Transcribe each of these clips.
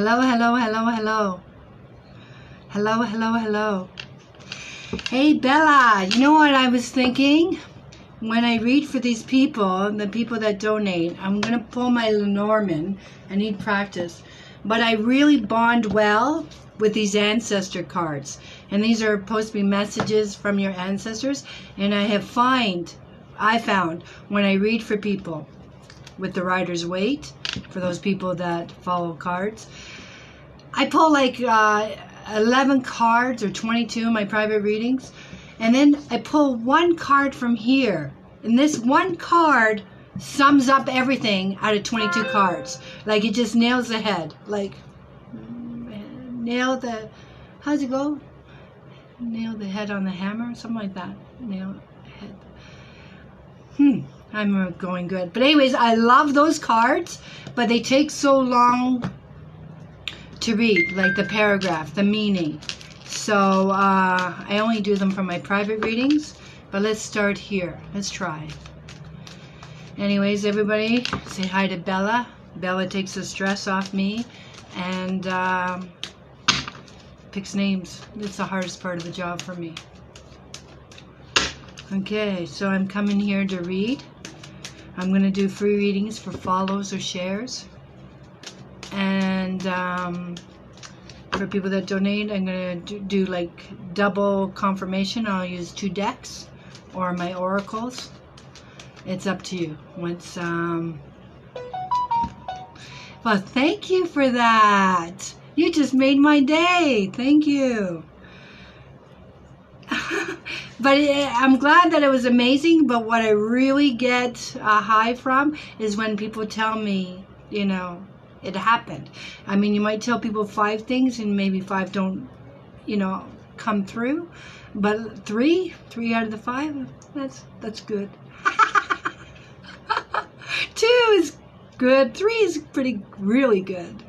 Hello, hello, hello, hello. Hello, hello, hello. Hey, Bella, you know what I was thinking? When I read for these people, the people that donate, I'm going to pull my Lenormand. I need practice. But I really bond well with these ancestor cards. And these are supposed to be messages from your ancestors. And I found when I read for people with the Rider's Waite, for those people that follow cards, I pull like 11 cards or 22 in my private readings. And then I pull one card from here. And this one card sums up everything out of 22 cards. Like it just nails the head. Like, nail the, how's it go? Nail the head on the hammer? Something like that. Nail the head. I'm going good. But anyways, I love those cards. But they take so long to read. Like the paragraph, the meaning. So I only do them for my private readings, but let's start here. Let's try. Anyways, everybody, say hi to Bella. Bella takes the stress off me and picks names. It's the hardest part of the job for me. Okay, so I'm coming here to read. I'm going to do free readings for follows or shares. And for people that donate, I'm going to do like double confirmation. I'll use 2 decks or my oracles. It's up to you. Once, well, thank you for that. You just made my day. Thank you. But I'm glad that it was amazing. But what I really get a high from is when people tell me, you know, it happened. I mean, you might tell people 5 things and maybe 5 don't, you know, come through. But 3 out of the 5, that's good. 2 is good. 3 is really good.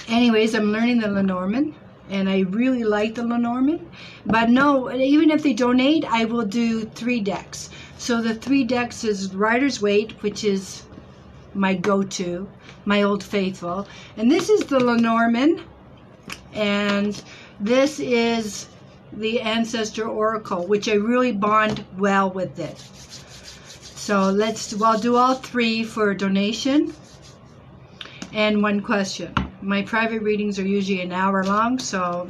Anyways, I'm learning the Lenormand. And I really like the Lenormand. But no, even if they donate, I will do 3 decks. So the 3 decks is Rider's Waite, which is my go-to, my old faithful. And this is the Lenormand. And this is the Ancestor Oracle, which I really bond well with it. So I'll do all 3 for donation and 1 question. My private readings are usually an hour long, so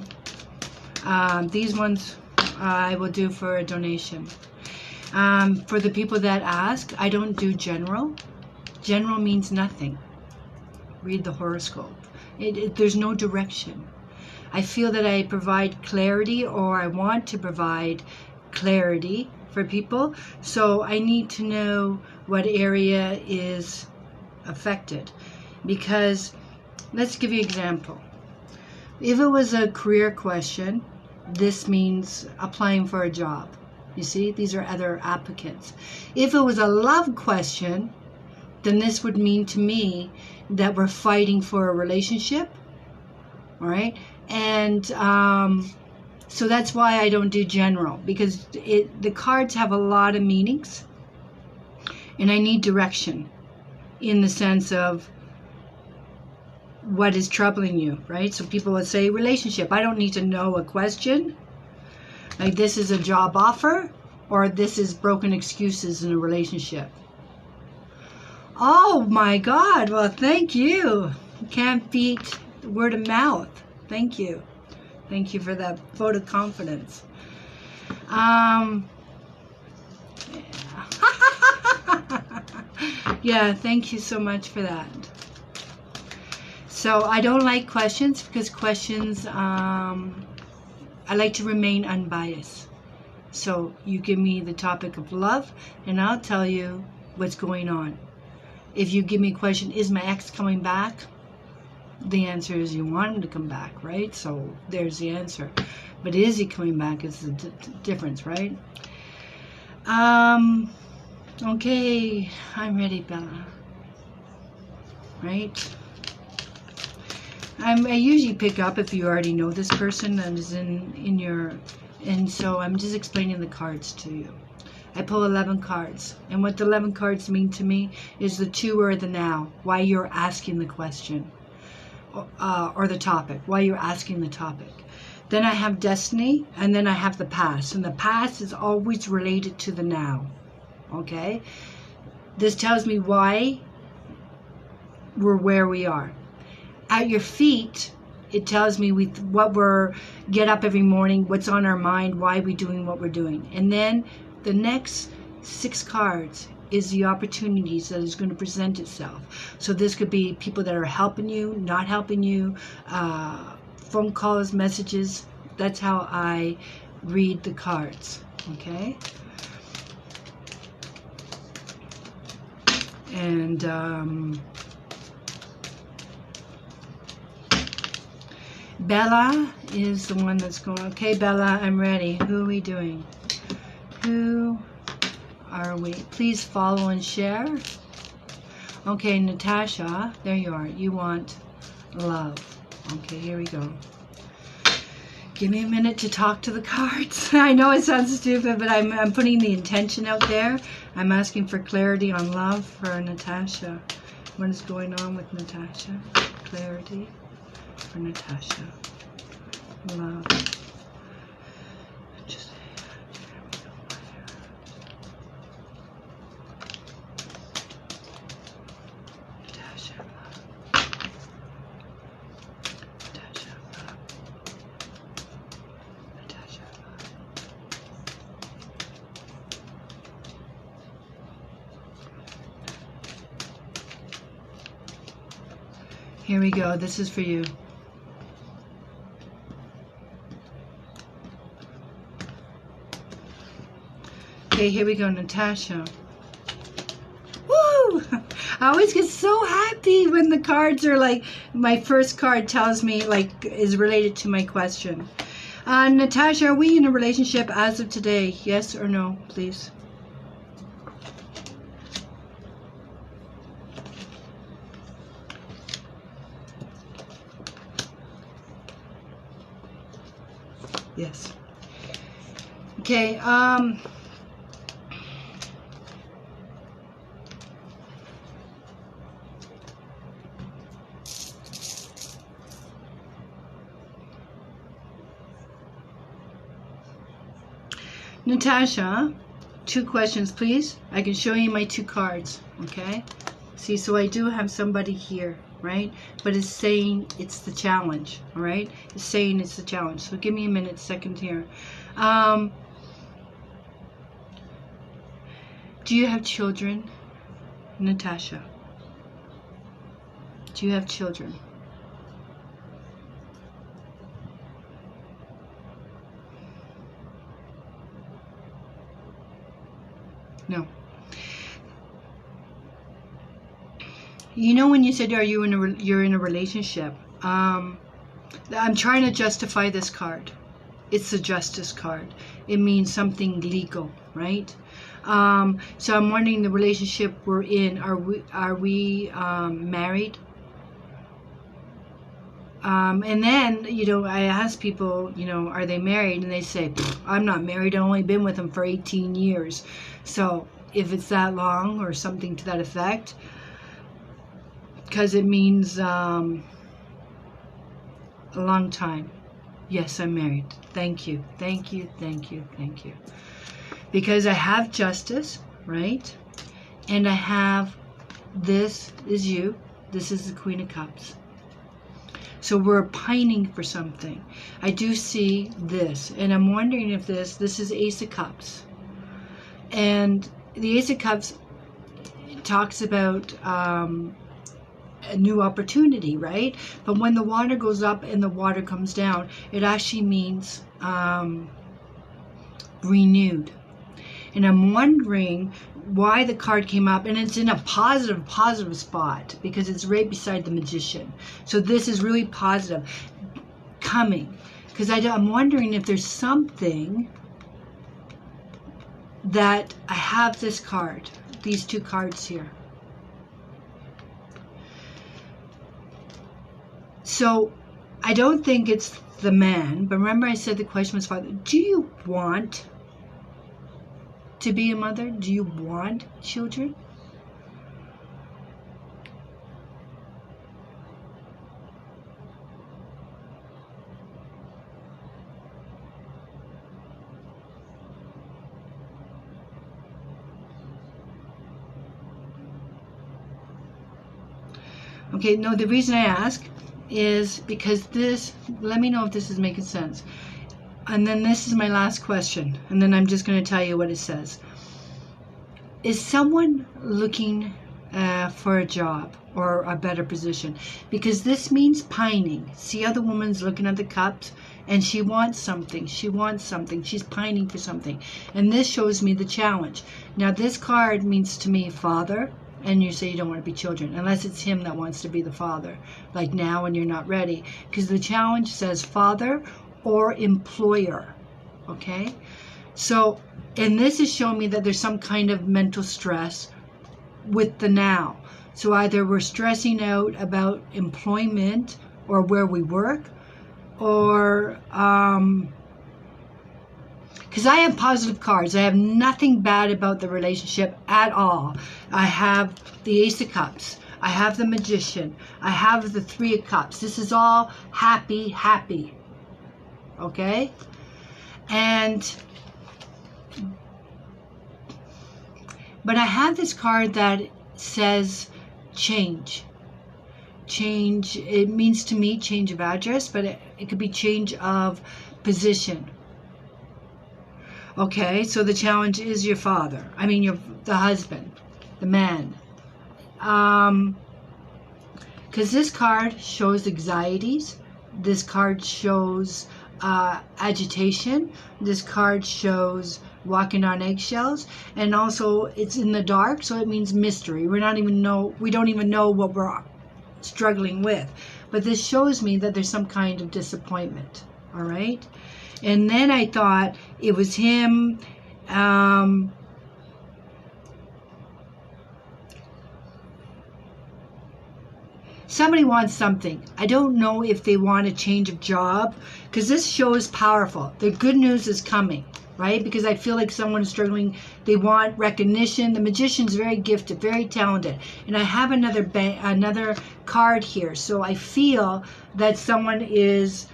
these ones I will do for a donation. For the people that ask, I don't do general. General means nothing. Read the horoscope. There's no direction. I feel that I provide clarity, or I want to provide clarity for people. So I need to know what area is affected. Because, let's give you an example. If it was a career question, this means applying for a job. You see, these are other applicants. If it was a love question, then this would mean to me that we're fighting for a relationship. All right? And so that's why I don't do general, because the cards have a lot of meanings. And I need direction in the sense of what is troubling you, right? So people would say relationship. I don't need to know a question. Like this is a job offer, or this is broken excuses in a relationship. Oh my God. Well, thank you. Can't beat word of mouth. Thank you. Thank you for that vote of confidence. Yeah, thank you so much for that. So I don't like questions, because questions, I like to remain unbiased. So you give me the topic of love and I'll tell you what's going on. If you give me a question, is my ex coming back? The answer is you want him to come back, right? So there's the answer. But is he coming back is the difference, right? Okay, I'm ready, Bella. Right? I usually pick up if you already know this person that is in your, and so I'm just explaining the cards to you. I pull 11 cards. And what the 11 cards mean to me is the to or the now, why you're asking the question, or the topic, why you're asking the topic. Then I have destiny, and then I have the past. And the past is always related to the now. Okay? This tells me why we're where we are. At your feet, it tells me what we're, get up every morning, what's on our mind, why we're doing what we're doing. And then the next 6 cards is the opportunities that is going to present itself. So this could be people that are helping you, not helping you, phone calls, messages. That's how I read the cards. Okay? And Bella is the one that's going. Okay, Bella, I'm ready. Who are we doing? Who are we? Please follow and share. Okay, Natasha, there you are. You want love. Okay, here we go. Give me a minute to talk to the cards. I know it sounds stupid, but I'm putting the intention out there. I'm asking for clarity on love for Natasha. What is going on with Natasha? Clarity for Natasha. Love. Just Natasha. Natasha. Natasha. Here we go. This is for you. Okay, here we go, Natasha. Woo! I always get so happy when the cards are like, my first card tells me, like, is related to my question. Natasha, are we in a relationship as of today? Yes or no, please? Yes. Okay, Natasha, 2 questions, please. I can show you my 2 cards, okay? See, so I do have somebody here, right? But it's saying it's the challenge, all right? It's saying it's the challenge. So give me a minute, second here. Do you have children, Natasha? Do you have children? No. You know when you said, "Are you you're in a relationship?" I'm trying to justify this card. It's the Justice card. It means something legal, right? So I'm wondering the relationship we're in. Are we married? And then, you know, I ask people, you know, are they married? And they say, I'm not married. I've only been with him for 18 years. So if it's that long or something to that effect, because it means a long time. Yes, I'm married. Thank you. Thank you. Thank you. Thank you. Because I have Justice, right? And I have, this is you. This is the Queen of Cups. So we're pining for something. I do see this, and I'm wondering if this is Ace of Cups. And the Ace of Cups talks about a new opportunity, right? But when the water goes up and the water comes down, it actually means renewed. And I'm wondering why the card came up, and it's in a positive spot because it's right beside the Magician. So this is really positive coming, because I'm wondering if there's something that I have this card, these 2 cards here. So I don't think it's the man, but remember I said the question was, Father, do you want to be a mother? Do you want children? Okay, no, the reason I ask is because this, let me know if this is making sense. And then this is my last question, and then I'm just going to tell you what it says. Is someone looking for a job or a better position? Because this means pining. See how the woman's looking at the cups, and she wants something. She wants something. She's pining for something. And this shows me the challenge. Now, this card means to me father. And you say you don't want to be children, unless it's him that wants to be the father, like now when you're not ready. Because the challenge says father or employer, okay? So, and this is showing me that there's some kind of mental stress with the now. So either we're stressing out about employment or where we work, or because I have positive cards. I have nothing bad about the relationship at all. I have the Ace of Cups. I have the Magician. I have the Three of Cups. This is all happy, happy. Okay? But I have this card that says change. Change, it means to me change of address, but it could be change of position. Okay, so the challenge is your father. I mean, the husband, the man. Because this card shows anxieties. This card shows agitation. This card shows walking on eggshells, and also it's in the dark, so it means mystery. We don't even know what we're struggling with. But this shows me that there's some kind of disappointment. All right. And then I thought it was him. Somebody wants something. I don't know if they want a change of job, because this show is powerful. The good news is coming, right? Because I feel like someone is struggling. They want recognition. The Magician's very gifted, very talented. And I have another card here. So I feel that someone is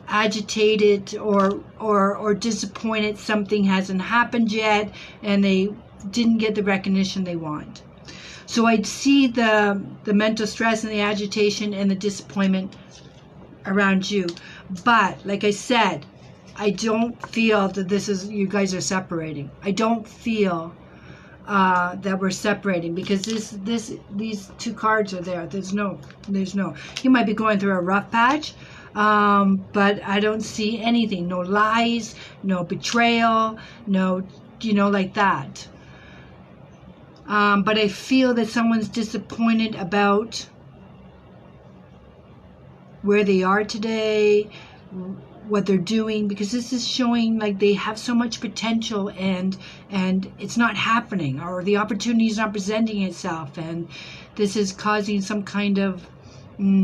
agitated or disappointed something hasn't happened yet and they didn't get the recognition they want. So I see the mental stress and the agitation and the disappointment around you. But like I said, I don't feel that you guys are separating. I don't feel that we're separating, because these two cards are there. There's no. You might be going through a rough patch. But I don't see anything. No lies, no betrayal, no, like that. But I feel that someone's disappointed about where they are today, what they're doing, because this is showing like they have so much potential and it's not happening, or the opportunity is not presenting itself, and this is causing some kind of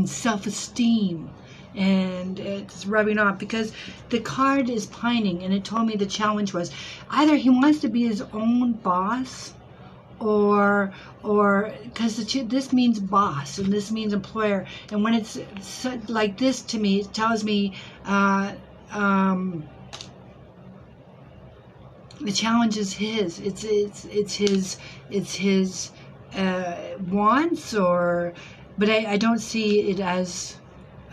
self-esteem. And it's rubbing off, because the card is pining, and it told me the challenge was either he wants to be his own boss, or because this means boss and this means employer, and when it's like this to me, it tells me the challenge is his. It's his wants, but I don't see it as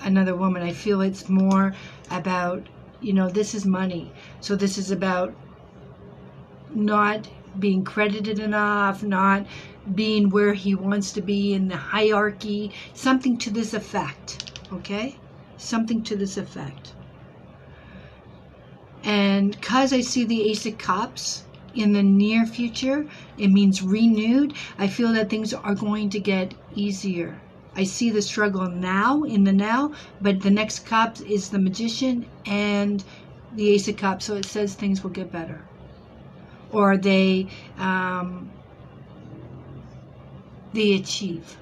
another woman. I feel it's more about, this is money. So this is about not being credited enough, not being where he wants to be in the hierarchy, something to this effect, okay? Something to this effect. And because I see the Ace of Cups in the near future, it means renewed. I feel that things are going to get easier. I see the struggle now, in the now, but the next cup is the Magician and the Ace of Cups, so it says things will get better. Or they achieve.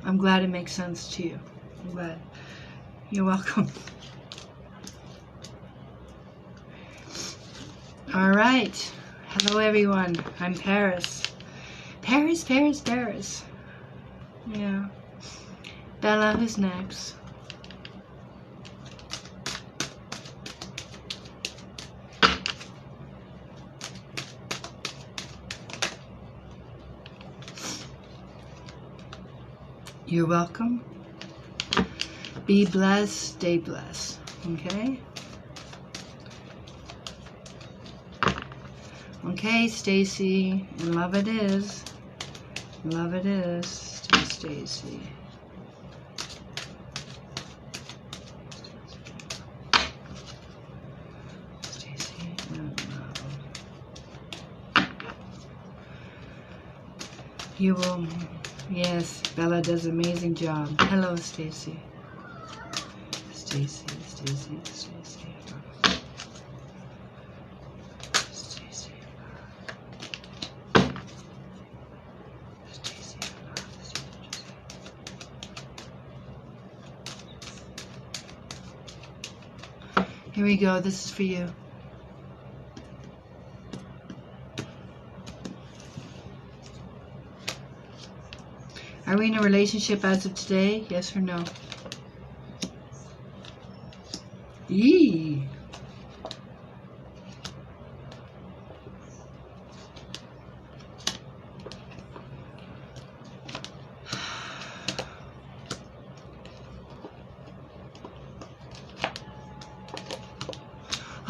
I'm glad it makes sense to you. I'm glad. You're welcome. All right. Hello everyone, I'm Paris. Paris, Paris, Paris. Yeah. Bella, who's next? You're welcome. Be blessed, stay blessed. Okay? Okay, Stacy. Love it is. Love it is. Stay, Stacy. Stacy. You will. Yes, Bella does an amazing job. Hello, Stacy. Stacy, Stacy, Stacy. Stacy. Stacy. Here we go. This is for you. Are we in a relationship as of today? Yes or no? Eee.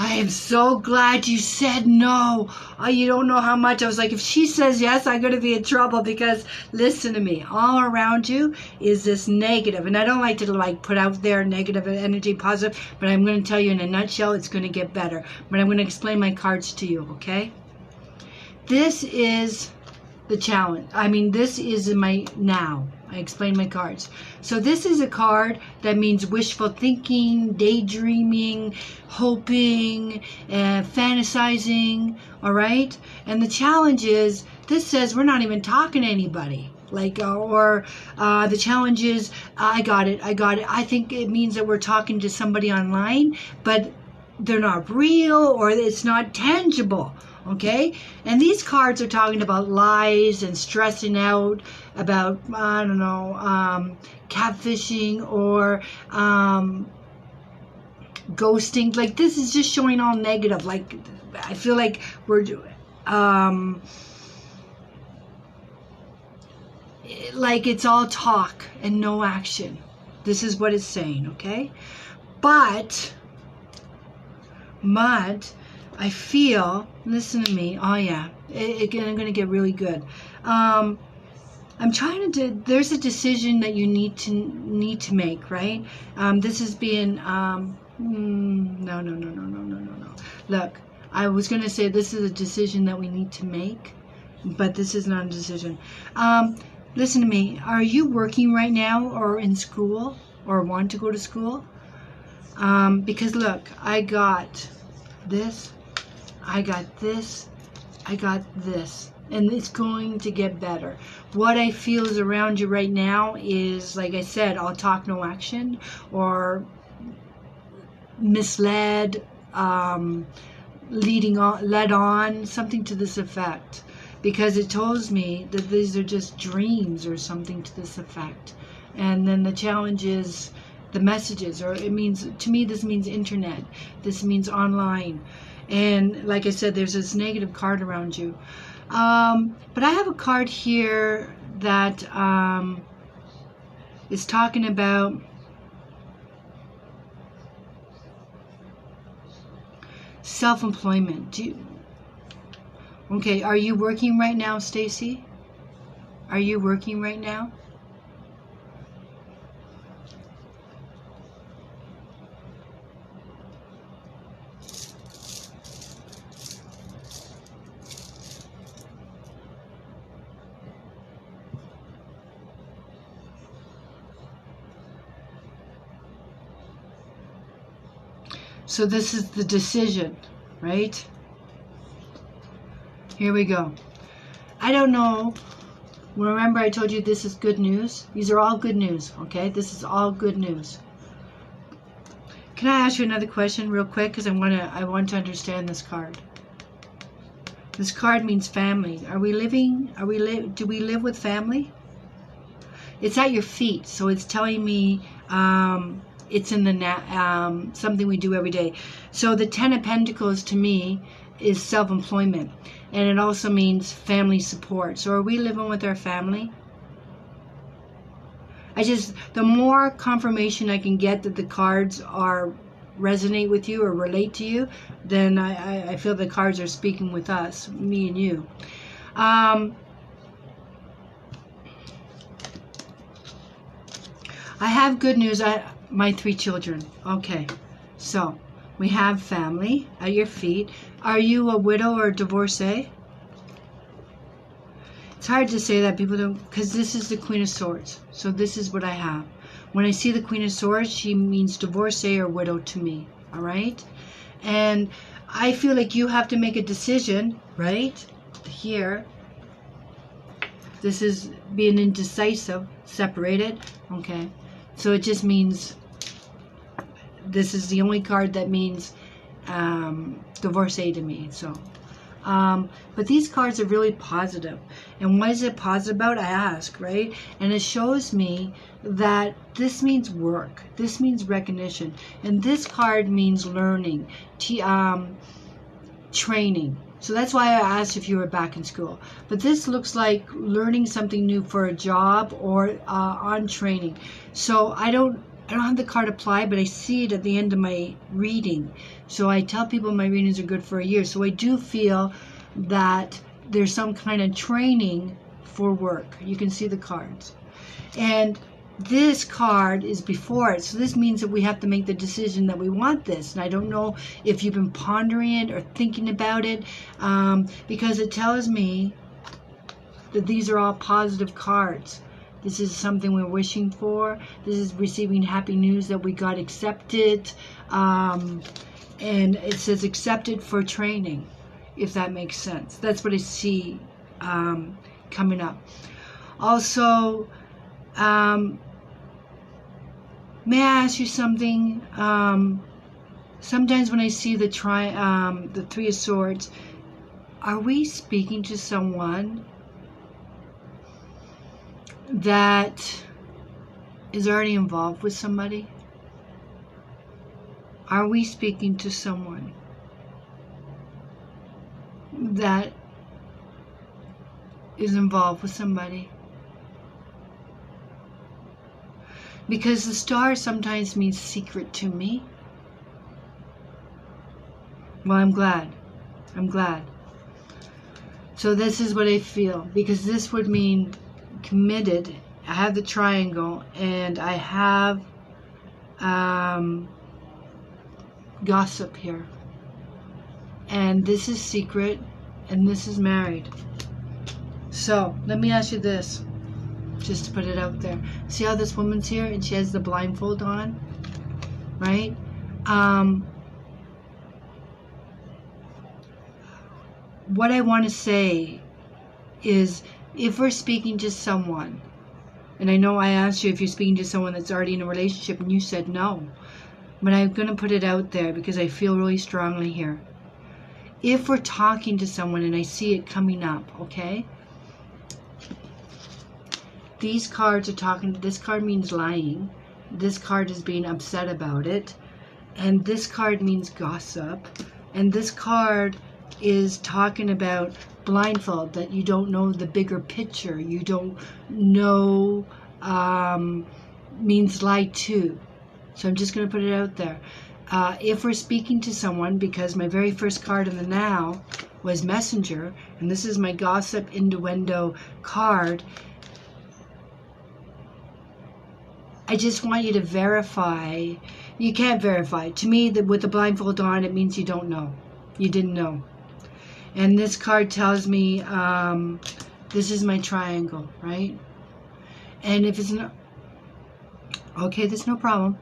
I am so glad you said no. You don't know how much. I was like, if she says yes, I'm going to be in trouble, because listen to me. All around you is this negative. And I don't like to put out there negative energy, positive, but I'm going to tell you in a nutshell, it's going to get better. But I'm going to explain my cards to you, okay? This is the challenge. I mean, this is my now. I explained my cards. So this is a card that means wishful thinking, daydreaming, hoping, fantasizing, all right? And the challenge is, this says we're not even talking to anybody. The challenge is, I got it. I think it means that we're talking to somebody online, but they're not real, or it's not tangible. Okay? And these cards are talking about lies and stressing out about, I don't know, catfishing or ghosting. Like, this is just showing all negative. Like, I feel like we're like it's all talk and no action. This is what it's saying, okay? But I feel, listen to me, oh yeah, I'm going to get really good. I'm trying to, there's a decision that you need to make, right? This is being, no. Look, I was going to say this is a decision that we need to make, but this is not a decision. Listen to me, are you working right now or in school or want to go to school? Because look, I got this, I got this, I got this, and it's going to get better. What I feel is around you right now is, like I said, all talk, no action, or misled, led on, something to this effect. Because it tells me that these are just dreams or something to this effect. And then the challenge is the messages, or it means, to me, this means internet. This means online. And like I said, there's this negative card around you. But I have a card here that is talking about self-employment. Okay, are you working right now, Stacy? Are you working right now? So this is the decision, right? Here we go. I don't know. Remember I told you this is good news? These are all good news, okay? This is all good news. Can I ask you another question real quick? Because I want to understand this card. This card means family. Do we live with family? It's at your feet, so it's telling me it's in the something we do every day. So the Ten of Pentacles to me is self-employment, and it also means family support. So are we living with our family? The more confirmation I can get that the cards resonate with you or relate to you, then I feel the cards are speaking with us, me and you. I have good news. My 3 children. Okay, so we have family at your feet. Are you a widow or a divorcee? It's hard to say that, people don't, because this is the Queen of Swords. So this is what I have. When I see the Queen of Swords, she means divorcee or widow to me. All right? And I feel like you have to make a decision, right? Here. This is being indecisive, separated. Okay. So it just means, this is the only card that means divorcee to me. So, but these cards are really positive. And what is it positive about? I ask, right? And it shows me that this means work. This means recognition. And this card means learning, training. So that's why I asked if you were back in school. But this looks like learning something new for a job or on training. So I don't have the card apply, but I see it at the end of my reading. So I tell people my readings are good for a year. So I do feel that there's some kind of training for work. You can see the cards. And this card is before it. So this means that we have to make the decision that we want this. And I don't know if you've been pondering it or thinking about it, because it tells me that these are all positive cards. This is something we're wishing for. This is receiving happy news that we got accepted. And it says accepted for training, if that makes sense. That's what I see coming up. Also, may I ask you something? Sometimes when I see the Three of Swords, are we speaking to someone that is already involved with somebody? Are we speaking to someone that is involved with somebody? Because the star sometimes means secret to me. Well, I'm glad. I'm glad. So this is what I feel. Because this would mean committed. I have the triangle. And I have gossip here. And this is secret. And this is married. So, let me ask you this. Just to put it out there. See how this woman's here and she has the blindfold on? Right? What I want to say is, if we're speaking to someone, and I know I asked you if you're speaking to someone that's already in a relationship and you said no, but I'm going to put it out there because I feel really strongly here. If we're talking to someone and I see it coming up, okay? These cards are talking, this card means lying. This card is being upset about it. And this card means gossip. And this card is talking about blindfold, that you don't know the bigger picture. You don't know, means lie too. So I'm just going to put it out there. If we're speaking to someone, because my very first card in the now was Messenger, and this is my gossip innuendo card, I just want you to verify. You can't verify. To me, with the blindfold on, it means you don't know. You didn't know. And this card tells me this is my triangle, right? And if it's not... Okay, there's no problem.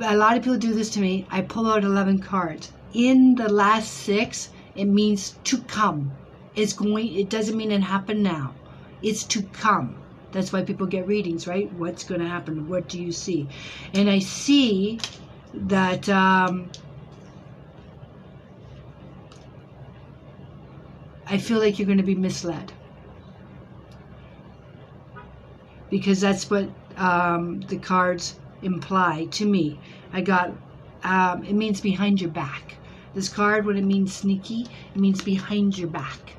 A lot of people do this to me. I pull out 11 cards. In the last 6, it means to come. It doesn't mean it happened now. It's to come. That's why people get readings, right? What's going to happen? What do you see? And I see that I feel like you're going to be misled. Because that's what the cards imply to me. I got, it means behind your back. This card, when it means sneaky, it means behind your back.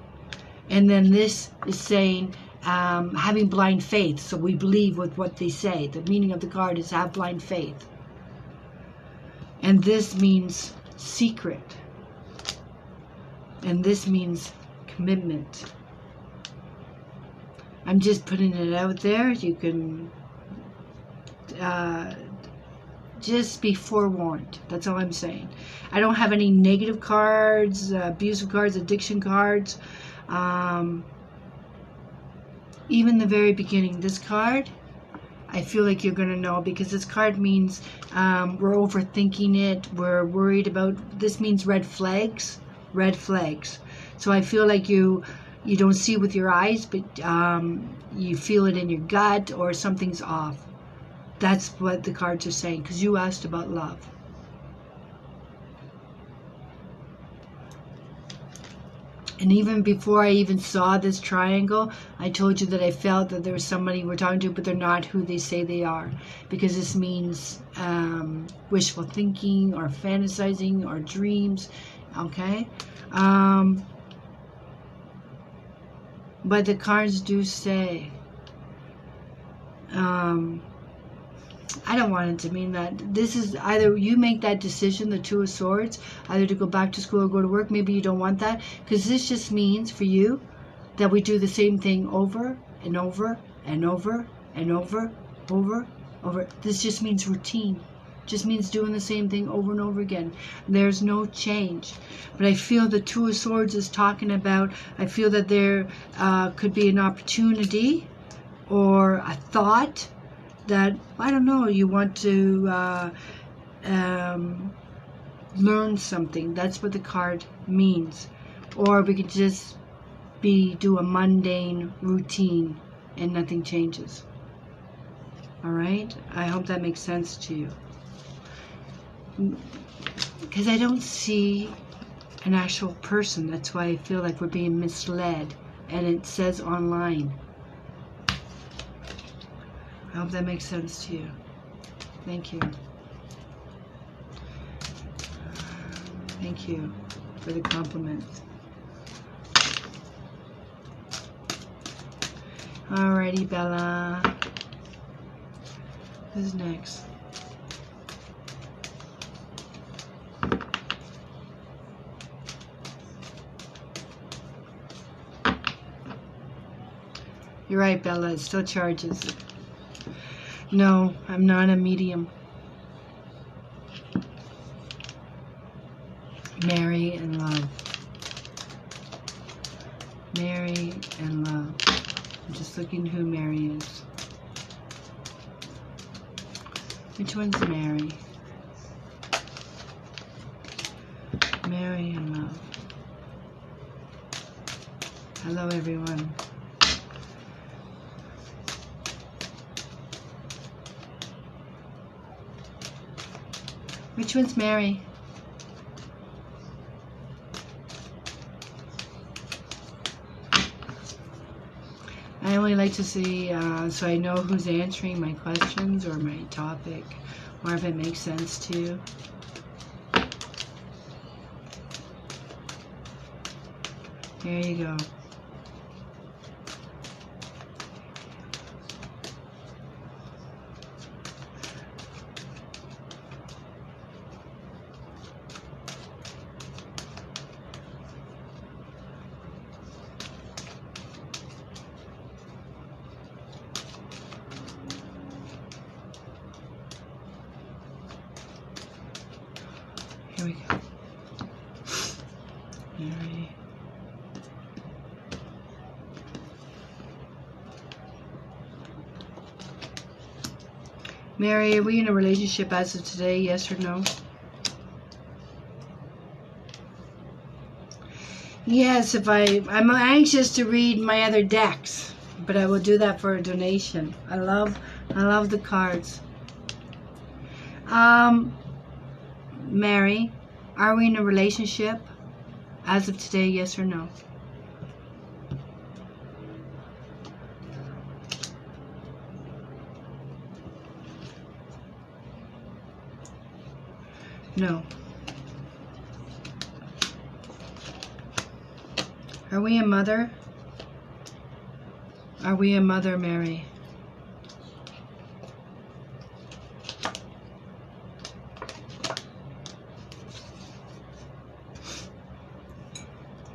And then this is saying having blind faith. So we believe with what they say. The meaning of the card is have blind faith. And this means secret. And this means commitment. I'm just putting it out there. You can just be forewarned. That's all I'm saying. I don't have any negative cards, abusive cards, addiction cards. Even the very beginning, this card, I feel like you're going to know, because this card means we're overthinking it. We're worried about, this means red flags. Red flags. So I feel like you don't see with your eyes, but you feel it in your gut, or something's off. That's what the cards are saying, because you asked about love. And even before I even saw this triangle, I told you that I felt that there was somebody we're talking to, but they're not who they say they are. Because this means wishful thinking, or fantasizing, or dreams. Okay? But the cards do say, I don't want it to mean that. This is either you make that decision, the Two of Swords, either to go back to school or go to work. Maybe you don't want that, because this just means for you that we do the same thing over and over and over and over, over. This just means routine. Just means doing the same thing over and over again. There's no change. But I feel the Two of Swords is talking about, I feel that there could be an opportunity or a thought that, I don't know, you want to learn something. That's what the card means. Or we could just do a mundane routine and nothing changes. Alright? I hope that makes sense to you. Because I don't see an actual person. That's why I feel like we're being misled. And it says online. I hope that makes sense to you. Thank you. Thank you for the compliments. Alrighty, Bella. Who's next? You're right, Bella. It still charges. No, I'm not a medium. Mary and love. Mary and love. I'm just looking who Mary is. Which one's Mary? Mary and love. Hello, everyone. Which one's Mary? I only like to see, so I know who's answering my questions or my topic, or if it makes sense to you. There you go. Here we go. Mary. Mary, are we in a relationship as of today? Yes or no? Yes, if I'm anxious to read my other decks, but I will do that for a donation. I love the cards. Mary, are we in a relationship as of today? Yes or no? No. Are we a mother? Are we a mother, Mary?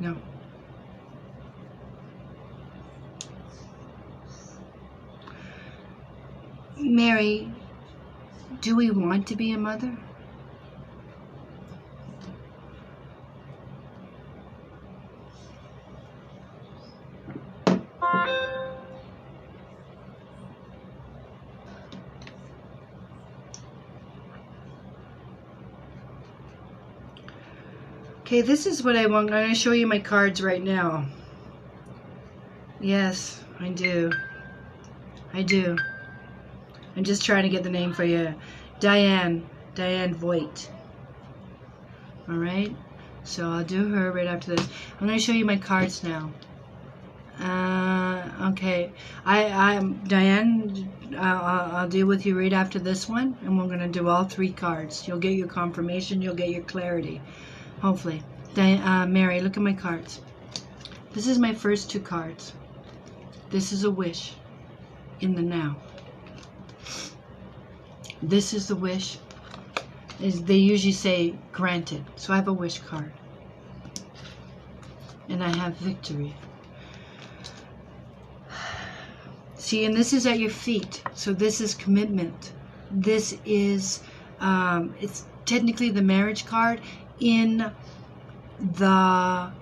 No. Mary, do we want to be a mother? Okay, this is what I want. I'm going to show you my cards right now. Yes, I do. I do. I'm just trying to get the name for you. Diane Voigt. Alright? So I'll do her right after this. I'm going to show you my cards now. Okay. I'm Diane. I'll deal with you right after this one, and we're going to do all 3 cards. You'll get your confirmation. You'll get your clarity. Hopefully. Mary, look at my cards. This is my first 2 cards. This is a wish in the now. This is the wish. They usually say granted. So I have a wish card. And I have victory. See, and this is at your feet. So this is commitment. This is, it's technically the marriage card in the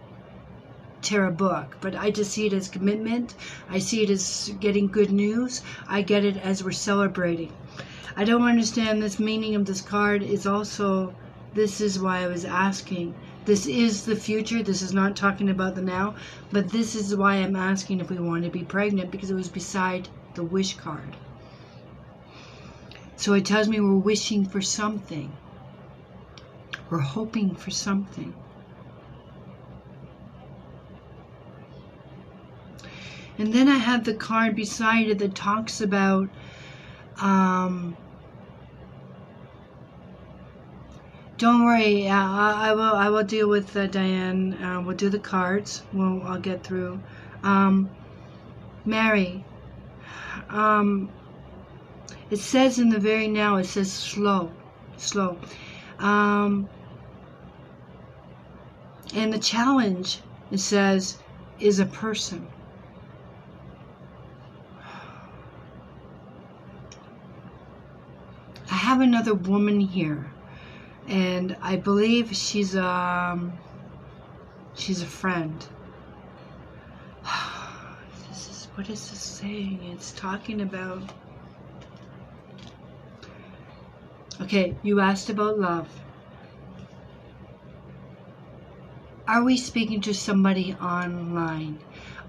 tarot book, but I just see it as commitment. I see it as getting good news. I get it as we're celebrating. I don't understand this meaning of this card is also, this is why I was asking. This is the future. This is not talking about the now, but this is why I'm asking if we want to be pregnant, because it was beside the wish card. So it tells me we're wishing for something. We're hoping for something. And then I have the card beside it that talks about don't worry, I will deal with Diane. We'll do the cards. I'll get through. Mary, it says in the very now, it says slow. And the challenge, it says, is a person. I have another woman here, and I believe she's a friend. What is this saying? It's talking about. Okay, you asked about love. Are we speaking to somebody online?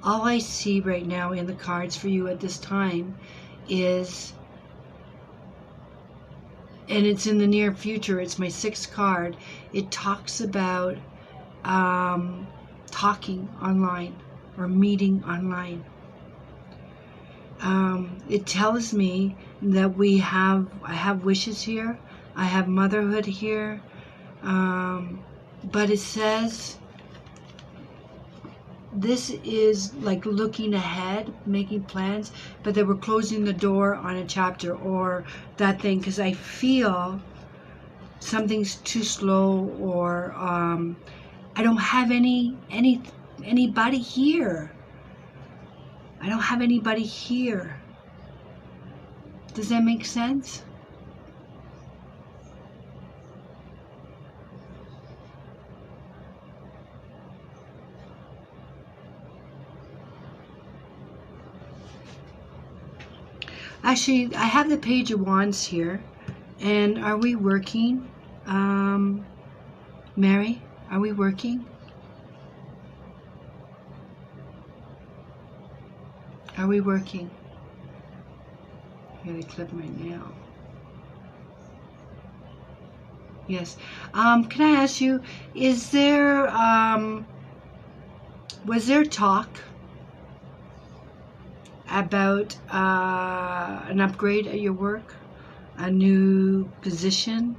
All I see right now in the cards for you at this time is, and it's in the near future, it's my 6th card. It talks about talking online or meeting online. It tells me that I have wishes here, I have motherhood here, but it says this is like looking ahead, making plans, but that we're closing the door on a chapter or that thing, because I feel something's too slow, or I don't have anybody here. I don't have anybody here. Does that make sense? Actually, I have the Page of Wands here. And are we working? Mary, are we working? Are we working? Here, they clip my nail. Yes. Can I ask you, is there, was there talk about an upgrade at your work? A new position?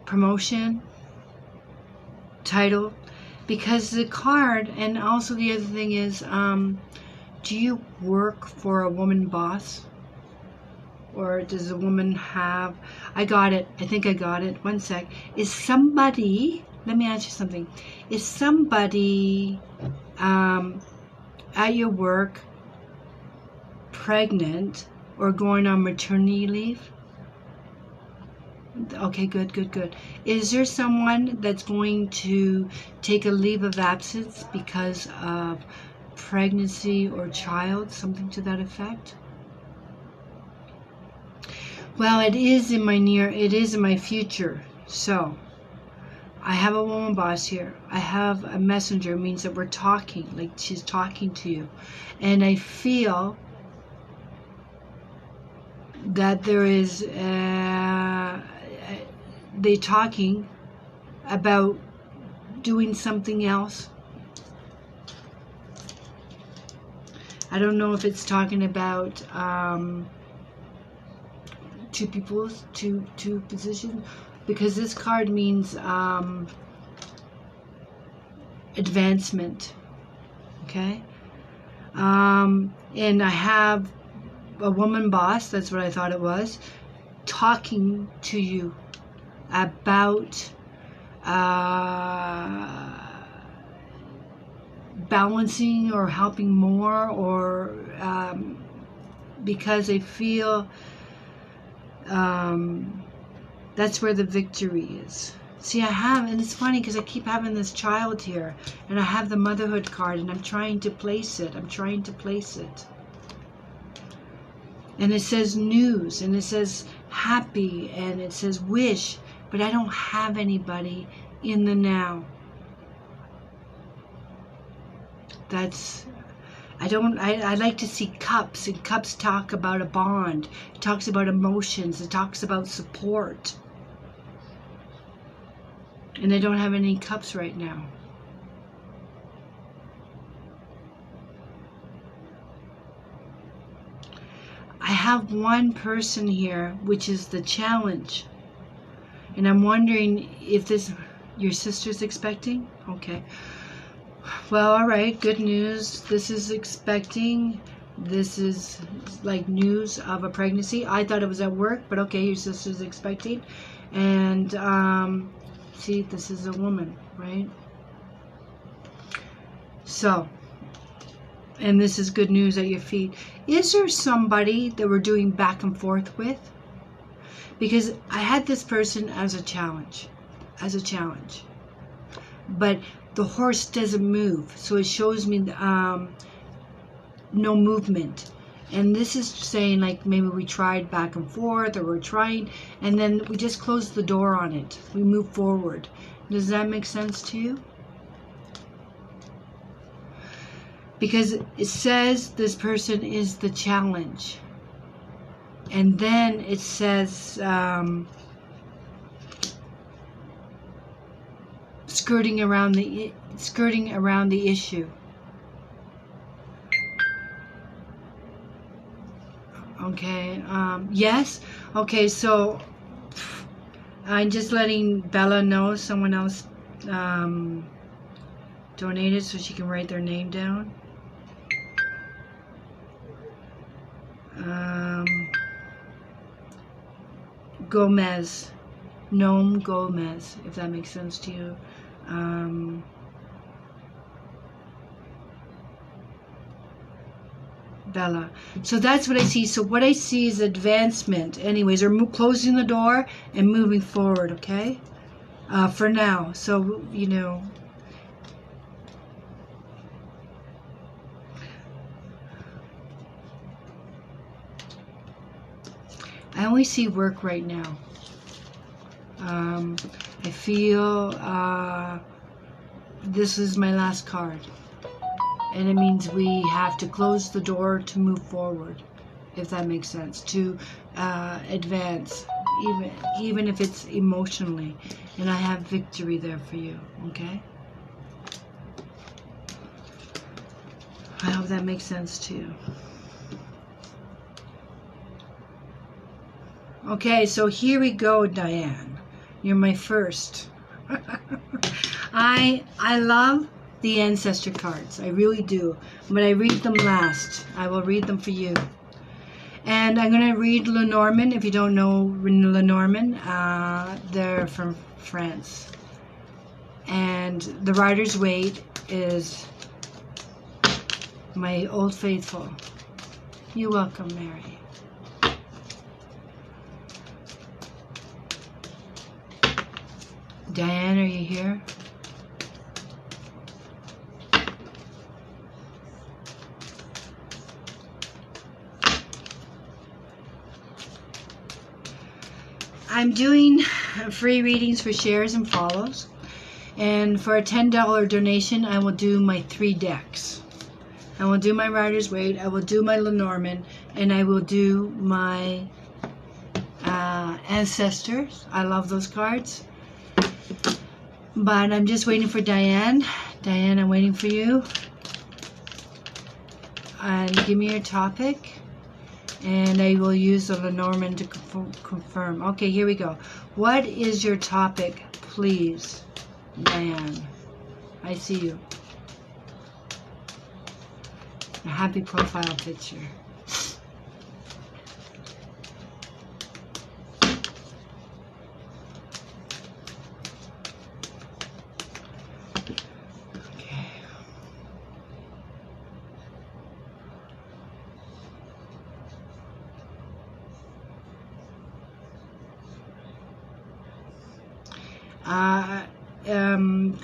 promotion, title, because the card, and also the other thing is, do you work for a woman boss? Or does a woman have, I got it, I think I got it, one sec. Is somebody, let me ask you something, is somebody at your work pregnant or going on maternity leave? Okay, good, good, good. Is there someone that's going to take a leave of absence because of pregnancy or child, something to that effect? Well, it is in my future. So I have a woman boss here. I have a messenger, means that we're talking, like she's talking to you. And I feel that there is they talking about doing something else. I don't know if it's talking about two positions, because this card means advancement. Okay, and I have a woman boss, that's what I thought it was, talking to you about balancing or helping more, or because I feel that's where the victory is. See, I have, and it's funny because I keep having this child here, and I have the motherhood card, and I'm trying to place it. And it says news, and it says happy, and it says wish, but I don't have anybody in the now. I like to see cups, and cups talk about a bond. It talks about emotions. It talks about support. And I don't have any cups right now. I have one person here, which is the challenge. And I'm wondering if this, your sister's expecting? Okay. Well, all right, good news. This is expecting. This is like news of a pregnancy. I thought it was at work, but okay, your sister's expecting. And see, this is a woman, right? So, and this is good news at your feet. Is there somebody that we're doing back and forth with? Because I had this person as a challenge. But the horse doesn't move, so it shows me no movement. And this is saying like maybe we tried back and forth, or we're trying, and then we just close the door on it. We move forward. Does that make sense to you? Because it says this person is the challenge. And then it says skirting around the issue. Okay, yes. Okay, so I'm just letting Bella know someone else donated, so she can write their name down. Gomez, Gnome Gomez, if that makes sense to you. Bella. So that's what I see. So what I see is advancement. Anyways, they're closing the door and moving forward, okay? For now. So, you know. I only see work right now. I feel this is my last card. And it means we have to close the door to move forward, if that makes sense, to advance, even if it's emotionally. And I have victory there for you, okay? I hope that makes sense to you. Okay, so here we go, Diane. You're my first. I love the ancestor cards. I really do. But I read them last. I will read them for you. And I'm going to read Lenormand. If you don't know Lenormand, they're from France. And the Rider's Waite is my Old Faithful. You're welcome, Mary. Diane, are you here? I'm doing free readings for shares and follows. And for a $10 donation, I will do my 3 decks. I will do my Rider's Waite, I will do my Lenormand, and I will do my Ancestors. I love those cards. But I'm just waiting for Diane. Diane, I'm waiting for you. And give me your topic. And I will use the Lenormand to confirm. Okay, here we go. What is your topic, please, Diane? I see you. A happy profile picture.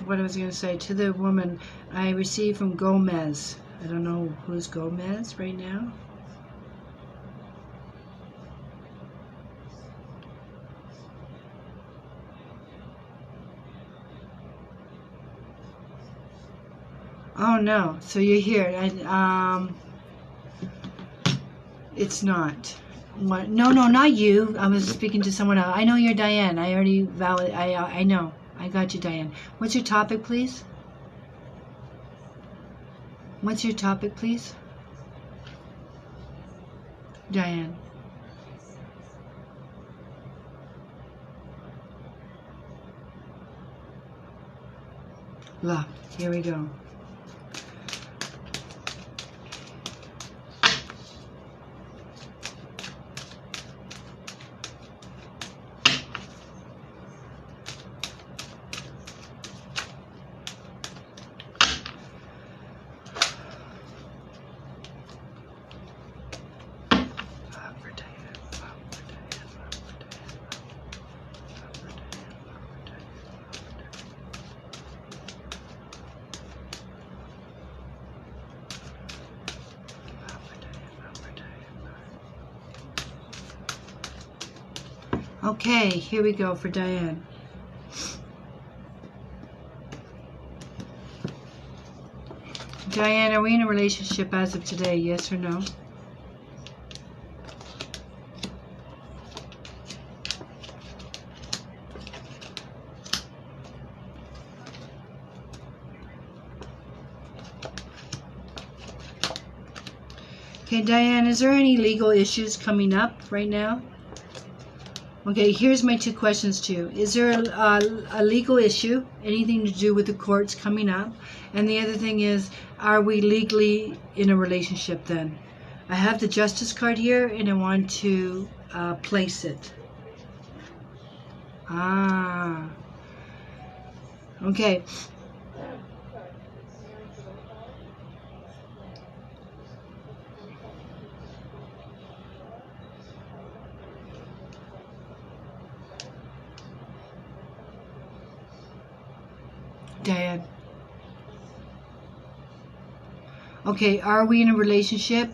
What I was going to say to the woman I received from Gomez. I don't know who's Gomez right now. Oh no, so you're here. It's not. What? No, not you. I was speaking to someone else. I know you're Diane. I already valid. I know. I got you, Diane. What's your topic, please? What's your topic, please? Diane. Love. Here we go. Okay, here we go for Diane. Diane, are we in a relationship as of today? Yes or no? Okay, Diane, is there any legal issues coming up right now? Okay, here's my 2 questions to you. Is there a legal issue, anything to do with the courts coming up? And the other thing is, are we legally in a relationship then? I have the Justice card here, and I want to place it. Ah. Okay. Diane. Okay, are we in a relationship?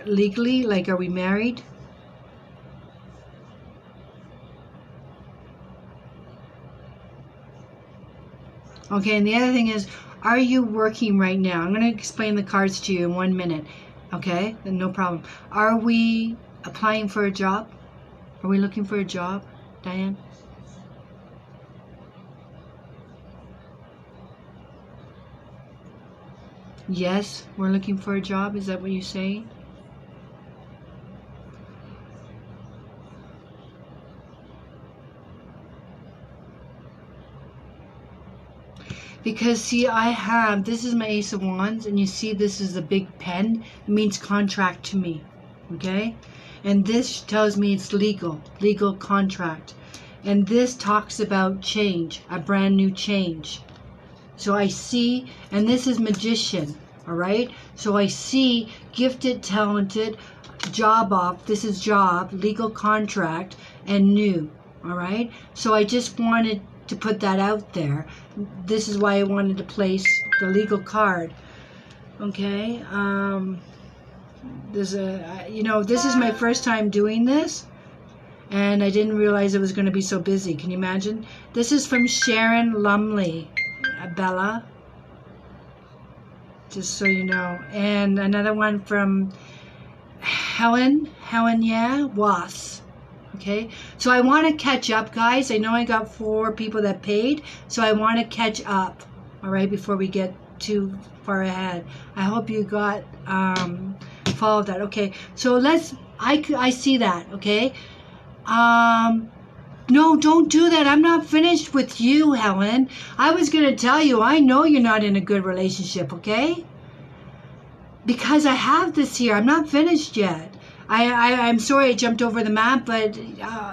Legally, like, are we married? Okay, and the other thing is, are you working right now? I'm going to explain the cards to you in 1 minute. Okay, then no problem. Are we applying for a job? Are we looking for a job, Diane? Yes, we're looking for a job. Is that what you're saying? Because see, this is my Ace of Wands, and you see this is a big pen. It means contract to me, okay? And this tells me it's legal contract. And this talks about change, a brand new change. So I see, and this is Magician, all right? So I see gifted, talented, job off. This is job, legal contract, and new, all right? So I just wanted to put that out there. This is why I wanted to place the legal card. Okay, this is my first time doing this, and I didn't realize it was going to be so busy. Can you imagine? This is from Sharon Lumley, Bella, just so you know. And another one from Helen Was. Okay, so I want to catch up, guys. I know I got 4 people that paid, so I want to catch up, all right, before we get too far ahead. I hope you got followed that. Okay, so I see that. Okay, no, don't do that. I'm not finished with you, Helen. I was gonna tell you, I know you're not in a good relationship, okay? Because I have this here. I'm not finished yet. I'm sorry I jumped over the map, but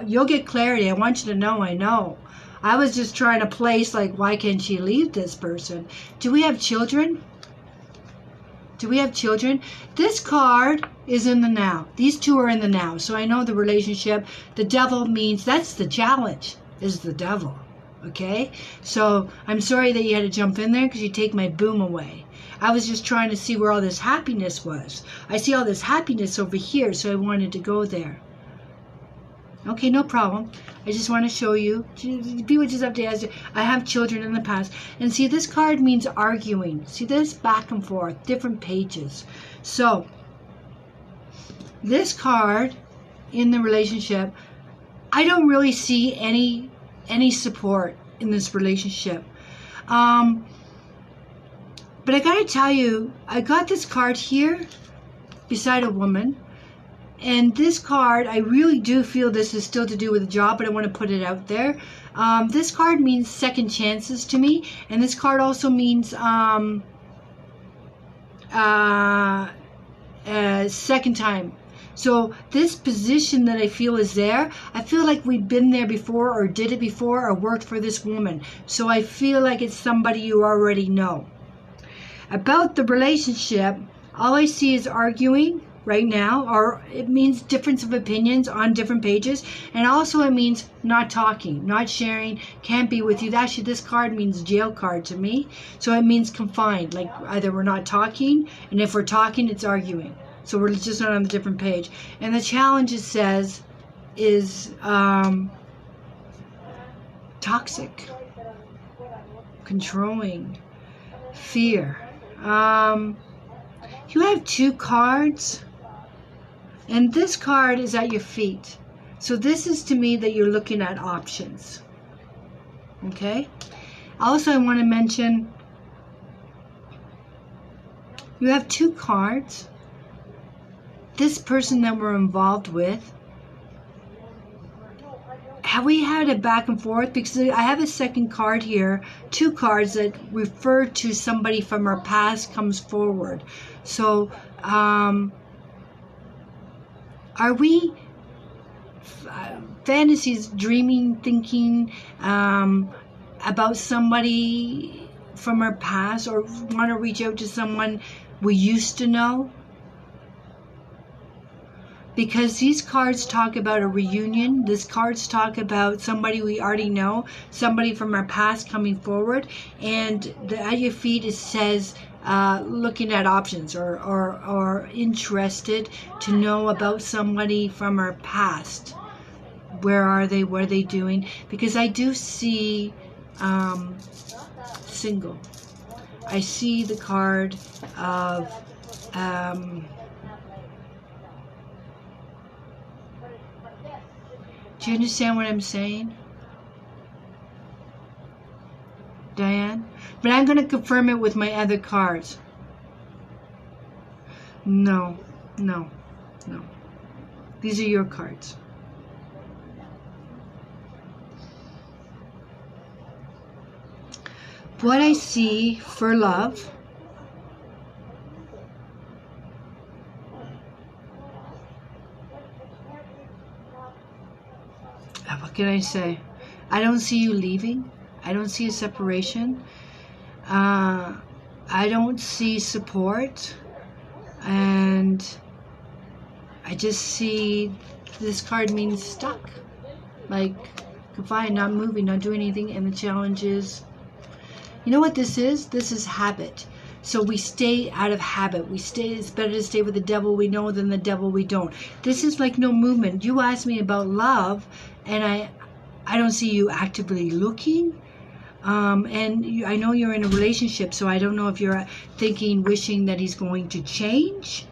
you'll get clarity. I want you to know I know. I was just trying to place, like, why can't she leave this person? Do we have children? Do we have children? This card is in the now. These 2 are in the now. So I know the relationship. The devil means that's the challenge, is the devil. Okay? So I'm sorry that you had to jump in there because you take my boom away. I was just trying to see where all this happiness was. I see all this happiness over here, so I wanted to go there. Okay, no problem. I just want to show you. Be what is up to you. I have children in the past. And see, this card means arguing. See this? Back and forth. Different pages. So, this card in the relationship, I don't really see any support in this relationship. But I gotta tell you, I got this card here beside a woman. And this card, I really do feel this is still to do with a job, but I want to put it out there. This card means second chances to me. And this card also means second time. So this position that I feel is there, I feel like we've been there before or did it before or worked for this woman. So I feel like it's somebody you already know. About the relationship, all I see is arguing right now, or it means difference of opinions on different pages, and also it means not talking, not sharing, can't be with you. Actually, this card means jail card to me, so it means confined, like either we're not talking, and if we're talking, it's arguing. So we're just not on a different page. And the challenge, it says, is toxic, controlling, fear. You have 2 cards, and this card is at your feet. So this is to me that you're looking at options. Okay? Also, I want to mention you have 2 cards. This person that we're involved with, have we had a back and forth? Because I have a second card here, 2 cards that refer to somebody from our past comes forward. So, are we fantasies, dreaming, thinking about somebody from our past, or want to reach out to someone we used to know? Because these cards talk about a reunion. These cards talk about somebody we already know, somebody from our past coming forward. And at your feet it says looking at options, or interested to know about somebody from our past. Where are they? What are they doing? Because I do see single. I see the card of do you understand what I'm saying, Diane? But I'm going to confirm it with my other cards. No. These are your cards. what I see for love, what can I say? I don't see you leaving. I don't see a separation. I don't see support. And I just see this card means stuck. Like, confined, not moving, not doing anything. And the challenge is, you know what this is? This is habit. So we stay out of habit. It's better to stay with the devil we know than the devil we don't. This is like no movement. You asked me about love, and I don't see you actively looking. I know you're in a relationship, so I don't know if you're thinking, wishing that he's going to change.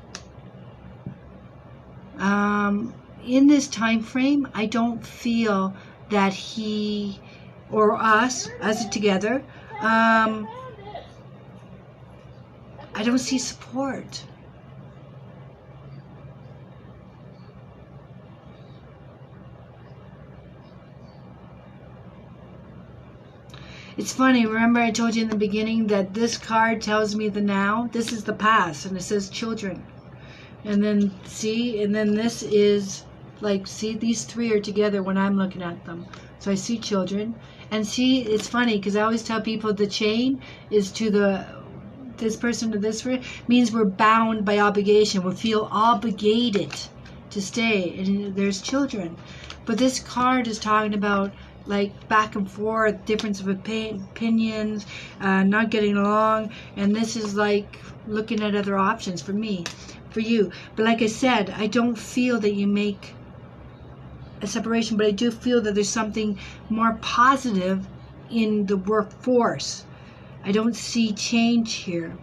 In this time frame, I don't feel that he or us together, I don't see support. It's funny, remember I told you in the beginning that this card tells me the now? This is the past, and it says children. And then, see, and then this is, like, see, these three are together when I'm looking at them. So I see children. And see, it's funny, because I always tell people the chain is to this person to this person, means we're bound by obligation. We feel obligated to stay. And there's children. But this card is talking about, like, back and forth, difference of opinions, not getting along, and this is like looking at other options for me, for you. But like I said, I don't feel that you make a separation, but I do feel that there's something more positive in the workforce. I don't see change here.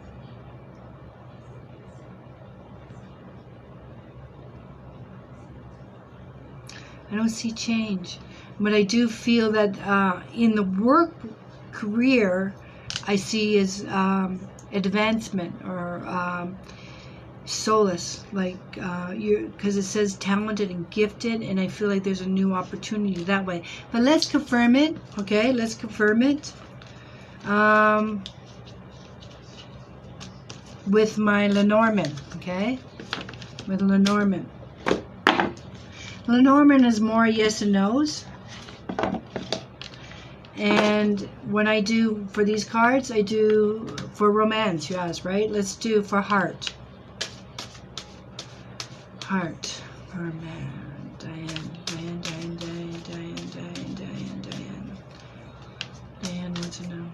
I don't see change. But I do feel that in the work career, I see is advancement or solace, like because it says talented and gifted, and I feel like there's a new opportunity that way. But let's confirm it, okay? Let's confirm it with my Lenormand, okay? With Lenormand. Lenormand is more yes and no's. And when I do for these cards, I do for romance, you asked, right? Let's do for heart. Heart. For man. Diane. Diane wants to know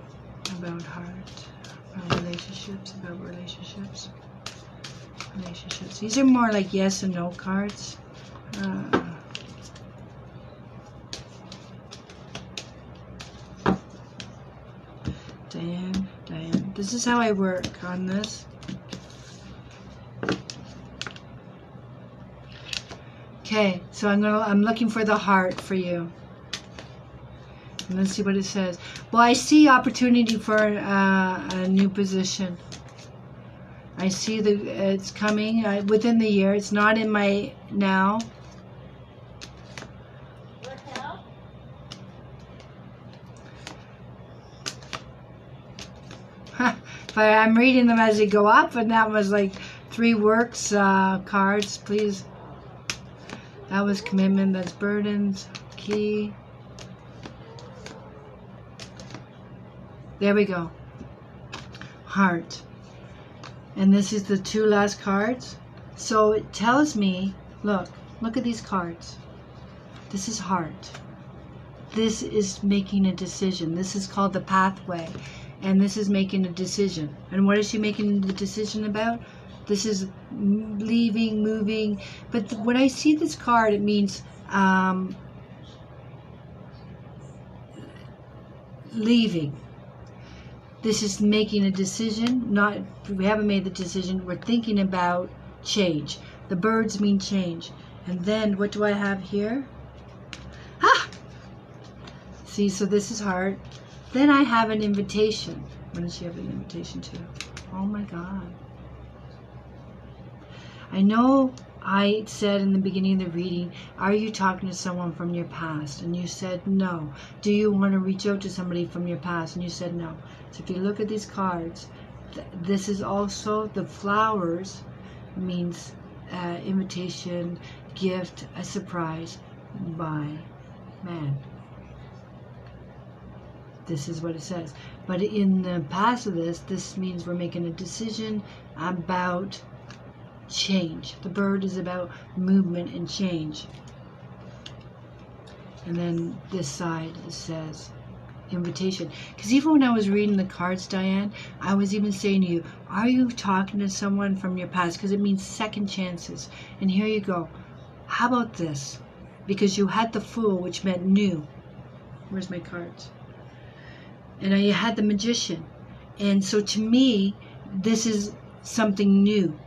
about heart. About relationships. These are more like yes and no cards. Diane. This is how I work on this. Okay, so I'm looking for the heart for you. And let's see what it says. Well, I see opportunity for a new position. I see it's coming within the year. It's not in my now. But I'm reading them as they go up, and that was like 3 works cards, please. That was commitment, that's burdens, key. There we go. Heart. And this is the 2 last cards. So it tells me, look at these cards. This is heart. This is making a decision. This is called the pathway. And this is making a decision. And what is she making the decision about? This is leaving, moving. But when I see this card, it means leaving. This is making a decision. We haven't made the decision. We're thinking about change. The birds mean change. And then what do I have here? Ah! See, so this is heart. Then I have an invitation. What does she have an invitation to? Oh my God. I know I said in the beginning of the reading, are you talking to someone from your past? And you said no. Do you want to reach out to somebody from your past? And you said no. So if you look at these cards, this is also the flowers means invitation, gift, a surprise by man. This is what it says. But in the past of this means we're making a decision about change. The bird is about movement and change. And then this side it says invitation. Because even when I was reading the cards, Diane, I was even saying to you, are you talking to someone from your past? Because it means second chances. And here you go. How about this? Because you had the Fool, which meant new. Where's my cards? And you had the Magician. And so to me, this is something new.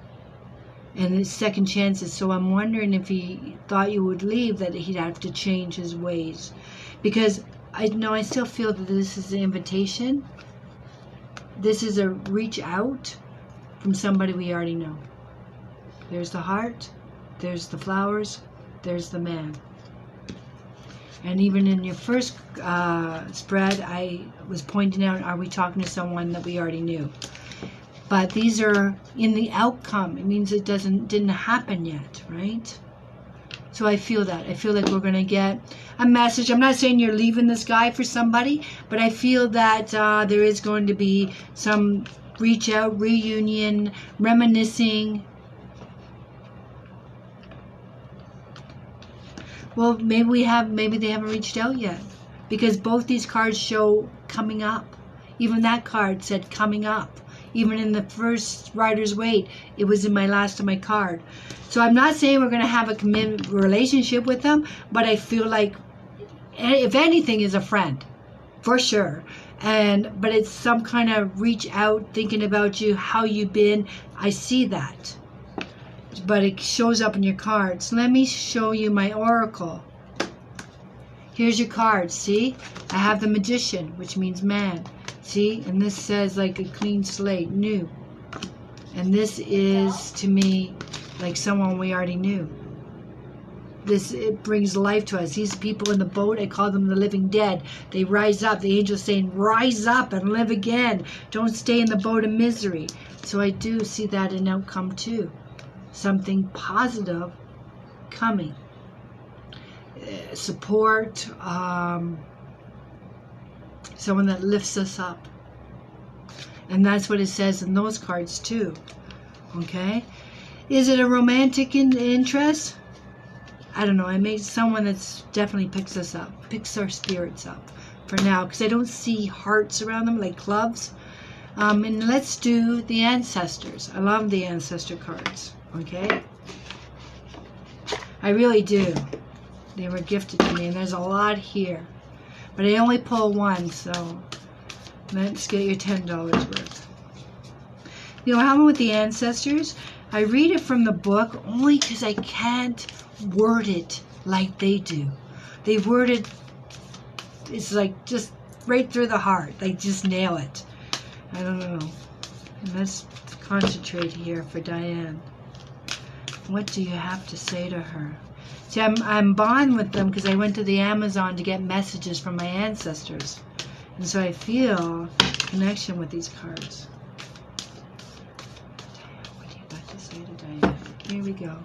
And it's second chances. So I'm wondering if he thought you would leave, that he'd have to change his ways. Because I still feel that this is an invitation. This is a reach out from somebody we already know. There's the heart. There's the flowers. There's the man. And even in your first spread, I was pointing out, are we talking to someone that we already knew? But these are in the outcome. It means it didn't happen yet, right? So I feel that. I feel like we're going to get a message. I'm not saying you're leaving this guy for somebody, but I feel that there is going to be some reach out, reunion, reminiscing. Well, maybe they haven't reached out yet, because both these cards show coming up. Even that card said coming up. Even in the first Rider's Waite, it was in my last of my card. So I'm not saying we're going to have a committed relationship with them, but I feel like, if anything, is a friend, for sure. But it's some kind of reach out, thinking about you, how you've been. I see that. But it shows up in your cards. Let me show you my oracle. Here's your cards, see? I have the Magician, which means man. See? And this says like a clean slate, new. And this is, to me, like someone we already knew. It brings life to us. These people in the boat, I call them the living dead. They rise up. The angel's saying, rise up and live again. Don't stay in the boat of misery. So I do see that in outcome too. Something positive coming. Support, someone that lifts us up. And that's what it says in those cards too. Okay? Is it a romantic interest? I don't know. I made someone that's definitely picks us up, picks our spirits up for now, because I don't see hearts around them like clubs. And let's do the ancestors. I love the ancestor cards. Okay? I really do. They were gifted to me, and there's a lot here. But I only pull one, so let's get your $10 worth. You know what happened with the ancestors? I read it from the book only because I can't word it like they do. They word it, it's like just right through the heart. They just nail it. I don't know. Let's concentrate here for Diane. What do you have to say to her? See, I'm bond with them because I went to the Amazon to get messages from my ancestors. And so I feel connection with these cards. What do you got to say to Diane? Here we go.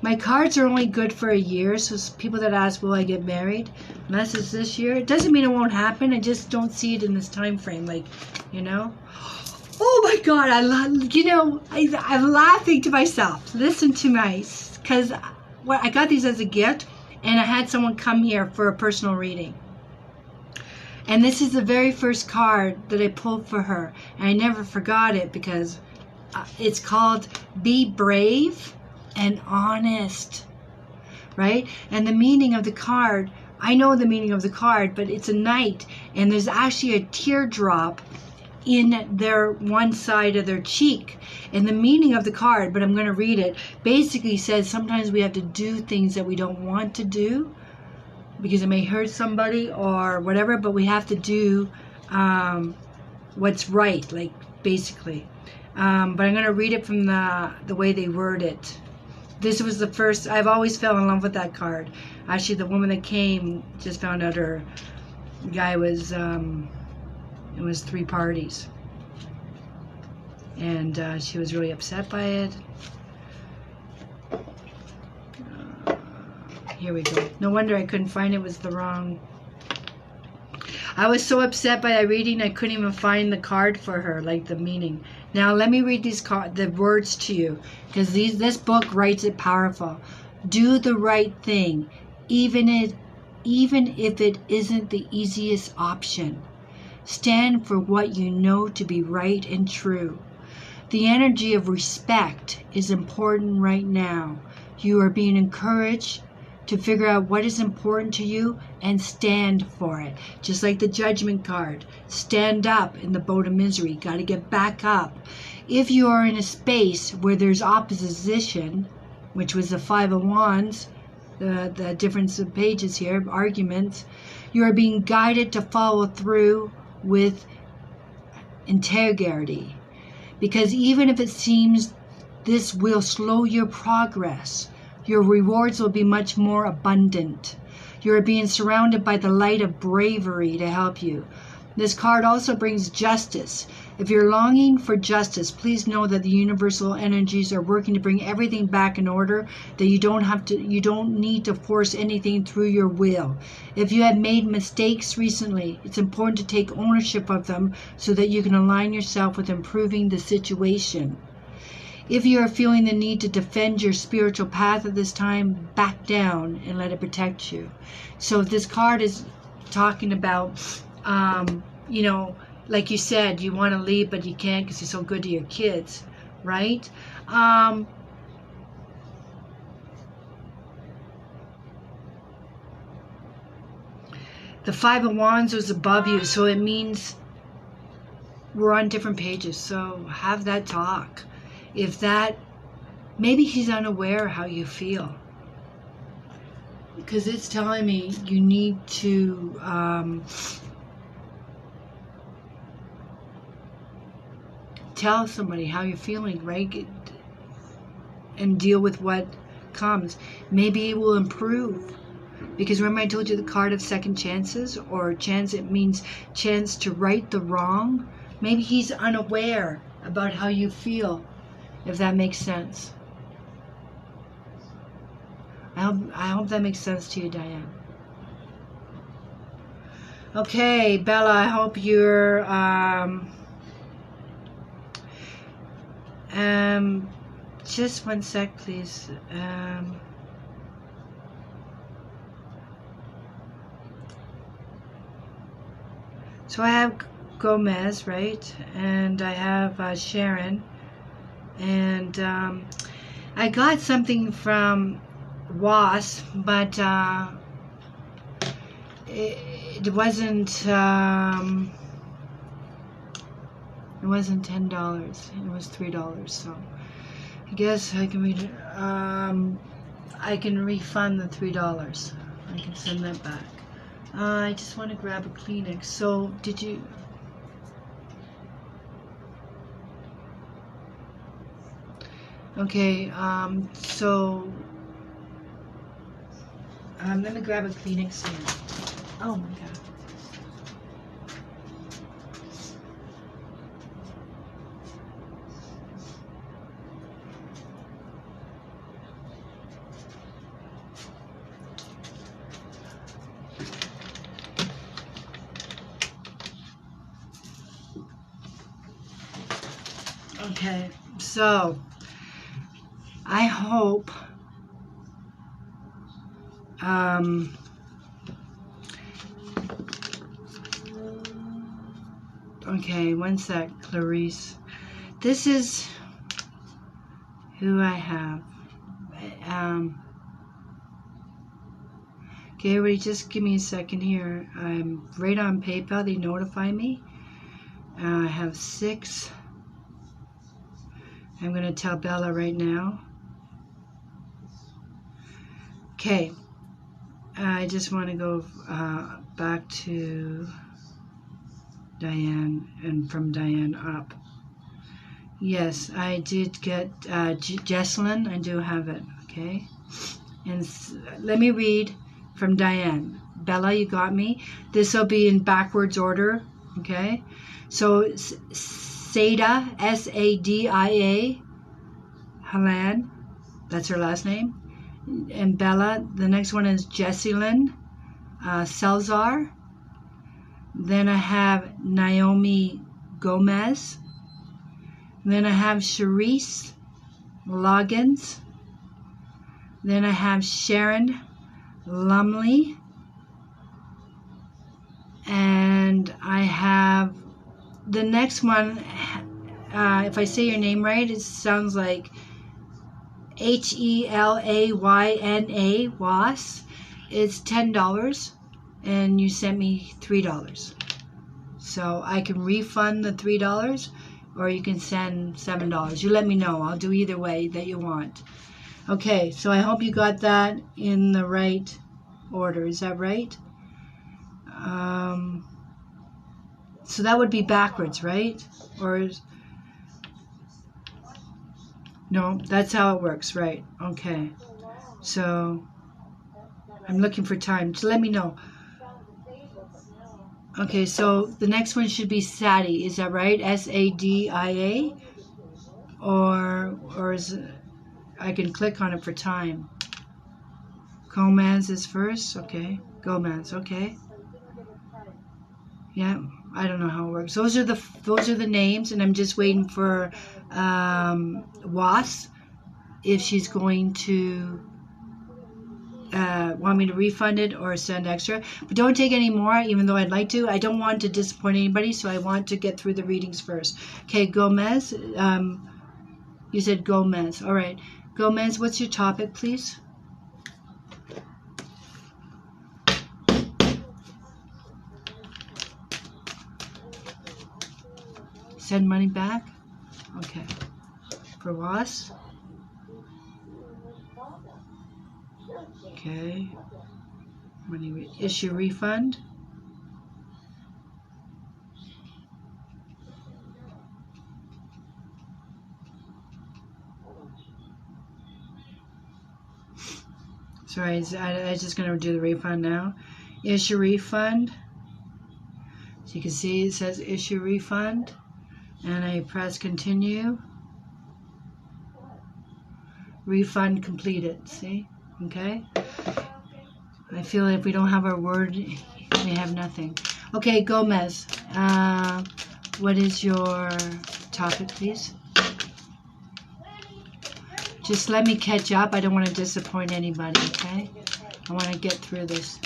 My cards are only good for a year, so people that ask, will I get married? Unless it's this year. It doesn't mean it won't happen. I just don't see it in this time frame. Like, you know. Oh my God, I'm laughing to myself. Listen to my, because I got these as a gift, and I had someone come here for a personal reading. And this is the very first card that I pulled for her. And I never forgot it because it's called Be Brave and Honest. Right? And the meaning of the card, I know the meaning of the card, but it's a knight. And there's actually a teardrop in their one side of their cheek. And the meaning of the card, but I'm going to read it, basically says sometimes we have to do things that we don't want to do because it may hurt somebody or whatever, but we have to do what's right, like basically. But I'm going to read it from the way they word it. This was the first. I've always fell in love with that card. Actually, the woman that came just found out her guy was, it was 3 parties. And she was really upset by it. Here we go. No wonder I couldn't find it. It was the wrong. I was so upset by that reading I couldn't even find the card for her, like the meaning. Now let me read the words to you, because this book writes it powerful. Do the right thing, even if it isn't the easiest option. Stand for what you know to be right and true. The energy of respect is important right now. You are being encouraged to figure out what is important to you and stand for it. Just like the Judgment card. Stand up in the boat of misery. Got to get back up. If you are in a space where there's opposition, which was the 5 of Wands, the difference of pages here, arguments, you are being guided to follow through with integrity. Because even if it seems this will slow your progress, your rewards will be much more abundant. You are being surrounded by the light of bravery to help you. This card also brings justice. If you're longing for justice, please know that the universal energies are working to bring everything back in order, that you don't need to force anything through your will. If you have made mistakes recently, it's important to take ownership of them so that you can align yourself with improving the situation. If you are feeling the need to defend your spiritual path at this time, back down and let it protect you. So this card is talking about, like you said, you want to leave, but you can't because you're so good to your kids, right? The 5 of Wands was above you, so it means we're on different pages. So have that talk. Maybe he's unaware how you feel, because it's telling me you need to tell somebody how you're feeling, right? And deal with what comes. Maybe it will improve, because remember I told you the card of second chances, or chance, it means chance to right the wrong. Maybe he's unaware about how you feel, if that makes sense. I hope that makes sense to you, Diane. Okay, Bella, I hope you're just one sec, please. So I have Gomez, right? And I have Sharon. And I got something from Wasp, but it wasn't $10. It was $3. So I guess I can I can refund the $3. I can send that back. I just want to grab a Kleenex. So did you? Okay. Let me grab a Kleenex here. Oh my God. Okay, so I hope okay, one sec, Clarice. This is who I have. Okay, everybody, just give me a second here. I'm right on PayPal. They notify me. I have 6. I'm going to tell Bella right now. Okay. I just want to go back to Diane, and from Diane up. Yes, I did get Jesselyn. I do have it. Okay. And let me read from Diane. Bella, you got me. This will be in backwards order. Okay. So Sada, Sadia, Halan. That's her last name. And Bella. The next one is Jesselyn Salzar. Then I have Naomi Gomez. Then I have Charisse Loggins. Then I have Sharon Lumley. And I have the next one, if I say your name right, it sounds like Helayna, Was. It's $10, and you sent me $3. So I can refund the $3, or you can send $7. You let me know. I'll do either way that you want. Okay, so I hope you got that in the right order. Is that right? So that would be backwards, right? Or no, that's how it works, right? Okay. So I'm looking for time. So let me know. Okay, so the next one should be Sadia. Is that right? Sadia? Or is it, I can click on it for time. Gomez is first. Okay. Gomez. Okay. Yeah. I don't know how it works. Those are the names, and I'm just waiting for Was, if she's going to want me to refund it or send extra. But don't take any more, even though I'd like to. I don't want to disappoint anybody, so I want to get through the readings first. Okay, Gomez. You said Gomez. All right. Gomez, what's your topic, please? Send money back? Okay. For Was? Okay. Money issue refund? Sorry, I was just going to do the refund now. Issue refund. So you can see it says issue refund. And I press continue. Refund completed. See? Okay? I feel like if we don't have our word, we have nothing. Okay, Gomez. What is your topic, please? Just let me catch up. I don't want to disappoint anybody, okay? I want to get through this.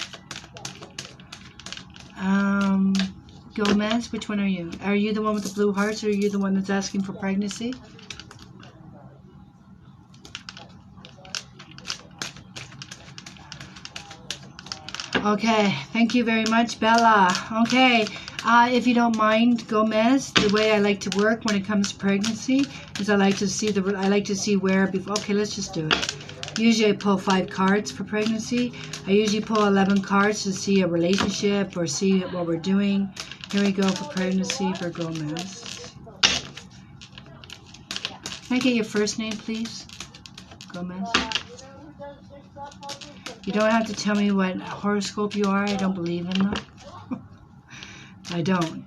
Gomez, which one are you? Are you the one with the blue hearts, or are you the one that's asking for pregnancy? Okay, thank you very much, Bella. Okay, if you don't mind, Gomez, the way I like to work when it comes to pregnancy is I like to see where before. Okay, let's just do it. Usually I pull 5 cards for pregnancy. I usually pull 11 cards to see a relationship or see what we're doing. Here we go for pregnancy for Gomez. Can I get your first name, please? Gomez. You don't have to tell me what horoscope you are. I don't believe in them. I don't.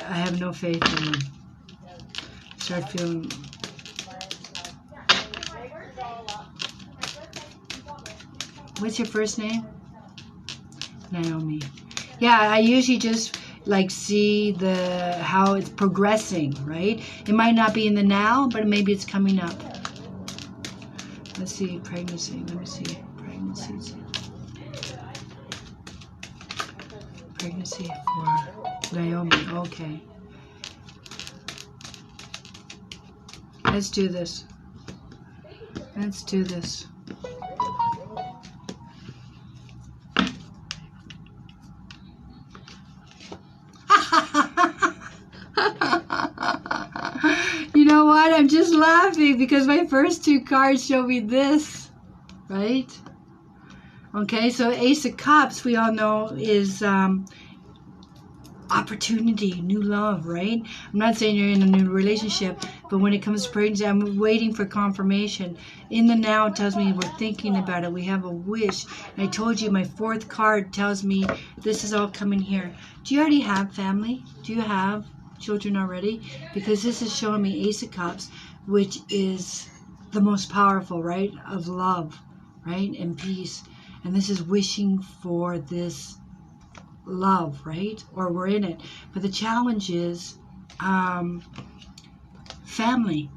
I have no faith in them. Start feeling... What's your first name? Naomi. Yeah, I usually just like see how it's progressing, right? It might not be in the now, but maybe it's coming up. Let's see, pregnancy. Let me see. Pregnancies. Pregnancy for Naomi. Okay. Let's do this. Let's do this. You know what? I'm just laughing because my first 2 cards show me this, right? Okay, so Ace of Cups, we all know, is opportunity, new love, right? I'm not saying you're in a new relationship, but when it comes to pregnancy, I'm waiting for confirmation. In the now, it tells me we're thinking about it. We have a wish. And I told you my fourth card tells me this is all coming here. Do you already have family? Do you have children already? Because this is showing me Ace of Cups, which is the most powerful, right? Of love, right? And peace. And this is wishing for this love, right? Or we're in it. But the challenge is family.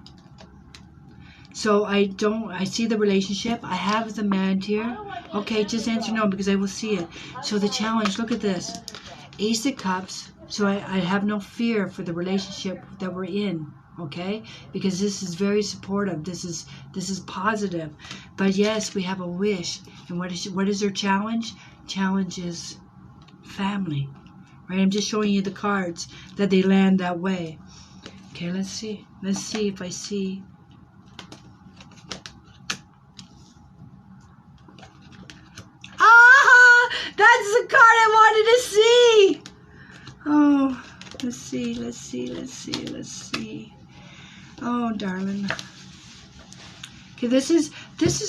So I see the relationship. I have the man here. Okay, just answer no because I will see it. So the challenge, look at this. Ace of Cups. So I have no fear for the relationship that we're in. Okay, because this is very supportive. This is positive. But yes, we have a wish. And what is their challenge? Challenge is family, right? I'm just showing you the cards that they land that way. Okay, let's see if I see. That's the card I wanted to see. Oh, let's see. Oh, darling. Okay, this is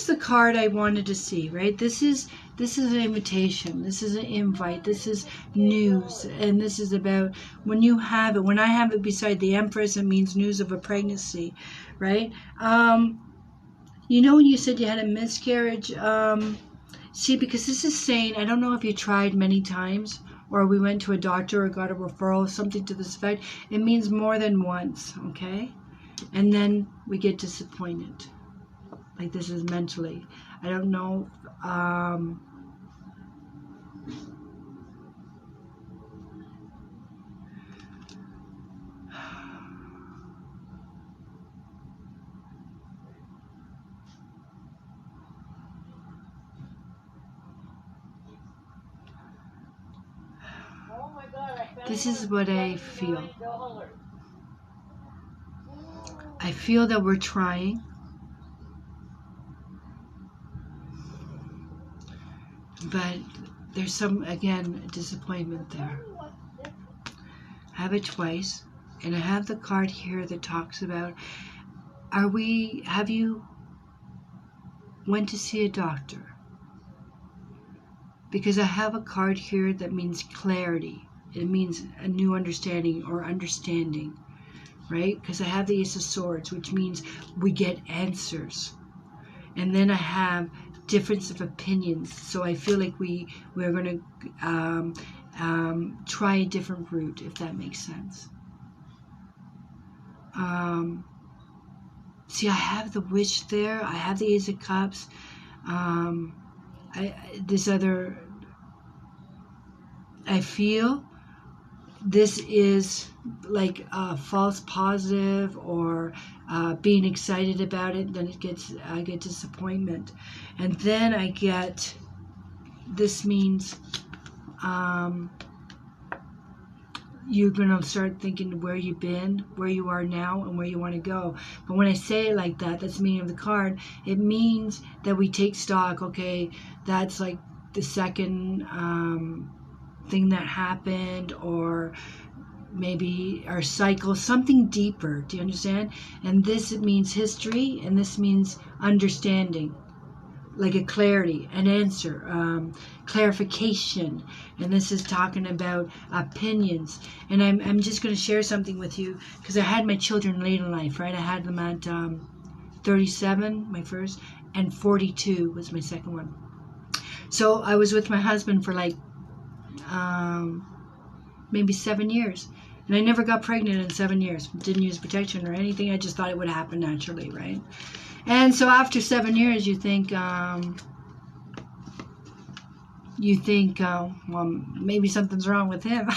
the card I wanted to see, right? This is an invitation. This is an invite. This is news. And this is about when you have it. When I have it beside the Empress, it means news of a pregnancy, right? You know when you said you had a miscarriage? See, because this is saying, I don't know if you tried many times or we went to a doctor or got a referral, something to this effect. It means more than once, okay? And then we get disappointed. Like this is mentally. I don't know. This is what I feel. I feel that we're trying. But there's some, again, disappointment there. I have it twice. And I have the card here that talks about, have you went to see a doctor? Because I have a card here that means clarity. It means a new understanding or understanding, right? Because I have the Ace of Swords, which means we get answers. And then I have difference of opinions. So I feel like we're going to try a different route, if that makes sense. See, I have the wish there. I have the Ace of Cups. I feel this is like a false positive or being excited about it. Then I get disappointment. And then I get, this means you're going to start thinking where you've been, where you are now, and where you want to go. But when I say it like that, that's the meaning of the card. It means that we take stock. Okay, that's like the second thing that happened, or maybe our cycle, something deeper. Do you understand? And this, it means history, and this means understanding. Like a clarity, an answer, clarification. And this is talking about opinions. And I'm just going to share something with you, because I had my children late in life, right? I had them at 37, my first, and 42 was my second one. So I was with my husband for like maybe 7 years. And I never got pregnant in 7 years. Didn't use protection or anything. I just thought it would happen naturally, right? And so after 7 years, you think, well, maybe something's wrong with him.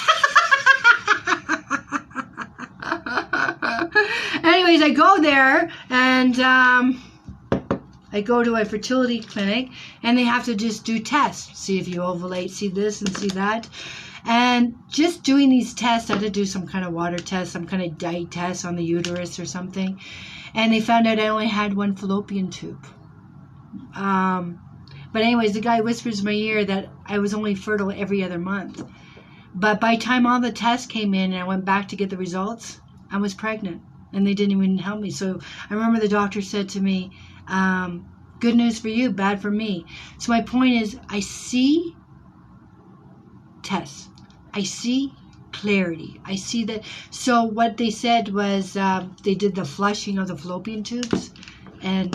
Anyways, I go there, and I go to a fertility clinic, and they have to just do tests. See if you ovulate, see this and see that. And just doing these tests, I had to do some kind of water test, some kind of dye test on the uterus or something. And they found out I only had one fallopian tube. But anyways, the guy whispers in my ear that I was only fertile every other month. But by the time all the tests came in and I went back to get the results, I was pregnant. And they didn't even help me. So I remember the doctor said to me, good news for you, bad for me. So my point is, I see tests. I see clarity. I see that. So what they said was they did the flushing of the fallopian tubes, and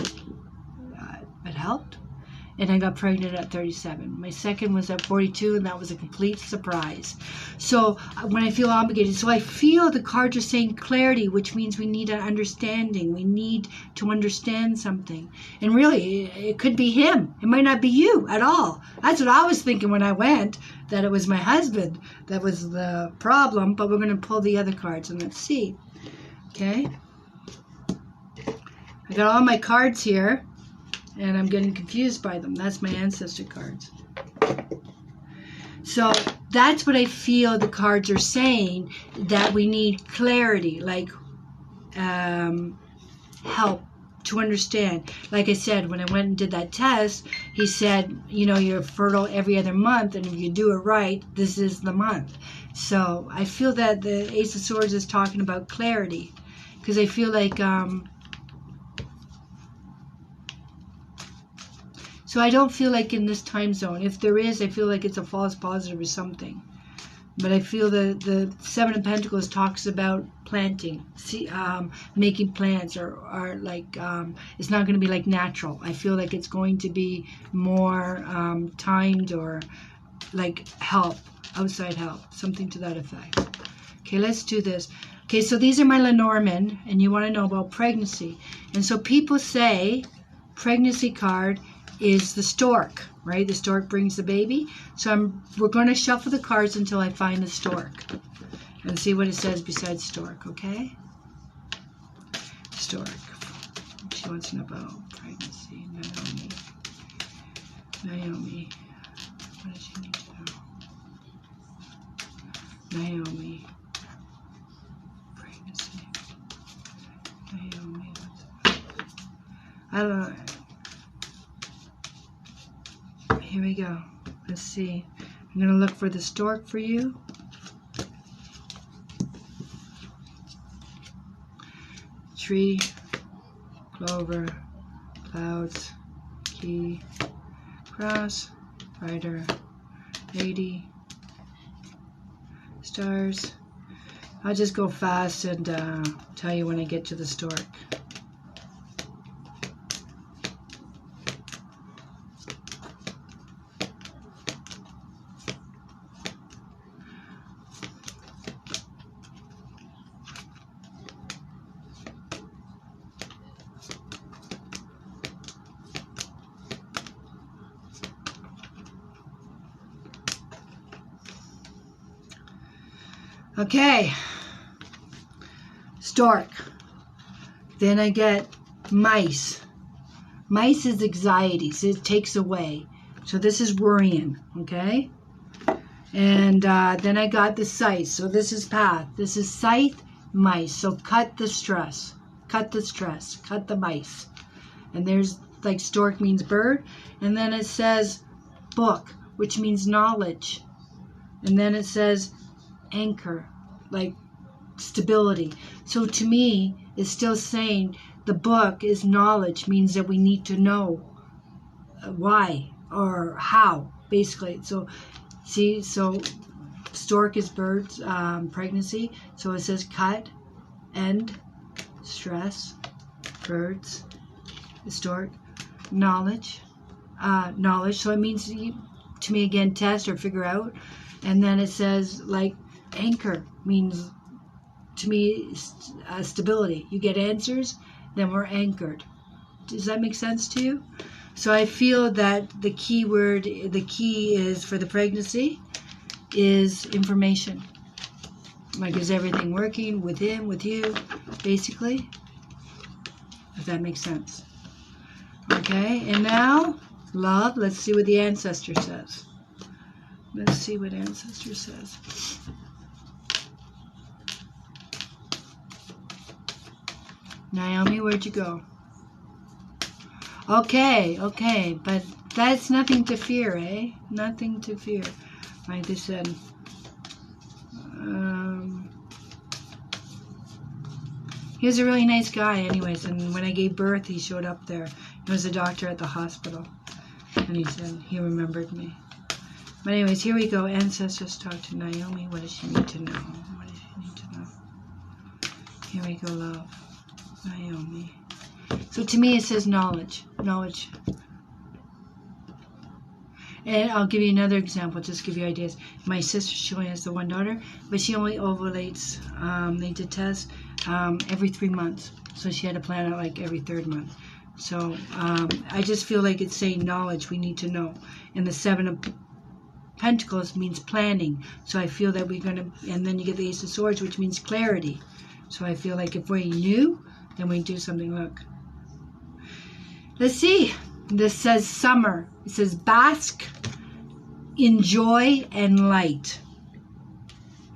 it helped. And I got pregnant at 37. My second was at 42, and that was a complete surprise. So when I feel obligated, so I feel the cards are saying clarity, which means we need an understanding. We need to understand something. And really, it could be him. It might not be you at all. That's what I was thinking when I went, that it was my husband that was the problem. But we're going to pull the other cards, and let's see. Okay? I got all my cards here. And I'm getting confused by them. That's my ancestor cards. So that's what I feel the cards are saying, that we need clarity, like help to understand. Like I said, when I went and did that test, he said, you know, you're fertile every other month, and if you do it right, this is the month. So I feel that the Ace of Swords is talking about clarity, because I feel like... So I don't feel like in this time zone. If there is, I feel like it's a false positive or something. But I feel the Seven of Pentacles talks about planting, making plants, or like it's not going to be like natural. I feel like it's going to be more timed, or like help, outside help, something to that effect. Okay, let's do this. Okay, so these are my Lenormand, and you want to know about pregnancy. And so people say pregnancy card is the stork, right? The stork brings the baby. So we're going to shuffle the cards until I find the stork and see what it says besides stork, okay? Stork. She wants to know about pregnancy. Naomi. Naomi. What does she need to know? Naomi. Pregnancy. Naomi. I don't know. Here we go. Let's see. I'm going to look for the stork for you. Tree, clover, clouds, key, cross, rider, lady, stars. I'll just go fast and tell you when I get to the stork. Okay, stork. Then I get mice. Mice is anxiety, so it takes away. So this is worrying, okay? And then I got the scythe. So this is path. This is scythe, mice. So cut the stress. Cut the stress. Cut the mice. And there's, like, stork means bird. And then it says book, which means knowledge. And then it says anchor, like stability. So to me, it's still saying the book is knowledge, means that we need to know why or how, basically. So see, so stork is birds, pregnancy. So it says cut, end, stress, birds, stork, knowledge, knowledge. So it means, to me again, test or figure out. And then it says, like, anchor means, to me, stability. You get answers, then we're anchored. Does that make sense to you? So I feel that the key word, the key is for the pregnancy is information. Like, is everything working with him, with you, basically? If that makes sense. Okay, and now, love. Let's see what the ancestor says. Let's see what ancestor says. Naomi, where'd you go? Okay, okay, but that's nothing to fear, eh? Nothing to fear. Like they said, He was a really nice guy anyways, and when I gave birth, he showed up there. He was a doctor at the hospital, and he said he remembered me. But anyways, here we go. Ancestors talk to Naomi. What does she need to know? What does she need to know? Here we go, love. Naomi. So to me, it says knowledge. Knowledge. And I'll give you another example, just give you ideas. My sister, she only has the one daughter, but she only ovulates, they did tests, every 3 months. So she had to plan it like every 3rd month. So I just feel like it's saying knowledge, we need to know. And the 7 of Pentacles means planning. So I feel that we're going to, and then you get the Ace of Swords, which means clarity. So I feel like if we knew, then we do something. Look. Let's see. This says summer. It says bask in joy and light.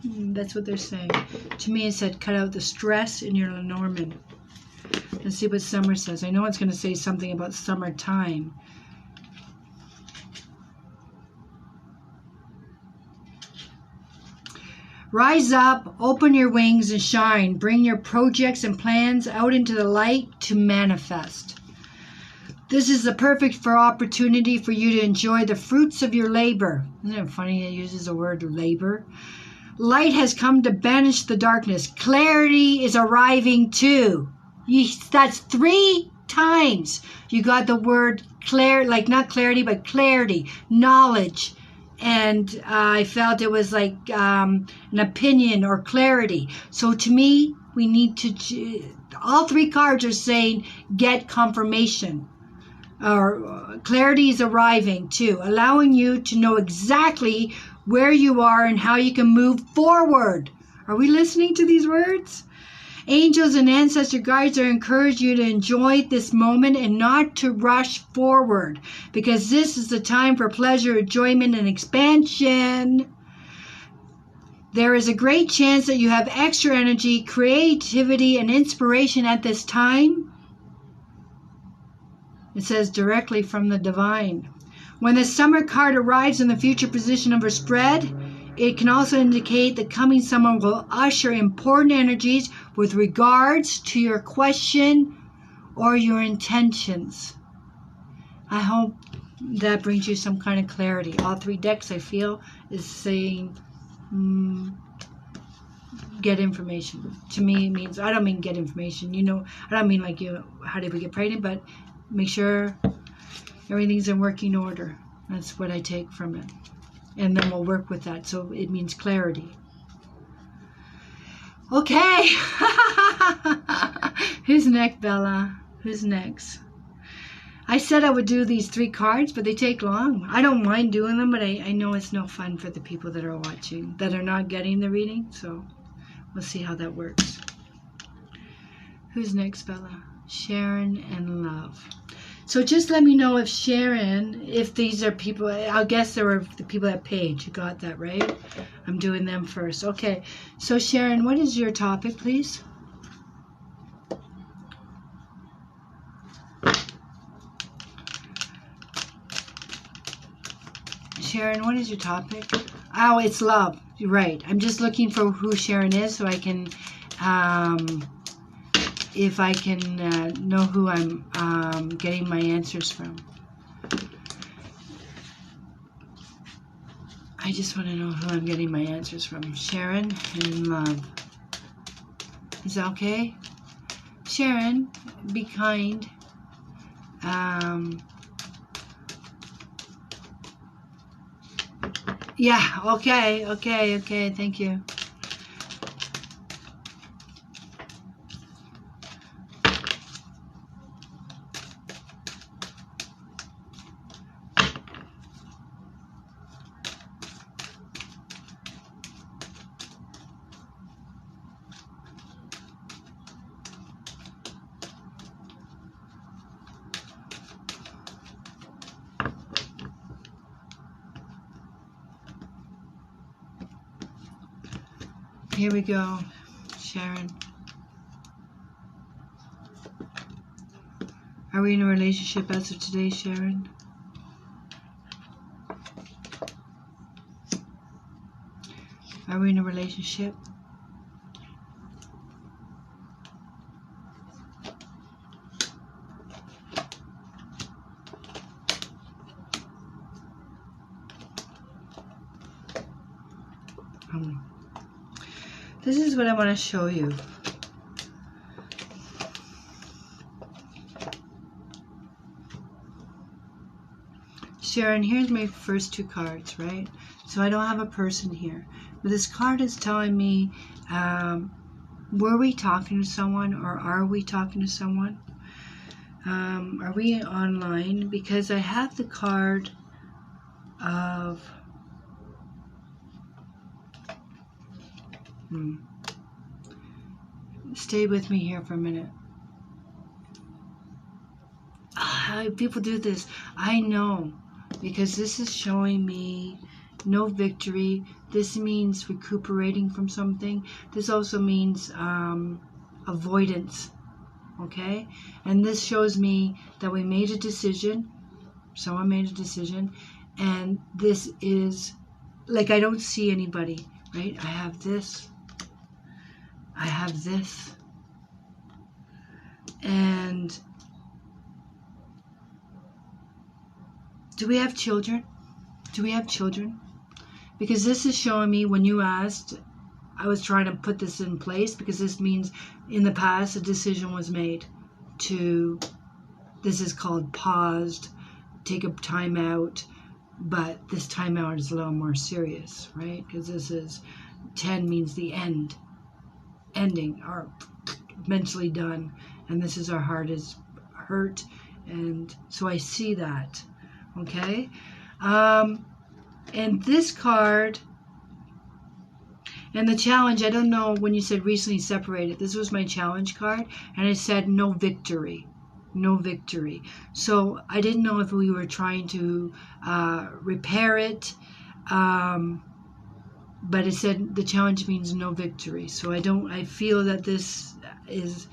That's what they're saying. To me, it said cut out the stress in your Lenormand. Let's see what summer says. I know it's going to say something about summertime. Rise up, open your wings and shine. Bring your projects and plans out into the light to manifest. This is the perfect opportunity for you to enjoy the fruits of your labor. Isn't it funny it uses the word labor? Light has come to banish the darkness. Clarity is arriving too. That's 3 times you got the word clear, like not clarity, but clarity, knowledge. And I felt it was like an opinion or clarity. So to me, we need to, all 3 cards are saying get confirmation. Or clarity is arriving too, allowing you to know exactly where you are and how you can move forward. Are we listening to these words? Angels and ancestor guides are encouraging you to enjoy this moment and not to rush forward, because this is the time for pleasure, enjoyment, and expansion. There is a great chance that you have extra energy, creativity, and inspiration at this time. It says directly from the divine. When the summer card arrives in the future position of her spread, it can also indicate that coming summer will usher important energies with regards to your question or your intentions. I hope that brings you some kind of clarity. All 3 decks, I feel, is saying get information. To me, it means, I don't mean get information. You know, I don't mean like how did we get pregnant, but make sure everything's in working order. That's what I take from it. And then we'll work with that. So it means clarity. Okay. Who's next, Bella? Who's next? I said I would do these 3 cards, but they take long. I don't mind doing them, but I know it's no fun for the people that are watching, that are not getting the reading. So we'll see how that works. Who's next, Bella? Sharon and Love. So just let me know if Sharon, if these are people, I'll guess there were the people at Page. You got that, right? I'm doing them first. Okay. So Sharon, what is your topic, please? Sharon, what is your topic? Oh, it's love. You're right. I'm just looking for who Sharon is so I can, if I can know who I'm getting my answers from. I just want to know who I'm getting my answers from. Sharon and Love. Is that okay? Sharon, be kind. Yeah, okay, thank you. Here we go, Sharon. Are we in a relationship as of today, Sharon? Are we in a relationship? This is what I want to show you. Sharon, here's my first two cards, right? So I don't have a person here. But this card is telling me, were we talking to someone, or are we talking to someone? Are we online? Because I have the card of... Stay with me here for a minute. People do this. I know. Because this is showing me no victory. This means recuperating from something. This also means avoidance. Okay? And this shows me that we made a decision. Someone made a decision. And this is, like, I don't see anybody. Right? I have this. I have this. And do we have children? Do we have children? Because this is showing me, when you asked, I was trying to put this in place, because this means in the past a decision was made to, this is called paused, take a time out, but this time out is a little more serious, right? Because this is, 10 means the end, ending, or mentally done, and this is our heart is hurt, and so I see that. Okay, and this card and the challenge, I don't know, when you said recently separated, this was my challenge card, and it said no victory, no victory. So I didn't know if we were trying to repair it, but it said the challenge means no victory. So I feel that this is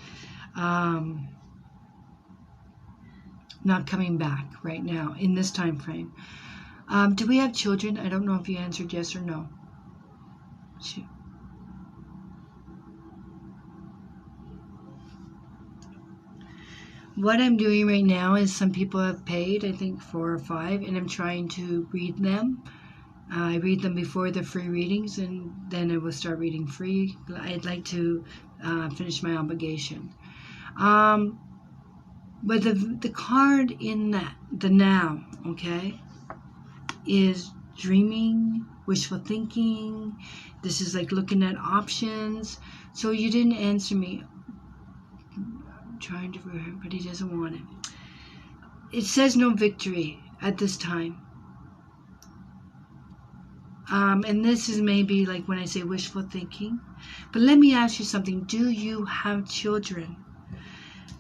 not coming back right now in this time frame. Do we have children? I don't know if you answered yes or no. What I'm doing right now is, some people have paid, I think 4 or 5, and I'm trying to read them. I read them before the free readings, and then I will start reading free. I'd like to finish my obligation. But the card in the now, okay, is dreaming, wishful thinking. This is like looking at options. So you didn't answer me. I'm trying to, but he doesn't want it. It says no victory at this time. And this is maybe like when I say wishful thinking. But let me ask you something. Do you have children?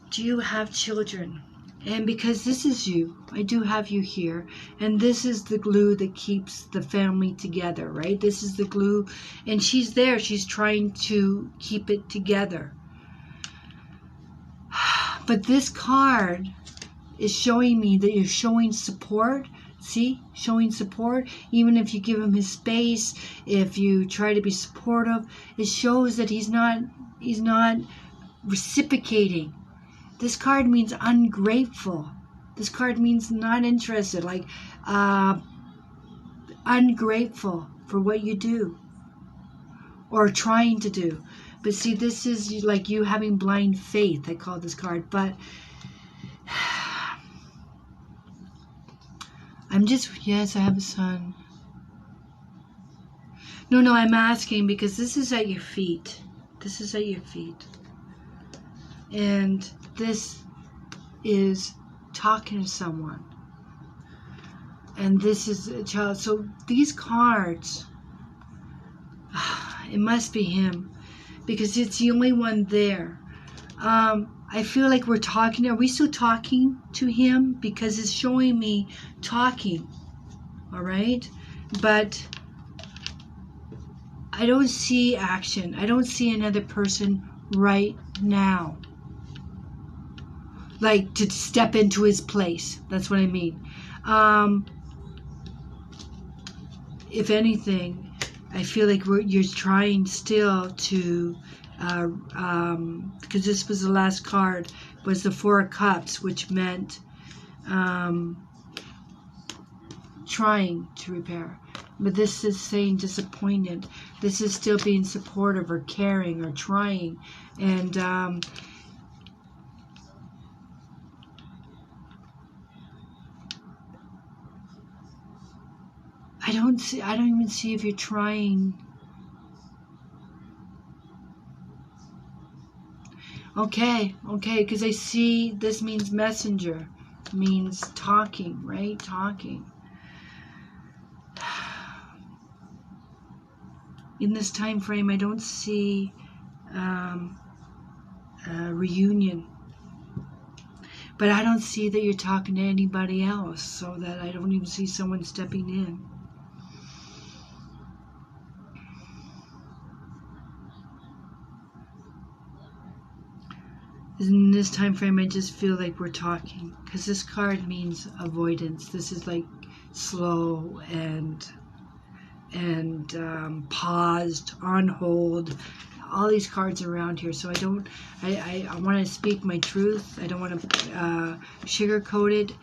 Do you have children? And because this is you, I do have you here, and this is the glue that keeps the family together, right? This is the glue, and she's there. She's trying to keep it together. But this card is showing me that you're showing support. See? Showing support. Even if you give him his space, if you try to be supportive, it shows that he's not reciprocating. This card means ungrateful. This card means not interested, like ungrateful for what you do or trying to do. But see, this is like you having blind faith, I call this card. But I'm just, yes, I have a son. No, I'm asking because this is at your feet. This is at your feet. And this is talking to someone. And this is a child. So these cards, it must be him, because it's the only one there. I feel like we're talking. Are we still talking to him? Because it's showing me talking. All right? But I don't see action. I don't see another person right now. Like to step into his place. That's what I mean. If anything, I feel like you're trying still to, because this was the last card, was the Four of Cups, which meant trying to repair. But this is saying disappointed. This is still being supportive or caring or trying. And I don't even see if you're trying. Okay, because I see this means messenger, means talking, right? Talking. In this time frame, I don't see a reunion. But I don't see that you're talking to anybody else, so that I don't even see someone stepping in. In this time frame, I just feel like we're talking, because this card means avoidance. This is like slow and paused, on hold. All these cards around here. So I want to speak my truth. I don't want to sugarcoat it.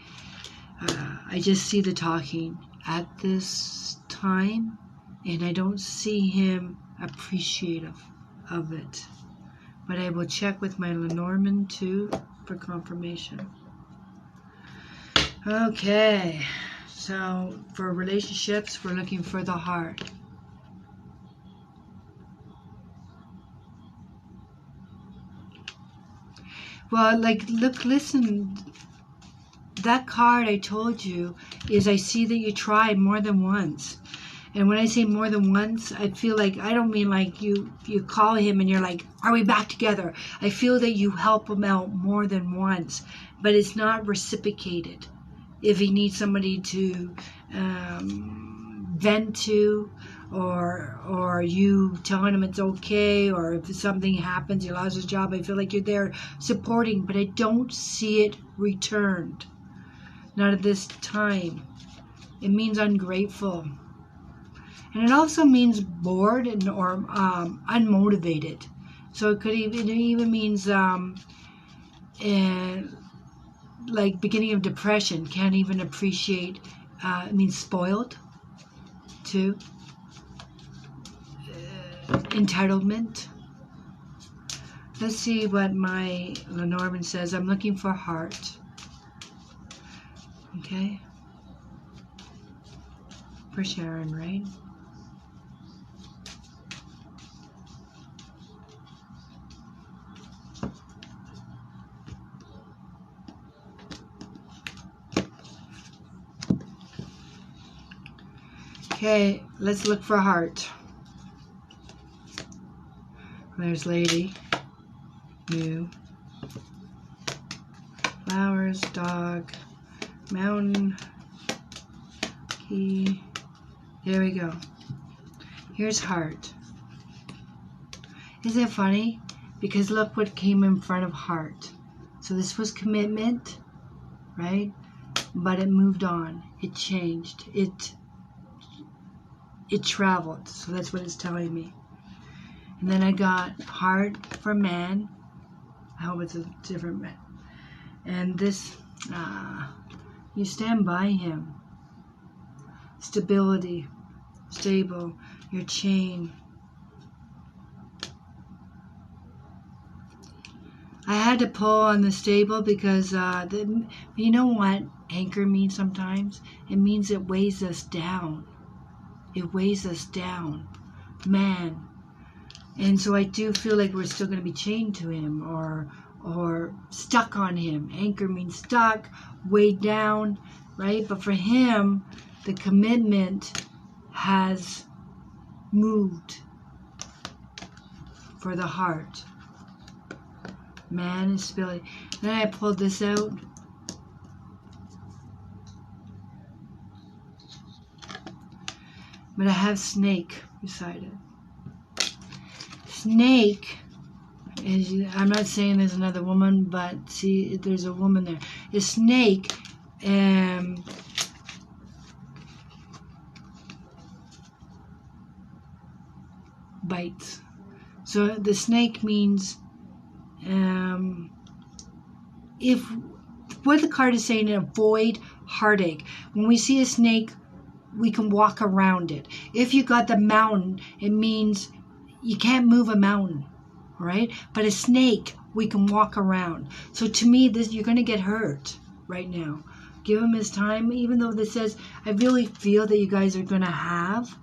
I just see the talking at this time, and I don't see him appreciative of it. But I will check with my Lenormand too for confirmation. Okay, so for relationships, we're looking for the heart. Well, like, look, listen, that card I told you is, I see that you tried more than once. And when I say more than once, I feel like, I don't mean like you call him and you're like, are we back together? I feel that you help him out more than once, but it's not reciprocated. If he needs somebody to vent to, or you telling him it's okay, or if something happens, he lost his job, I feel like you're there supporting, but I don't see it returned. Not at this time. It means ungrateful. And it also means bored or unmotivated. So it even means like beginning of depression. Can't even appreciate. It means spoiled too. Entitlement. Let's see what my Lenormand says. I'm looking for heart. Okay. For Sharon, right? Okay, let's look for heart. There's lady, new, flowers, dog, mountain, key. There we go. Here's heart. Isn't it funny? Because look what came in front of heart. So this was commitment, right? But it moved on. It changed. It traveled. So that's what it's telling me. And then I got heart for man. I hope it's a different man. And this, you stand by him. Stability, stable, your chain. I had to pull on the stable because, you know what anchor means sometimes? It means it weighs us down. It weighs us down. Man. And so I do feel like we're still going to be chained to him or stuck on him. Anchor means stuck, weighed down, right? But for him, the commitment has moved for the heart. Man is spilling. Then I pulled this out. But I have snake beside it. Snake is, I'm not saying there's another woman, but see, there's a woman there. A snake, bites. So the snake means, if what the card is saying, avoid heartache. When we see a snake, we can walk around it. If you got the mountain, it means you can't move a mountain, all right? But a snake, we can walk around. So to me, this, you're going to get hurt right now. Give him his time, even though this says, I really feel that you guys are going to have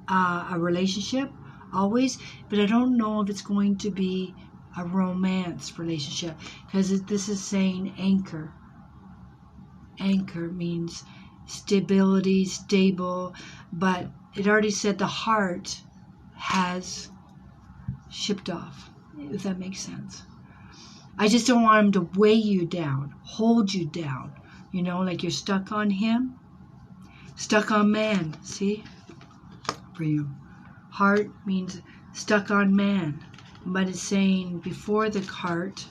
a relationship always, but I don't know if it's going to be a romance relationship, because this is saying anchor. Anchor means stability, stable, but it already said the heart has shipped off, if that makes sense. I just don't want him to weigh you down, hold you down, you know, like you're stuck on him, stuck on man, see, for you. Heart means stuck on man, but it's saying before the heart,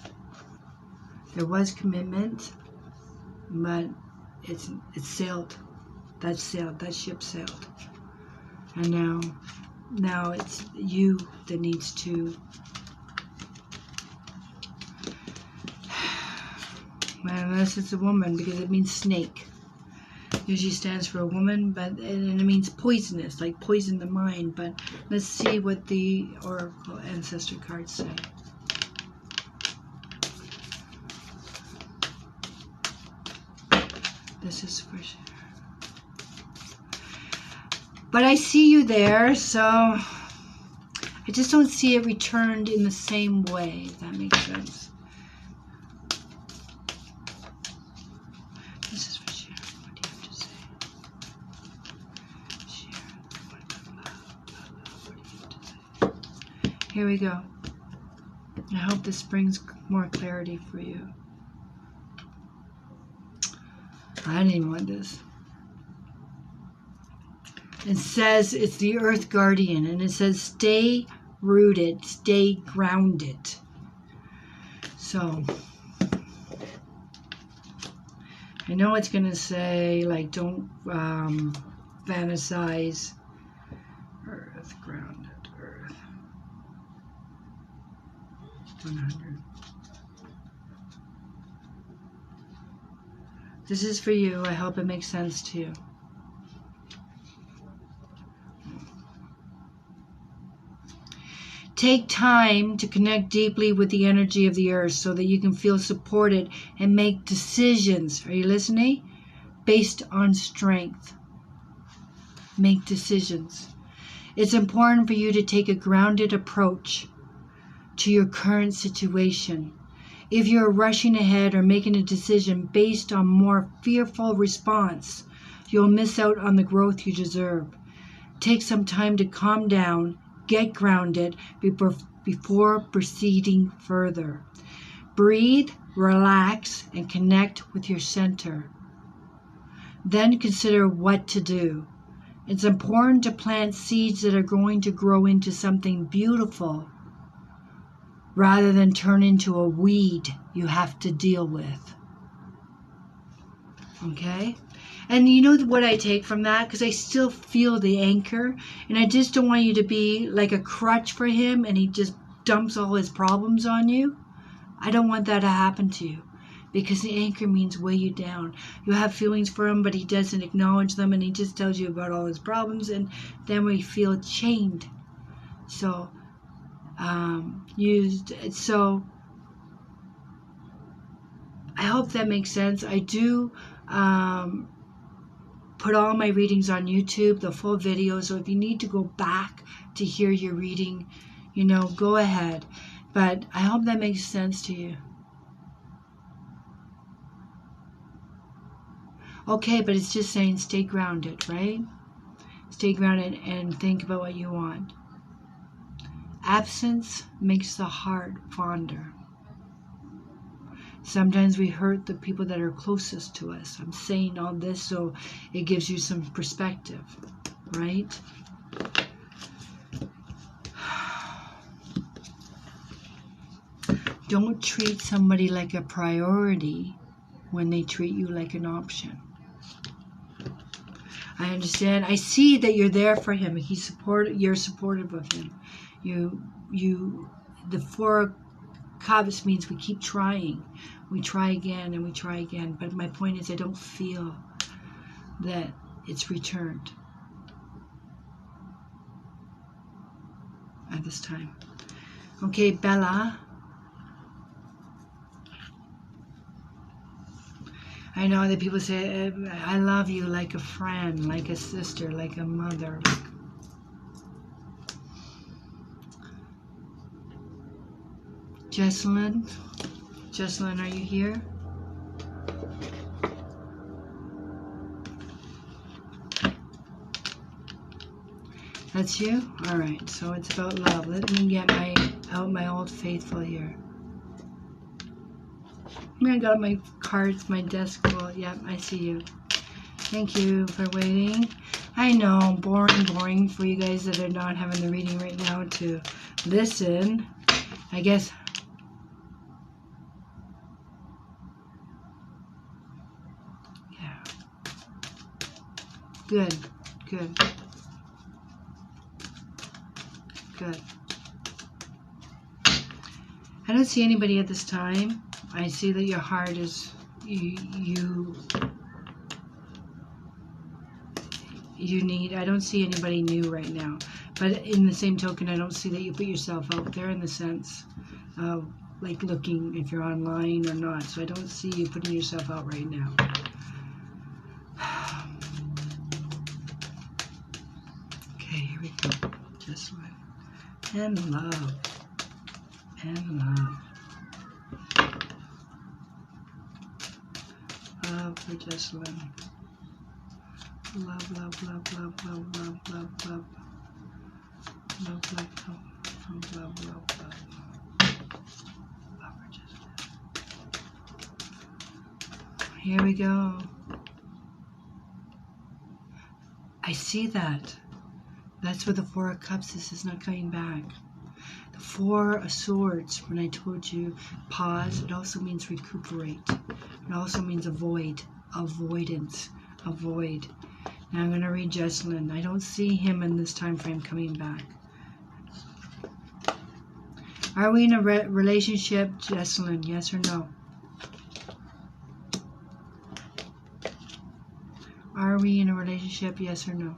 there was commitment, but it's sailed. That's sailed. That ship sailed. And now it's you that needs to. Well, unless it's a woman, because it means snake. Usually stands for a woman, but and it means poisonous, like poison the mind. But let's see what the Oracle Ancestor cards say. This is for sure. But I see you there, so I just don't see it returned in the same way, if that makes sense. This is for Sharon. What do you have to say? Sharon, what do you have to say? Here we go. I hope this brings more clarity for you. I didn't even want this. It says it's the Earth Guardian, and it says stay rooted, stay grounded. So I know it's going to say, like, don't fantasize. Earth, grounded, Earth. 100. This is for you. I hope it makes sense to you. Take time to connect deeply with the energy of the earth so that you can feel supported and make decisions. Are you listening? Based on strength. Make decisions. It's important for you to take a grounded approach to your current situation. If you're rushing ahead or making a decision based on more fearful response, you'll miss out on the growth you deserve. Take some time to calm down, get grounded before proceeding further. Breathe, relax, and connect with your center. Then consider what to do. It's important to plant seeds that are going to grow into something beautiful rather than turn into a weed you have to deal with. Okay? And you know what I take from that? Because I still feel the anchor. And I just don't want you to be like a crutch for him and he just dumps all his problems on you. I don't want that to happen to you. Because the anchor means weigh you down. You have feelings for him, but he doesn't acknowledge them. And he just tells you about all his problems. And then we feel chained. So, I hope that makes sense. I do put all my readings on YouTube, the full video. So if you need to go back to hear your reading, you know, go ahead. But I hope that makes sense to you. Okay, but it's just saying stay grounded, right? Stay grounded and think about what you want. Absence makes the heart fonder. Sometimes we hurt the people that are closest to us. I'm saying all this so it gives you some perspective, right? Don't treat somebody like a priority when they treat you like an option. I understand. I see that you're there for him. You're supportive of him. The 4 of Cups means we keep trying. We try again and we try again. But my point is, I don't feel that it's returned at this time. Okay, Bella. I know that people say, I love you like a friend, like a sister, like a mother. Jessalyn? Jessalyn, are you here? That's you? Alright, so it's about love. Let me get my old faithful here. I got my cards, my desk full. Yep, I see you. Thank you for waiting. I know, boring for you guys that are not having the reading right now to listen. I guess. Yeah. Good. I don't see anybody at this time. I see that your heart is you need. I don't see anybody new right now, but in the same token, I don't see that you put yourself out there in the sense of like looking if you're online or not. So I don't see you putting yourself out right now. Okay, here we go. Just one. And love. Love for Jessalyn. Love. Love for Jessalyn. Here we go. I see that. That's where the 4 of Cups is not coming back. The 4 of Swords, when I told you pause, it also means recuperate. It also means avoidance, avoid. Now I'm going to read Jessalyn. I don't see him in this time frame coming back. Are we in a relationship, Jessalyn? Yes or no? Are we in a relationship? Yes or no?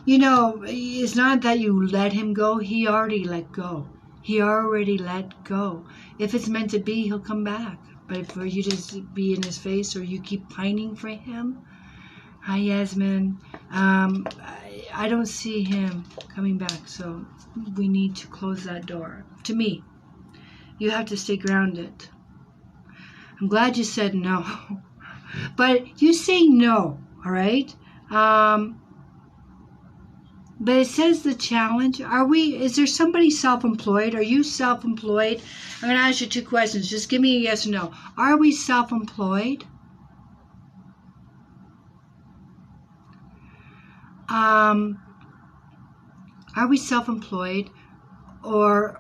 You know, it's not that you let him go. He already let go. He already let go. If it's meant to be, he'll come back. But for you to be in his face or you keep pining for him. Hi, Yasmin. I don't see him coming back. So we need to close that door. To me, you have to stay grounded. I'm glad you said no. But you say no, all right? But it says the challenge. Is there somebody self-employed? Are you self-employed? I'm going to ask you 2 questions. Just give me a yes or no. Are we self-employed? Are we self-employed? Or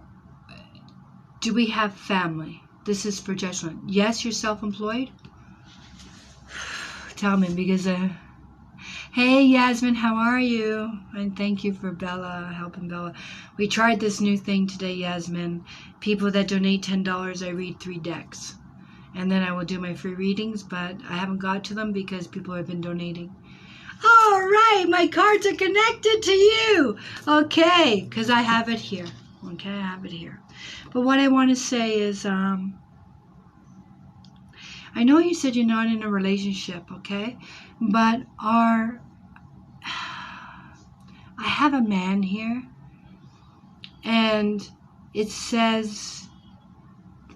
do we have family? This is for Jessalyn. Yes, you're self-employed? Tell me, because... Hey, Yasmin, how are you? And thank you for Bella, helping Bella. We tried this new thing today, Yasmin. People that donate $10, I read 3 decks. And then I will do my free readings, but I haven't got to them because people have been donating. All right, my cards are connected to you. Okay, because I have it here. Okay, I have it here. But what I want to say is, I know you said you're not in a relationship, okay? But I have a man here, and it says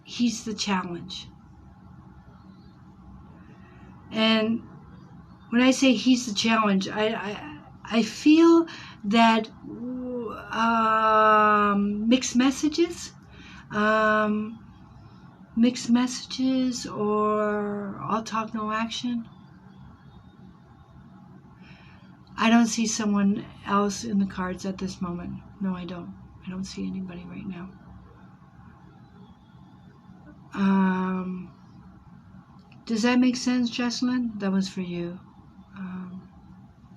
he's the challenge. And when I say he's the challenge, I feel that mixed messages, or all talk, no action. I don't see someone else in the cards at this moment. No, I don't. I don't see anybody right now. Um, does that make sense, Jesselyn? That was for you.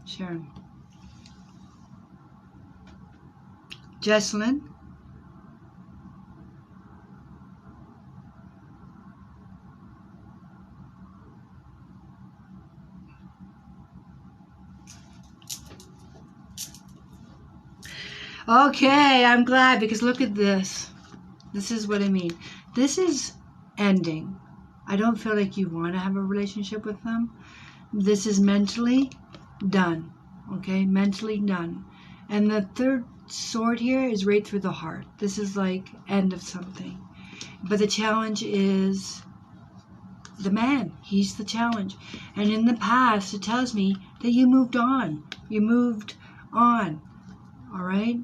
Sharon. Jesselyn? Okay, I'm glad because look at this. This is what I mean. This is ending. I don't feel like you want to have a relationship with them. This is mentally done. Okay, mentally done. And the third sword here is right through the heart. This is like end of something. But the challenge is the man. He's the challenge. And in the past, it tells me that you moved on. You moved on. All right?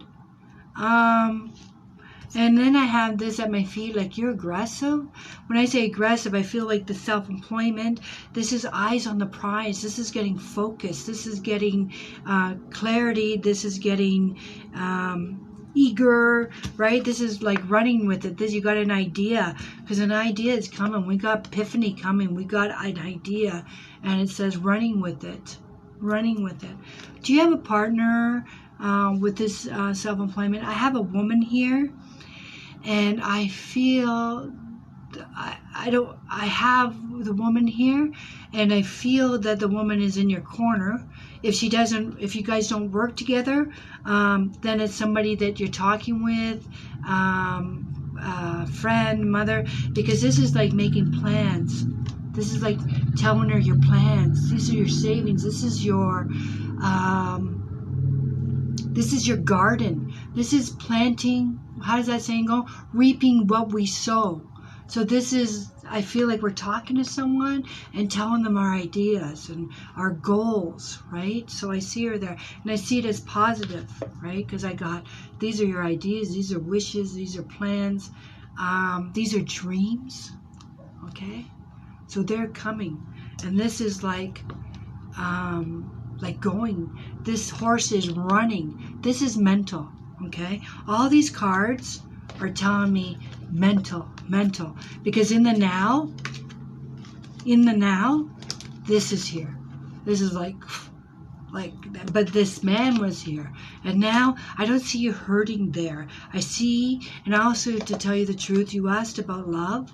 And then I have this at my feet, like you're aggressive. When I say aggressive, I feel like the self-employment. This is eyes on the prize. This is getting focused. This is getting clarity. This is getting eager, right? This is like running with it. This, you got an idea, because an idea is coming. We got epiphany coming. We got an idea, and it says running with it. Running with it. Do you have a partner with this self-employment? I have a woman here. And I feel I have the woman here, and I feel that the woman is in your corner. If you guys don't work together, then it's somebody that you're talking with, friend, mother, because this is like making plans. This is like telling her your plans. These are your savings. This is your garden. This is planting. How does that saying go? Reaping what we sow. So this is, I feel like we're talking to someone and telling them our ideas and our goals, right? So I see her there. And I see it as positive, right? Because I got, these are your ideas. These are wishes. These are plans. These are dreams, okay? So they're coming. And this is like going. This horse is running. This is mental, okay? All these cards are telling me mental, because in the now, this is here. This is like, but this man was here, and now I don't see you hurting there. I see, and also to tell you the truth, you asked about love,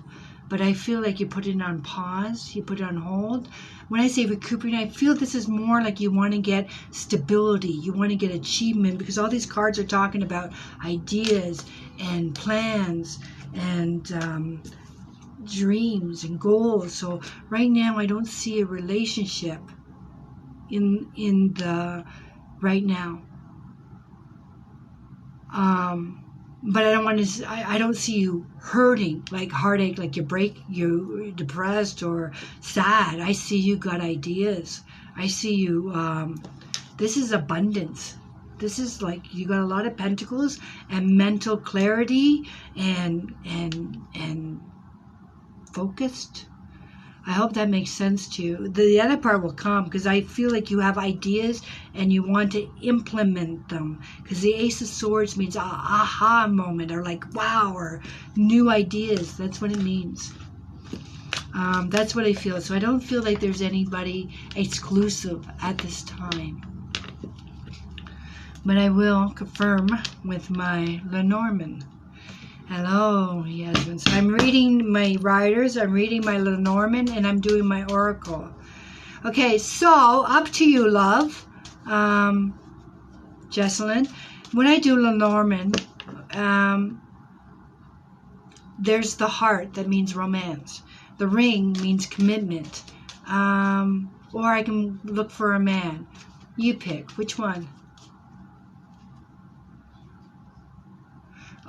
but I feel like you put it on pause, you put it on hold. When I say recuperating, I feel this is more like you want to get stability, you want to get achievement, because all these cards are talking about ideas and plans and dreams and goals. So right now I don't see a relationship in the right now. But I don't want to. I don't see you hurting, like heartache, like you're depressed or sad. I see you got ideas. I see you. This is abundance. This is like you got a lot of pentacles and mental clarity and focused. I hope that makes sense to you. The other part will come because I feel like you have ideas and you want to implement them. Because the Ace of Swords means aha moment, or like wow, or new ideas. That's what it means. That's what I feel. So I don't feel like there's anybody exclusive at this time. But I will confirm with my Lenormand. Hello, Yasmin. So I'm reading my riders, I'm reading my Lenormand, and I'm doing my oracle. Okay, so up to you, love. Jesselyn. When I do Lenormand, there's the heart that means romance. The ring means commitment. Or I can look for a man. You pick. Which one?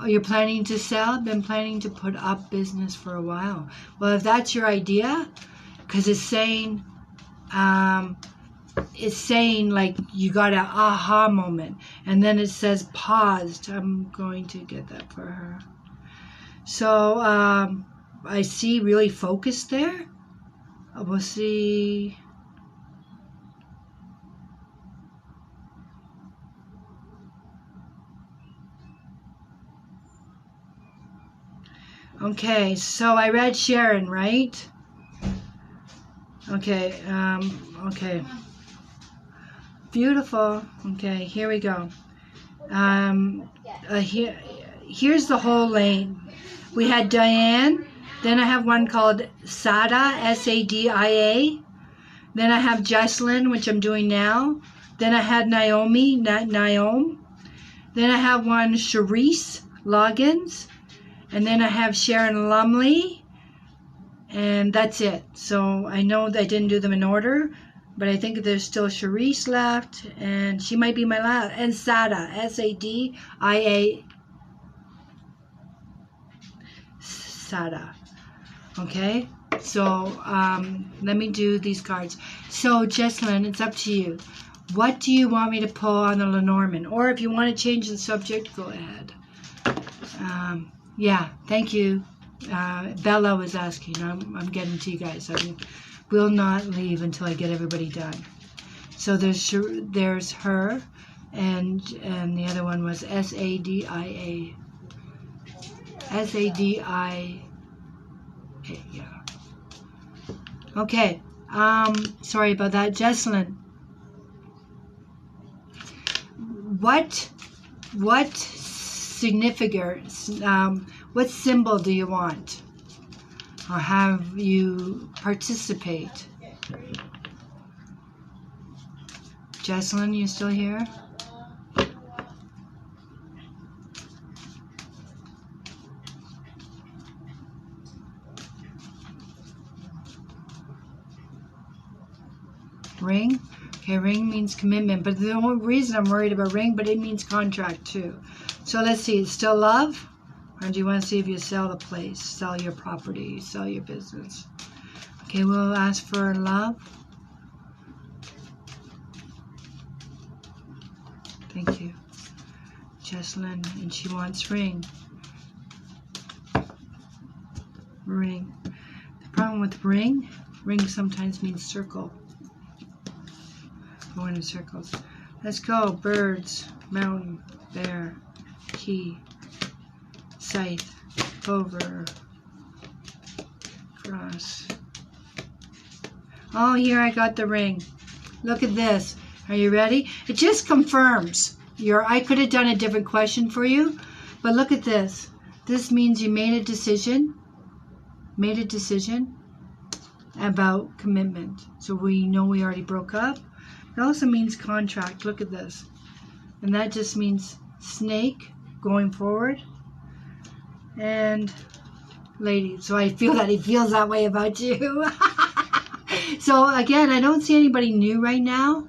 Oh, you're planning to sell? Been planning to put up business for a while. Well, if that's your idea, because it's saying like you got an aha moment, and then it says paused. I'm going to get that for her. So I see really focused there. We'll see. Okay, so I read Sharon, right? Okay, okay. Beautiful. Okay, here we go. Here's the whole lane. We had Diane, then I have one called Sada, S-A-D-I-A. Then I have Jessalyn, which I'm doing now. Then I had Naomi, Naomi. Then I have one Charisse Loggins. And then I have Sharon Lumley. And that's it. So I know that I didn't do them in order, but I think there's still Charisse left, and she might be my last. And Sada, S-A-D-I-A. Sada. Okay, so let me do these cards. So Jessalyn, it's up to you. What do you want me to pull on the Lenormand? Or if you want to change the subject, go ahead. Yeah, thank you. Bella was asking. I'm getting to you guys. I will not leave until I get everybody done. So there's her, and the other one was S-A-D-I-A. S-A-D-I-A. Yeah. Okay. Sorry about that, Jessalyn. What significance? What symbol do you want? Or have you participate? Jessalyn, you still here? Ring? Okay, ring means commitment, but the only reason I'm worried about ring, but it means contract too. So let's see, it's still love? Or do you want to see if you sell the place, sell your property, sell your business? Okay, we'll ask for love. Thank you. Jessalyn, and she wants ring. Ring. The problem with ring sometimes means circle. Going in circles. Let's go. Birds, mountain, bear, key, scythe, over, cross. Oh, here I got the ring. Look at this. Are you ready? It just confirms I could have done a different question for you, but look at this. This means you made a decision. Made a decision about commitment. So we know we already broke up. It also means contract. Look at this. And that just means snake going forward. And lady. So I feel that he feels that way about you. So again, I don't see anybody new right now.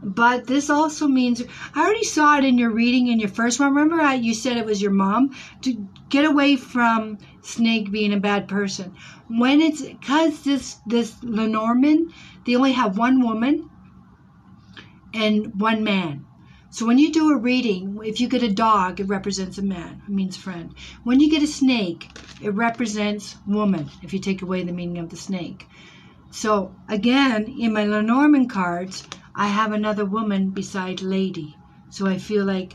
But this also means, I already saw it in your reading in your first one. Remember you said it was your mom? To get away from snake being a bad person. When it's, because this Lenormand, they only have one woman and one man. So when you do a reading, if you get a dog, it represents a man. It means friend. When you get a snake, it represents woman, if you take away the meaning of the snake. So again, in my Lenormand cards, I have another woman beside lady. So I feel like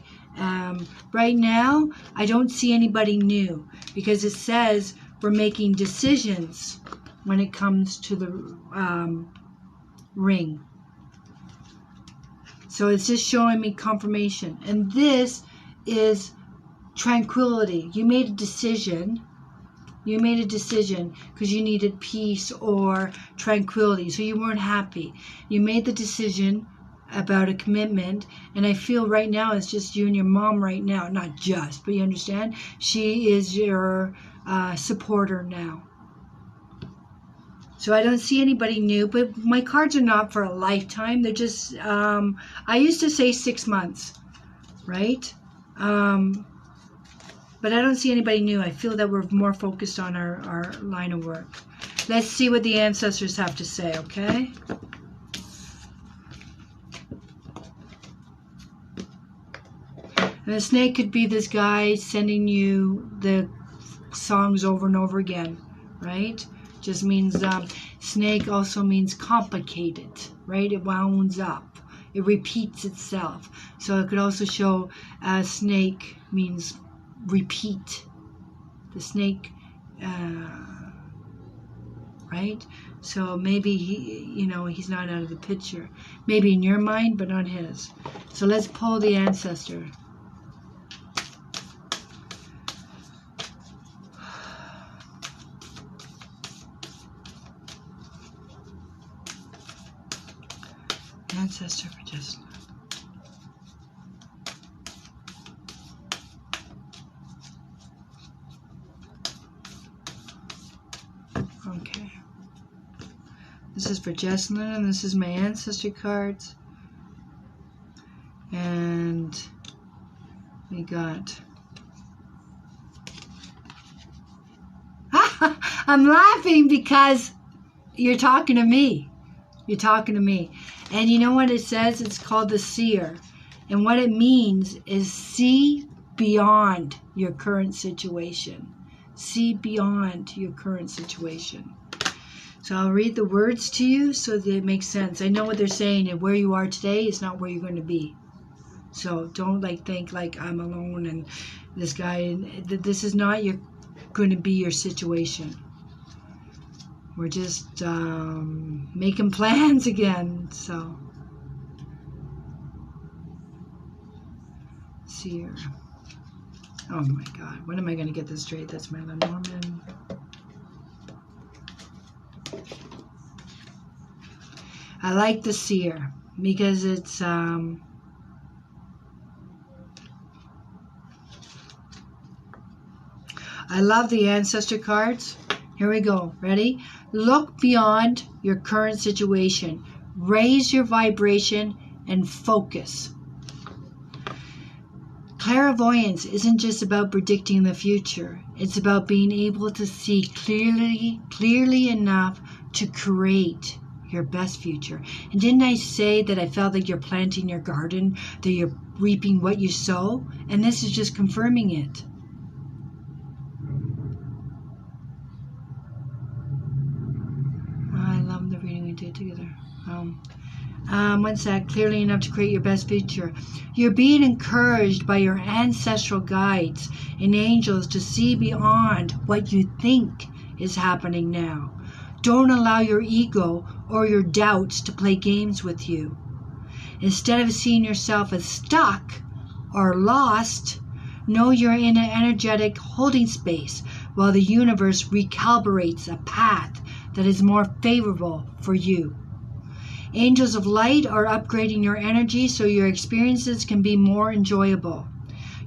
right now, I don't see anybody new, because it says we're making decisions when it comes to the ring. So it's just showing me confirmation. And this is tranquility. You made a decision. You made a decision because you needed peace or tranquility. So you weren't happy. You made the decision about a commitment. And I feel right now it's just you and your mom right now. Not just, but you understand? She is your supporter now. So I don't see anybody new, but my cards are not for a lifetime. They're just, I used to say 6 months, right? But I don't see anybody new. I feel that we're more focused on our line of work. Let's see what the ancestors have to say, okay? And the snake could be this guy sending you the songs over and over again, right? Just means, snake also means complicated, right? It wounds up. It repeats itself. So it could also show snake means repeat. The snake right? So maybe he's not out of the picture. Maybe in your mind, but not his. So let's pull the ancestor. Ancestor for Jessalyn. Okay. This is for Jessalyn, and this is my ancestor cards. And we got... I'm laughing because you're talking to me. You're talking to me. And you know what it says? It's called the seer. And what it means is see beyond your current situation. See beyond your current situation. So I'll read the words to you so that it makes sense. I know what they're saying, and where you are today is not where you're going to be. So don't think like I'm alone and this guy. This is not going to be your situation. We're just making plans again. So, seer. Oh my God, when am I going to get this straight? That's my Lenormand. I like the seer because it's I love the ancestor cards. Here we go. Ready? Look beyond your current situation. Raise your vibration and focus. Clairvoyance isn't just about predicting the future. It's about being able to see clearly enough to create your best future. And didn't I say that I felt like you're planting your garden, that you're reaping what you sow? And this is just confirming it. I love the reading we did together. One sec. Clearly enough to create your best future. You're being encouraged by your ancestral guides and angels to see beyond what you think is happening now. Don't allow your ego or your doubts to play games with you. Instead of seeing yourself as stuck or lost, know you're in an energetic holding space while the universe recalibrates a path that is more favorable for you. Angels of light are upgrading your energy so your experiences can be more enjoyable.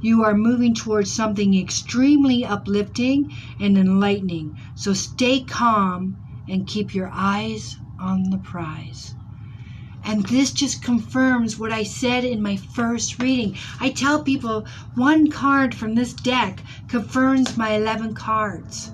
You are moving towards something extremely uplifting and enlightening, so stay calm and keep your eyes on the prize. And this just confirms what I said in my first reading. I tell people one card from this deck confirms my 11 cards.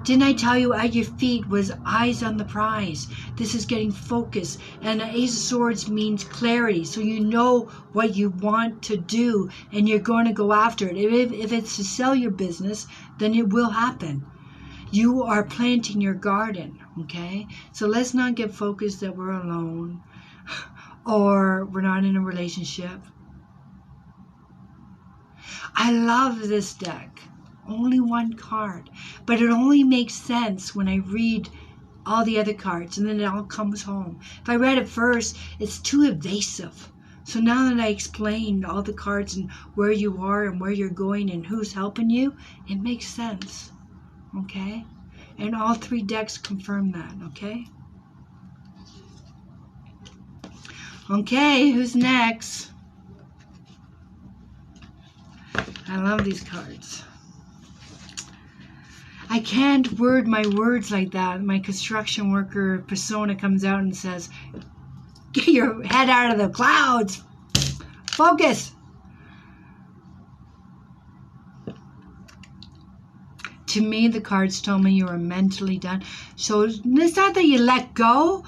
Didn't I tell you at your feet was eyes on the prize? This is getting focused. And the Ace of Swords means clarity. So you know what you want to do and you're going to go after it. If it's to sell your business, then it will happen. You are planting your garden, okay? So let's not get focused that we're alone or we're not in a relationship. I love this deck. Only one card, but it only makes sense when I read all the other cards and then it all comes home. If I read it first, it's too evasive. So now that I explained all the cards and where you are and where you're going and who's helping you, it makes sense. Okay? And all 3 decks confirm that, okay? Okay, who's next? I love these cards. I can't word my words like that. My construction worker persona comes out and says, get your head out of the clouds. Focus. To me, the cards told me you were mentally done. So it's not that you let go.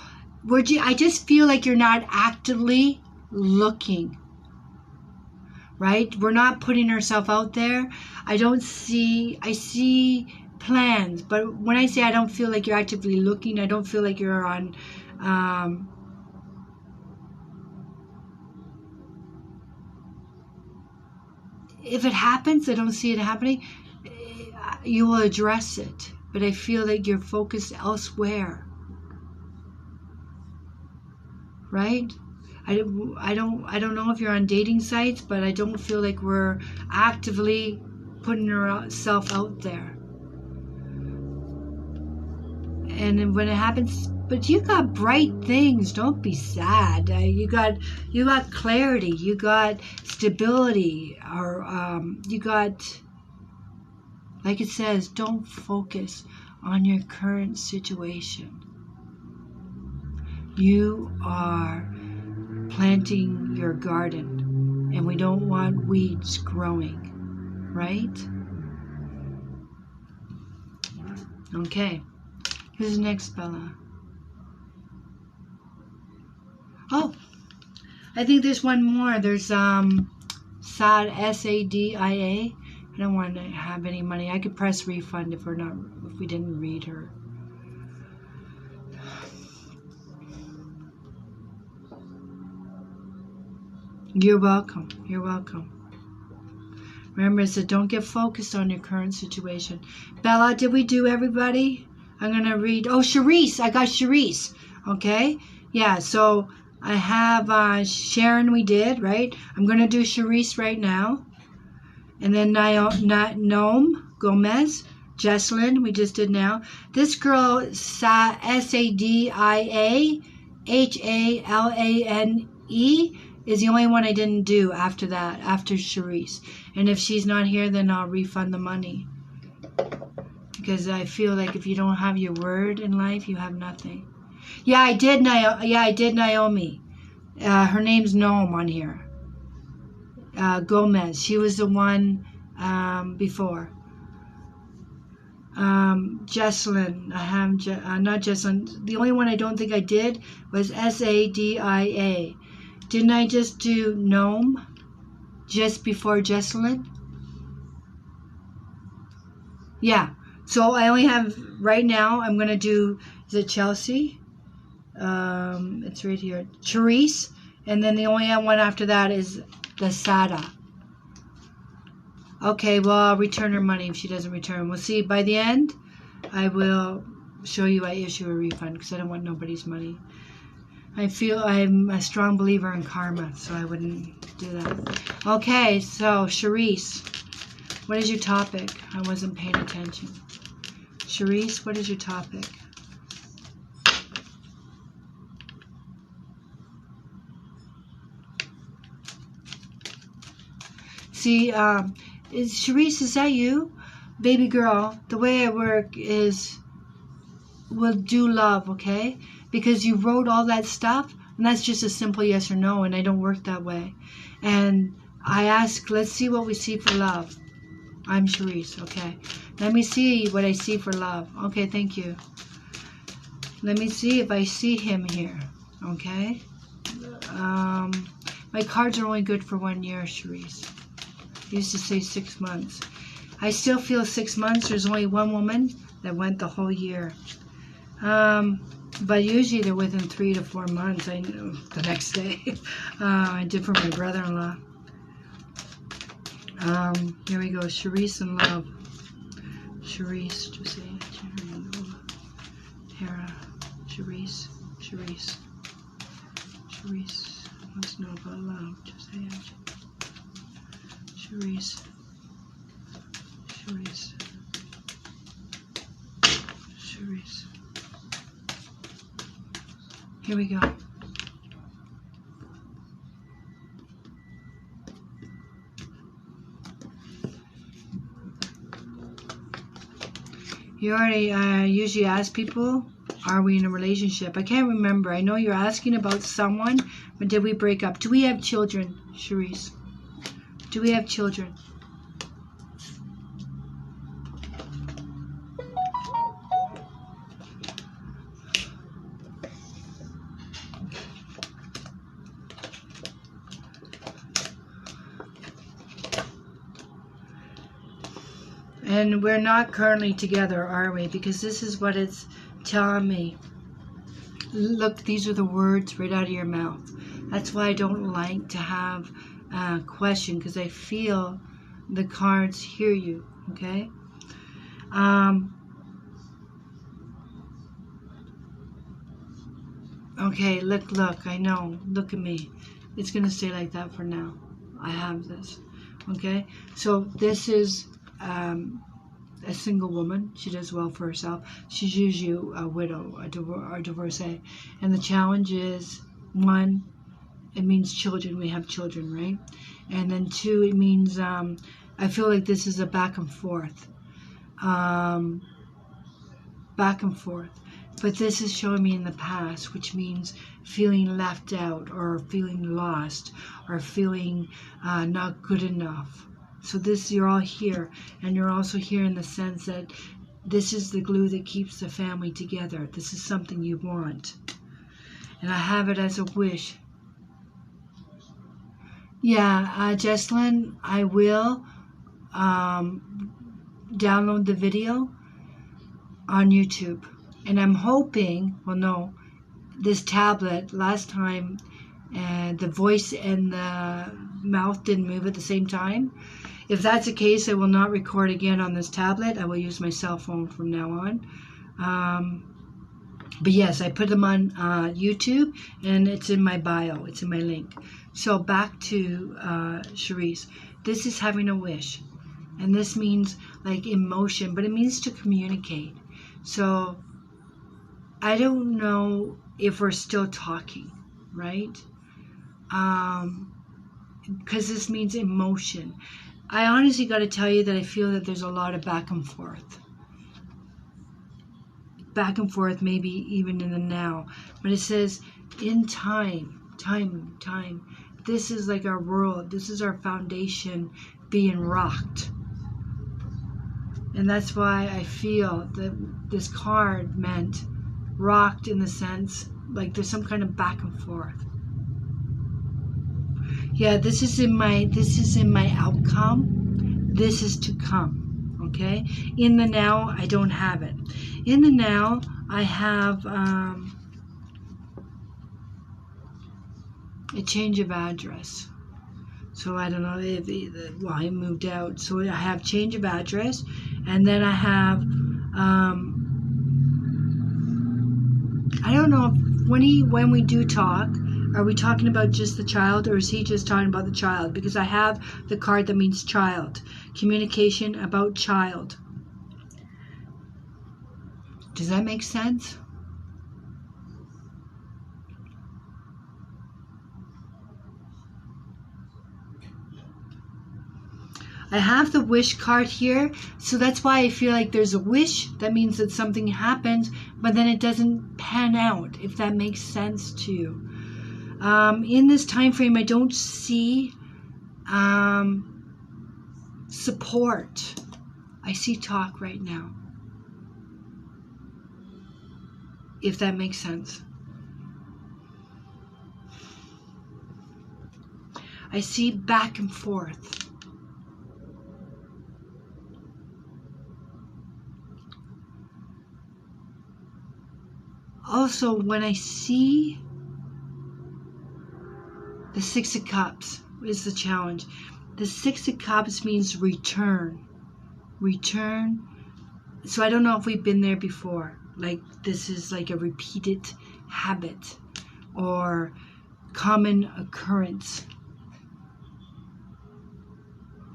I just feel like you're not actively looking. Right? We're not putting ourselves out there. I see plans, but when I say I don't feel like you're actively looking, I don't feel like you're on if it happens, I don't see it happening, you will address it. but I feel that you're focused elsewhere, right? I don't know if you're on dating sites, but I don't feel like we're actively putting ourselves out there. And when it happens, but you got bright things. Don't be sad. You got clarity. You got stability, or you got, like it says, don't focus on your current situation. You are planting your garden, and we don't want weeds growing, right? Okay. Who's next, Bella? Oh, I think there's one more. There's Sadia, S-A-D-I-A. I don't want to have any money. I could press refund if we didn't read her. You're welcome. You're welcome. Remember, it said don't get focused on your current situation. Bella, did we do everybody? I'm going to read. Oh, Charisse. I got Charisse. Okay. Yeah, so I have Sharon, we did, right? I'm going to do Charisse right now. And then Naomi Gomez, Jessalyn, we just did now. This girl, Sadiahallane, is the only one I didn't do after that, after Charisse. And if she's not here, then I'll refund the money. Because I feel like if you don't have your word in life, you have nothing. Yeah, I did Naomi. Her name's Noam on here. Gomez. She was the one before. Jessalyn. I have not Jessalyn. The only one I don't think I did was Sadia. Didn't I just do Noam just before Jessalyn? Yeah. So I only have right now. I'm gonna do. Is it Chelsea? It's right here. Charisse, and then the only one after that is the Sada. Okay, well, I'll return her money if she doesn't return. We'll see. By the end, I will show you I issue a refund because I don't want nobody's money. I feel I'm a strong believer in karma, so I wouldn't do that. Okay, so Charisse, what is your topic? I wasn't paying attention. Charisse, what is your topic? See, Charisse, is that you? Baby girl, the way I work is we'll do love, okay? Because you wrote all that stuff, and that's just a simple yes or no, and I don't work that way. And I ask, let's see what we see for love. I'm Charisse, okay? Let me see what I see for love. Okay, thank you. Let me see if I see him here, okay? My cards are only good for 1 year, Charisse. I used to say 6 months. I still feel 6 months. There's only one woman that went the whole year. But usually they're within 3 to 4 months. I know the next day. I did for my brother-in-law. Here we go. Charisse and love. Charisse, Jose, Hera, Charisse, Charisse, Charisse. Wants to know about love. Jose, Charisse, Charisse, Charisse. Here we go. You already usually ask people, are we in a relationship? I can't remember. I know you're asking about someone, but did we break up? Do we have children, Charisse? Do we have children? And we're not currently together, are we? Because this is what it's telling me. Look, these are the words right out of your mouth. That's why I don't like to have a question, because I feel the cards hear you, okay? Okay, look, I know. Look at me. It's going to stay like that for now. I have this. Okay? So this is a single woman. She does well for herself. She's usually a widow, a divorcee. And the challenge is, one, it means children. We have children, right? And then two, it means I feel like this is a back and forth. Back and forth. But this is showing me in the past, which means feeling left out or feeling lost or feeling not good enough. So this, you're all here, and you're also here in the sense that this is the glue that keeps the family together. This is something you want. And I have it as a wish. Yeah, Jesslyn, I will download the video on YouTube. And I'm hoping, well, no, this tablet, last time, the voice and the mouth didn't move at the same time. If that's the case, I will not record again on this tablet. I will use my cell phone from now on. But yes, I put them on YouTube, and it's in my bio. It's in my link. So back to Cherise. This is having a wish. And this means like emotion, but it means to communicate. So I don't know if we're still talking, right? Because this means emotion. I honestly got to tell you that I feel that there's a lot of back and forth. Back and forth, maybe even in the now. But it says in time. This is like our world. This is our foundation being rocked. And that's why I feel that this card meant rocked in the sense like there's some kind of back and forth. Yeah, this is in my outcome. This is to come. Okay? In the now, I don't have it. In the now, I have a change of address. So I don't know if I moved out. So I have change of address, and then I have I don't know if when we do talk, are we talking about just the child, or is he just talking about the child? Because I have the card that means child. Communication about child. Does that make sense? I have the wish card here, so that's why I feel like there's a wish. That means that something happens, but then it doesn't pan out, if that makes sense to you. In this time frame, I don't see support. I see talk right now, if that makes sense. I see back and forth. Also, when I see the Six of Cups is the challenge. The Six of Cups means return. Return. So I don't know if we've been there before. Like this is like a repeated habit or common occurrence.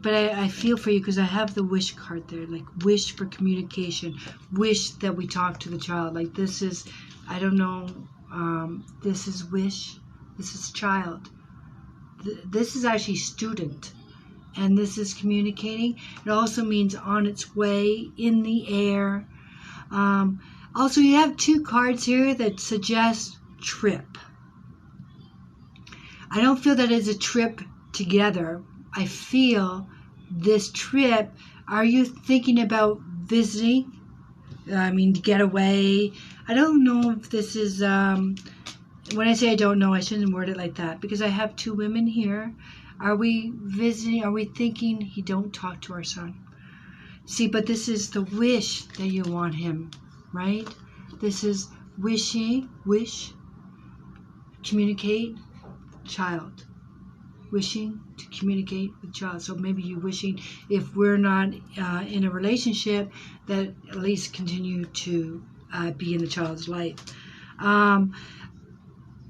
But I feel for you because I have the wish card there. Like wish for communication. Wish that we talk to the child. Like this is, I don't know, this is wish. This is child. This is actually student. And this is communicating. It also means on its way, in the air. Also, you have two cards here that suggest trip. I don't feel that it's a trip together. I feel this trip, are you thinking about visiting? I mean, to get away. I don't know if this is, when I say I don't know, I shouldn't word it like that, because I have two women here. Are we visiting? Are we thinking he don't talk to our son? See, but this is the wish that you want him, right? This is wishing, wish, communicate, child. Wishing to communicate with child. So maybe you wishing, if we're not in a relationship, that at least continue to be in the child's life.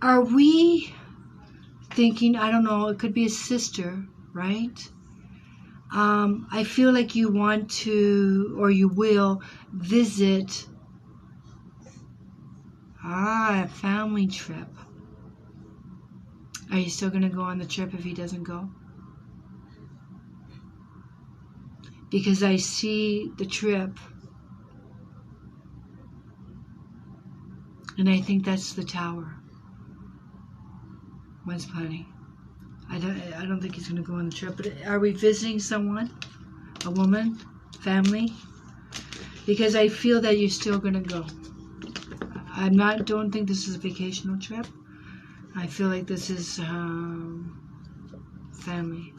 Are we thinking, I don't know, it could be a sister, right? I feel like you want to, or you will, visit a family trip. Are you still going to go on the trip if he doesn't go? Because I see the trip, and I think that's the Tower. When's plenty? I don't think he's going to go on the trip. But are we visiting someone? A woman? Family? Because I feel that you're still going to go. Don't think this is a vacational trip. I feel like this is family.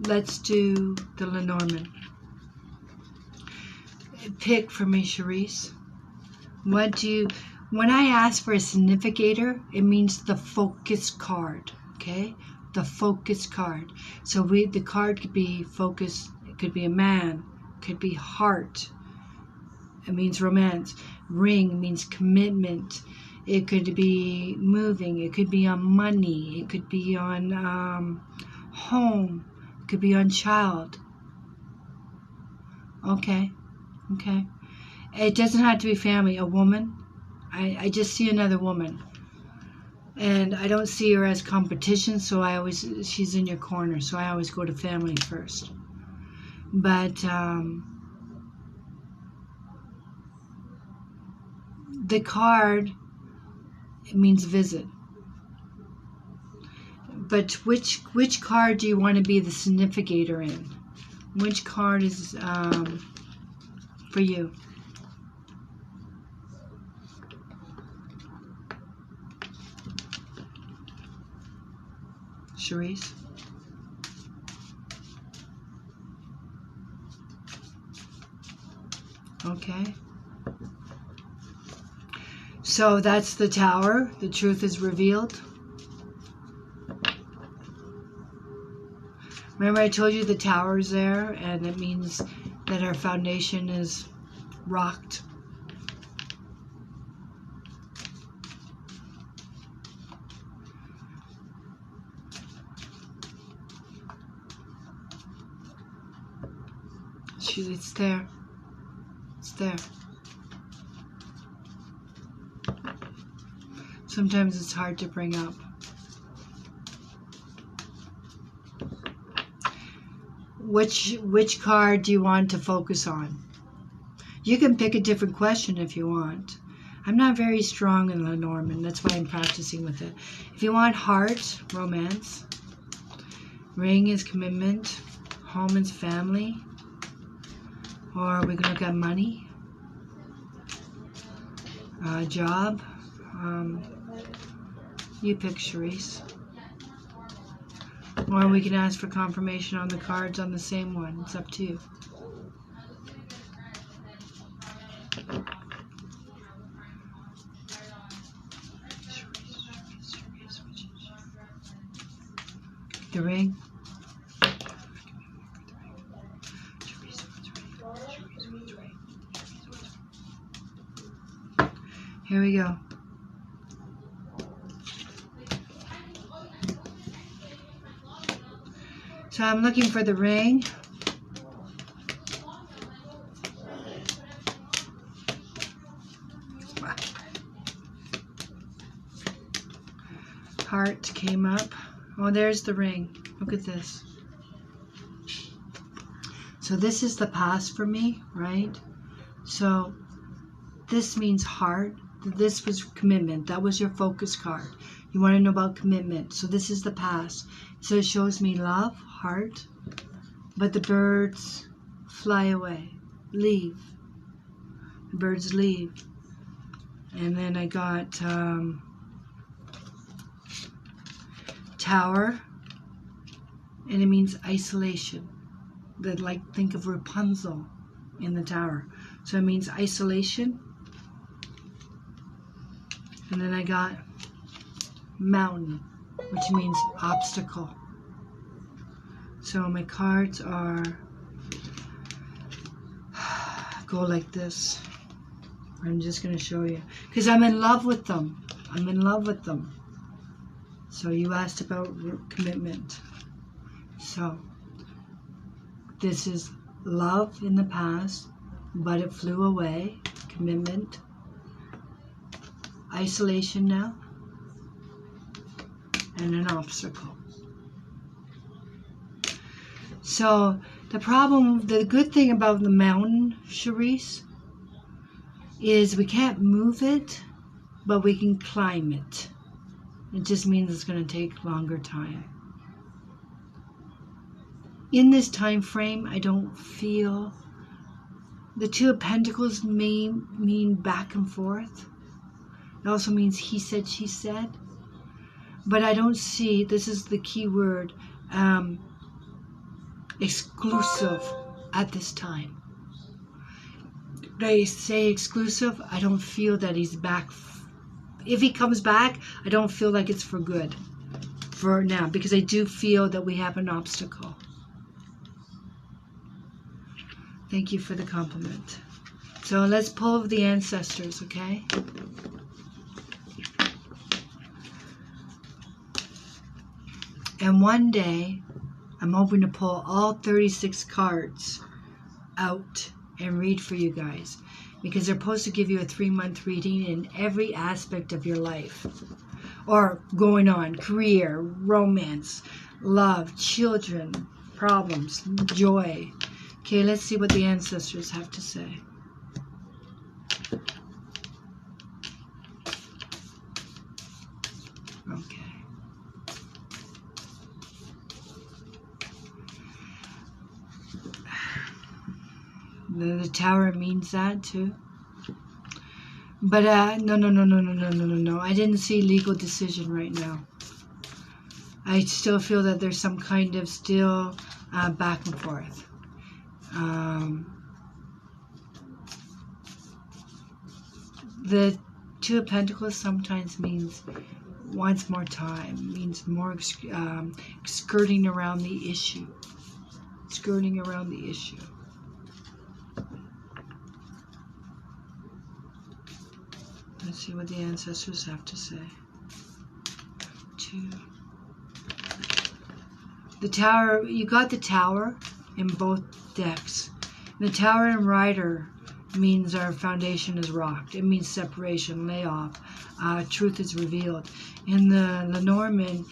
Let's do the Lenormand. Pick for me, Cherise. When I ask for a significator, it means the focus card, okay? The focus card. So the card could be focus, it could be a man, it could be heart. It means romance. Ring means commitment. It could be moving. It could be on money. It could be on home. It could be on child. Okay. It doesn't have to be family. A woman. I just see another woman. And I don't see her as competition, so she's in your corner, so I always go to family first. But the card, it means visit. But which card do you want to be the significator in? Which card is for you? Cherise? Okay. So that's the Tower. The truth is revealed. Remember I told you the Tower's there, and it means that our foundation is rocked. It's there. It's there. Sometimes it's hard to bring up. Which card do you want to focus on? You can pick a different question if you want. I'm not very strong in Lenormand. That's why I'm practicing with it. If you want heart, romance. Ring is commitment. Home is family. Or we can look at money. Job. You pick, Cherise. Or we can ask for confirmation on the cards on the same one. It's up to you. The ring. Here we go. So I'm looking for the ring. Heart came up. Oh, there's the ring. Look at this. So this is the past for me, right? So this means heart. This was commitment. That was your focus card. You want to know about commitment. So this is the past. So it shows me love, heart, but the birds fly away, leave. The birds leave. And then I got Tower, and it means isolation. Think of Rapunzel in the Tower. So it means isolation. And then I got Mountain, which means obstacle. So my cards are go like this. I'm just going to show you because I'm in love with them. I'm in love with them. So you asked about commitment. So this is love in the past, but it flew away. Commitment. Isolation now. And an obstacle. So the good thing about the mountain, Charisse, is we can't move it, but we can climb it. It just means it's going to take longer time. In this time frame, I don't feel the Two of Pentacles may mean back and forth. It also means he said, she said. But I don't see, this is the key word, exclusive at this time. When I say exclusive, I don't feel that he's back. If he comes back, I don't feel like it's for good for now, because I do feel that we have an obstacle. Thank you for the compliment. So let's pull the ancestors, okay? And one day, I'm hoping to pull all 36 cards out and read for you guys, because they're supposed to give you a 3-month reading in every aspect of your life, or going on, career, romance, love, children, problems, joy. Okay, let's see what the ancestors have to say. Okay. The Tower means that too. But no. I didn't see legal decision right now. I still feel that there's some kind of still back and forth. The Two of Pentacles sometimes means wants more time, means more skirting around the issue. Skirting around the issue. Let's see what the ancestors have to say. 2. The Tower, you got the Tower in both decks. The Tower and Rider means our foundation is rocked. It means separation, layoff, truth is revealed. In the Lenormand,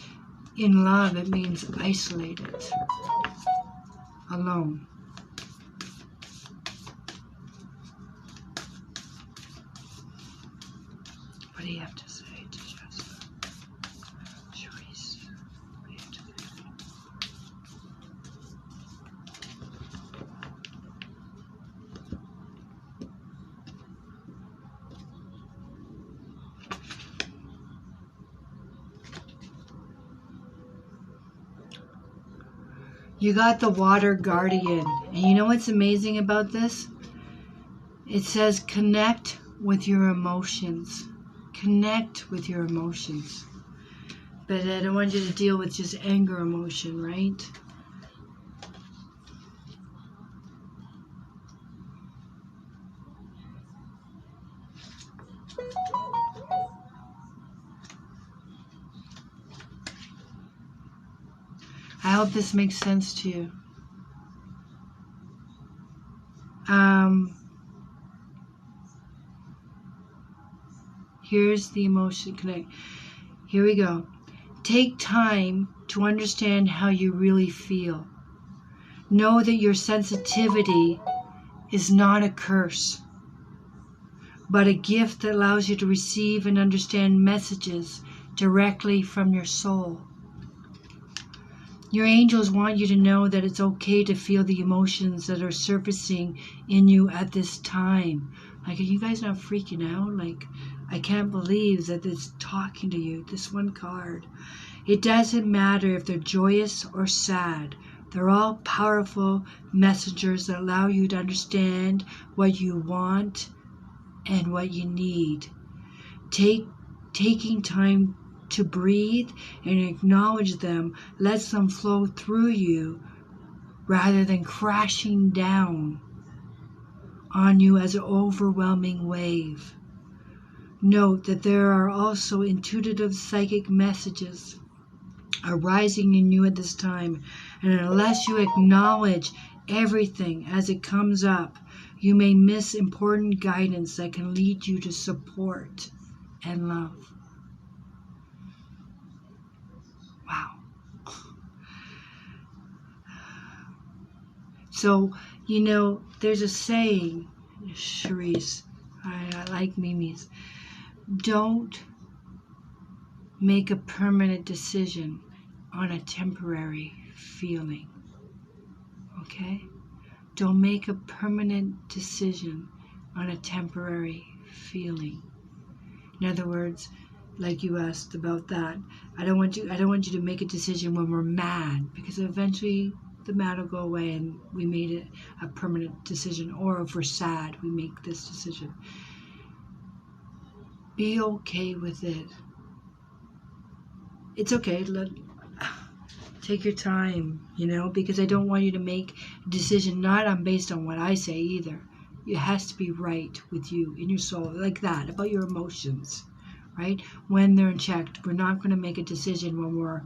in love, it means isolated, alone. What do you have to say to Jasper? Charisse, what do you have to say? You got the Water Guardian. And you know what's amazing about this? It says connect with your emotions. Connect with your emotions. But I don't want you to deal with just anger emotion, right? I hope this makes sense to you. Here's the emotion connect. Here we go. Take time to understand how you really feel. Know that your sensitivity is not a curse, but a gift that allows you to receive and understand messages directly from your soul. Your angels want you to know that it's okay to feel the emotions that are surfacing in you at this time. Like, are you guys not freaking out? Like, I can't believe that it's talking to you. This one card. It doesn't matter if they're joyous or sad. They're all powerful messengers that allow you to understand what you want and what you need. Taking time to breathe and acknowledge them lets them flow through you rather than crashing down on you as an overwhelming wave. Note that there are also intuitive psychic messages arising in you at this time, and unless you acknowledge everything as it comes up, you may miss important guidance that can lead you to support and love. Wow. So, there's a saying, Cherise, I like Mimi's, don't make a permanent decision on a temporary feeling. Okay? Don't make a permanent decision on a temporary feeling. In other words, like you asked about that, I don't want you to make a decision when we're mad, because eventually the mad will go away and we made it a permanent decision. Or if we're sad, we make this decision. Be okay with it. It's okay. Take your time, because I don't want you to make a decision not based on what I say either. It has to be right with you in your soul, like that, about your emotions, right? When they're checked, we're not going to make a decision when we're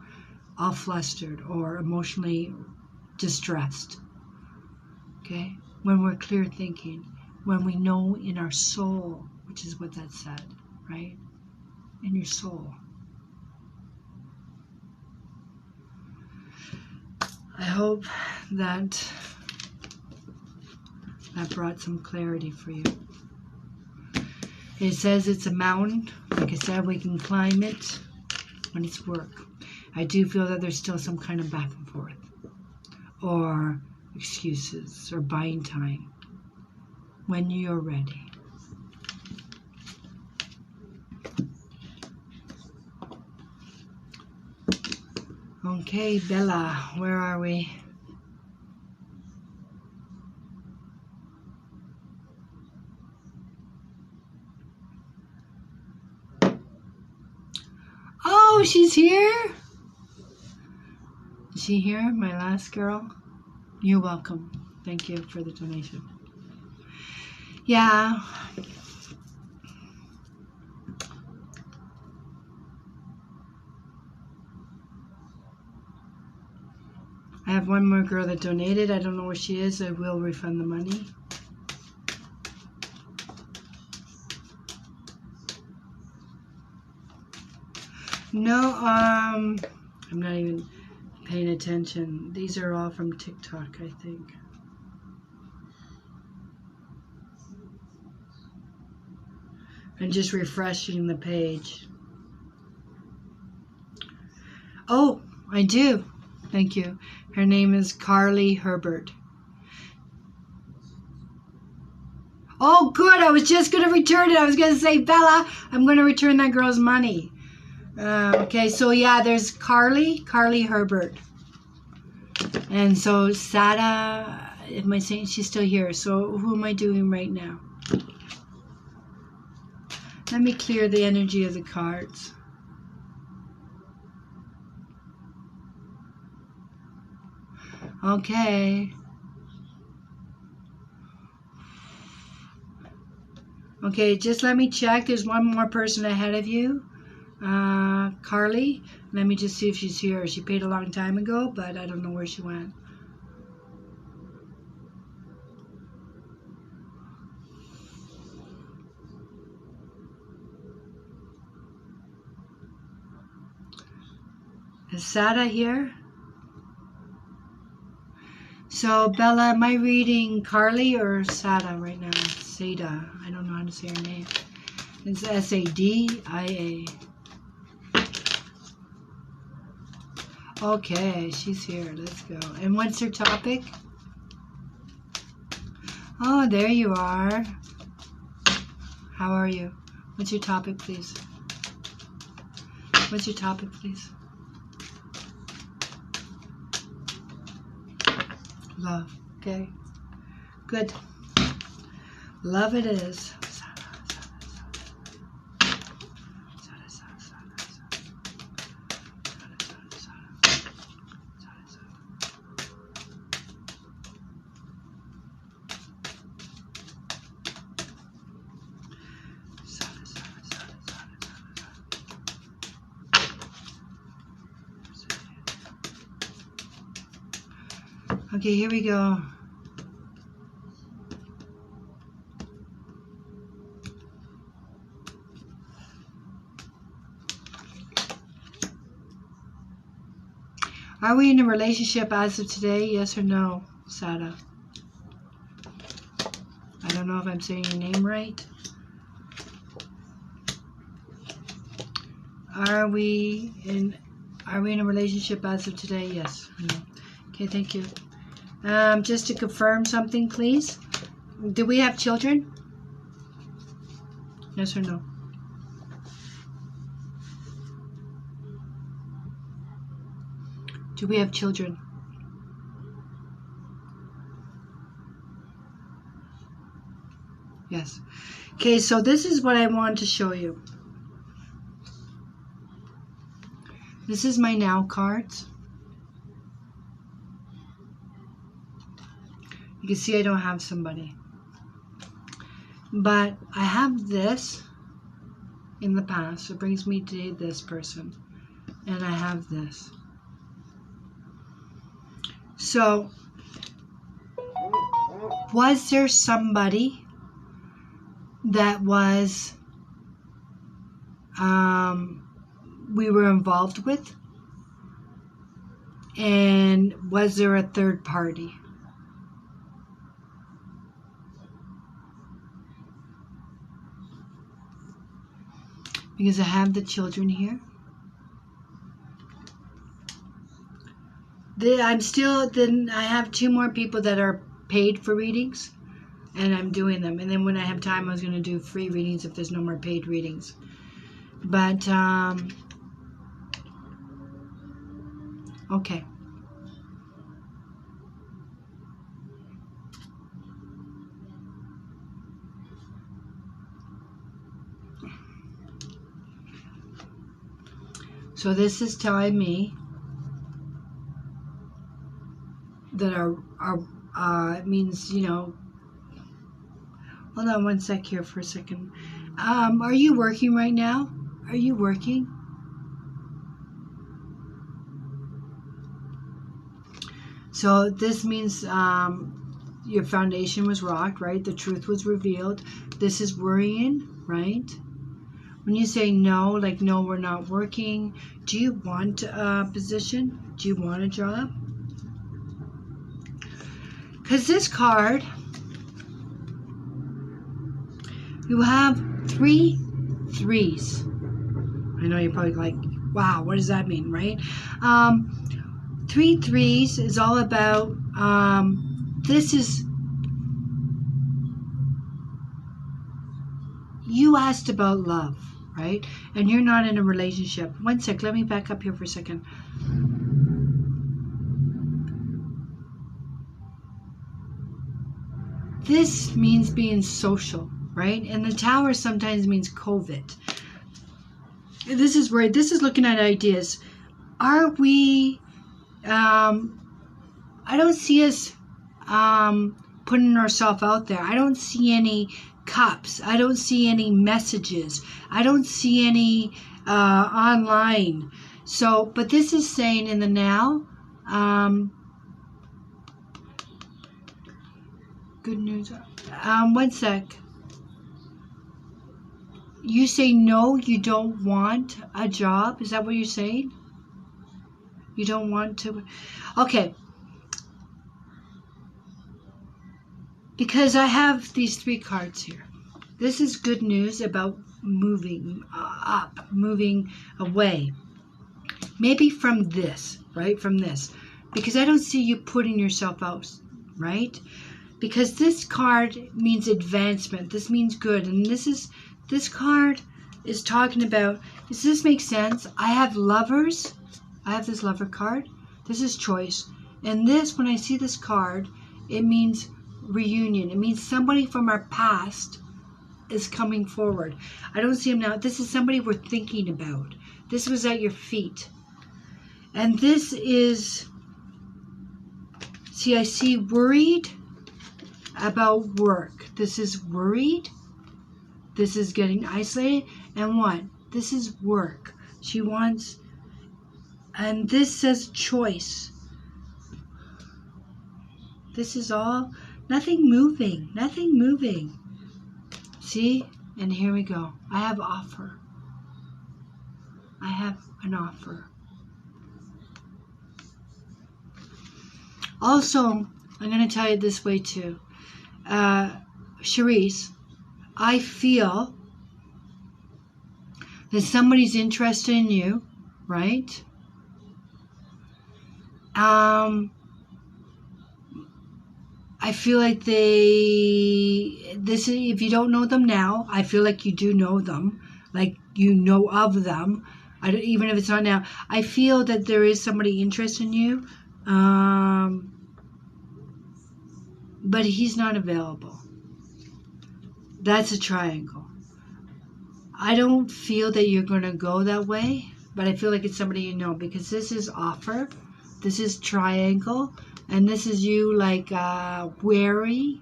all flustered or emotionally distressed, okay? When we're clear thinking, when we know in our soul, which is what that said, right? In your soul. I hope that brought some clarity for you. It says it's a mountain. Like I said, we can climb it when it's work. I do feel that there's still some kind of back and forth, or excuses, or buying time. When you're ready. Okay, Bella, where are we? Oh, she's here? Is she here, my last girl? You're welcome. Thank you for the donation. Yeah. I have one more girl that donated. I don't know where she is. I will refund the money. No, I'm not even paying attention. These are all from TikTok, I think. I'm just refreshing the page. Oh, I do. Thank you. Her name is Carly Herbert. Oh, good. I was just going to return it. I was going to say, Bella, I'm going to return that girl's money. Okay, so yeah, there's Carly Herbert. And so Sada, am I saying she's still here? So who am I doing right now? Let me clear the energy of the cards. Okay. Okay, just let me check. There's one more person ahead of you. Carly. Let me just see if she's here. She paid a long time ago, but I don't know where she went. Is Sada here? So, Bella, am I reading Carly or Sada right now? Sada. I don't know how to say her name. It's Sadia. Okay, she's here. Let's go. And what's her topic? Oh, there you are. How are you? What's your topic, please? What's your topic, please? Love. Okay. Good. Love it is. Okay, here we go. Are we in a relationship as of today? Yes or no, Sada? I don't know if I'm saying your name right. Are we in a relationship as of today? Yes. No. Okay, thank you. Just to confirm something, please. Do we have children? Yes or no? Do we have children? Yes. Okay, so this is what I wanted to show you. This is my now cards. You can see I don't have somebody. But I have this in the past. It brings me to this person. And I have this. So, was there somebody that was we were involved with? And was there a third party? Because I have the children here. I have 2 more people that are paid for readings, and I'm doing them. And then when I have time, I was going to do free readings if there's no more paid readings. But, okay. So this is telling me that it means, you know, hold on one sec here for a second. Are you working right now? Are you working? So this means your foundation was rocked, right? The truth was revealed. This is worrying, right? When you say no, like no, we're not working, do you want a position? Do you want a job? Because this card, you have 3 threes. I know you're probably like, wow, what does that mean, right? 3 threes is all about, you asked about love, right? And you're not in a relationship. One sec, let me back up here for a second. This means being social, right? And the tower sometimes means COVID. This is where, this is looking at ideas. Are we, I don't see us putting ourselves out there. I don't see any cups. I don't see any messages. I don't see any online. So, but this is saying in the now, good news. One sec. You say no, you don't want a job? Is that what you're saying? You don't want to? Okay. Because I have these 3 cards here. This is good news about moving up, moving away. Maybe from this, right? From this. Because I don't see you putting yourself out, right? Because this card means advancement. This means good. And this card is talking about, does this make sense? I have lovers. I have this lover card. This is choice. And this, when I see this card, it means reunion. It means somebody from our past is coming forward. I don't see him now. This is somebody we're thinking about. This was at your feet. And this is, see, I see worried about work. This is worried. This is getting isolated. And what? This is work. She wants, and this says choice. This is all, nothing moving, nothing moving. See? And here we go. I have offer. I have an offer. Also, I'm going to tell you this way too. Cherise, I feel that somebody's interested in you, right? I feel like if you don't know them now, I feel like you do know them, like you know of them. Even if it's not now, I feel that there is somebody interested in you, but he's not available. That's a triangle. I don't feel that you're going to go that way, but I feel like it's somebody you know, because this is offer, this is triangle, and this is you like wary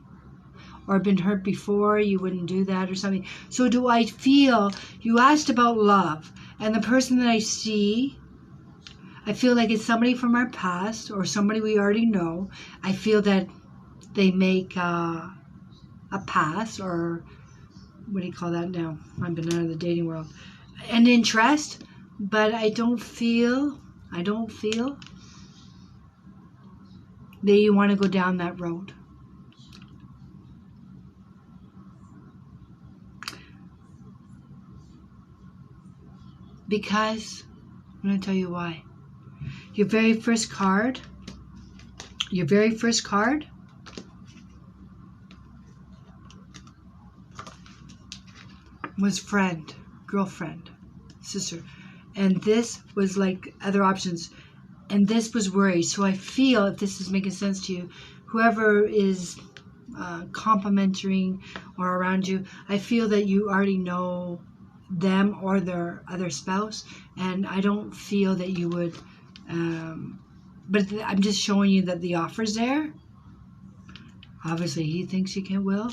or been hurt before, you wouldn't do that or something. So do I feel, you asked about love, and the person that I see, I feel like it's somebody from our past or somebody we already know. I feel that they make a pass, or what do you call that now? I've been out of the dating world. An interest, but I don't feel that you want to go down that road. Because, I'm going to tell you why. Your very first card was friend, girlfriend, sister. And this was like other options. And this was worry. So I feel, if this is making sense to you, whoever is complimenting or around you, I feel that you already know them or their other spouse. And I don't feel that you would, but I'm just showing you that the offer's there. Obviously, he thinks you will.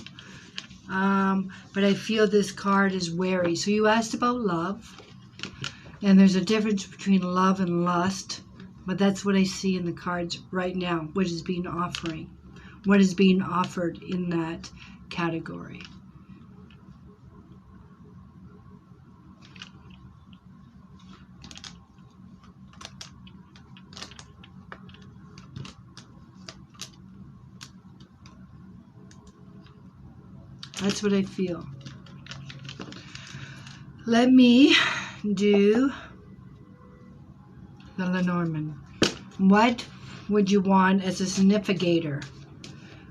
But I feel this card is wary. So you asked about love. And there's a difference between love and lust. But that's what I see in the cards right now. What is being offered in that category. That's what I feel. Let me do the Lenormand. What would you want as a significator?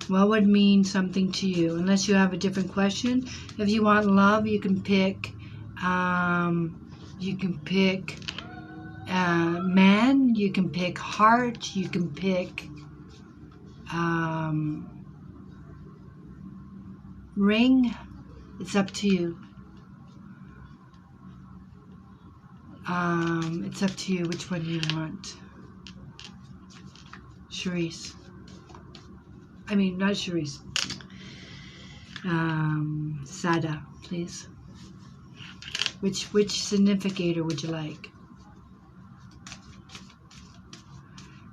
What would mean something to you? Unless you have a different question. If you want love, you can pick man, you can pick heart, you can pick ring. It's up to you. It's up to you which one you want. Cherise. I mean, not Cherise. Sada, please. Which significator would you like?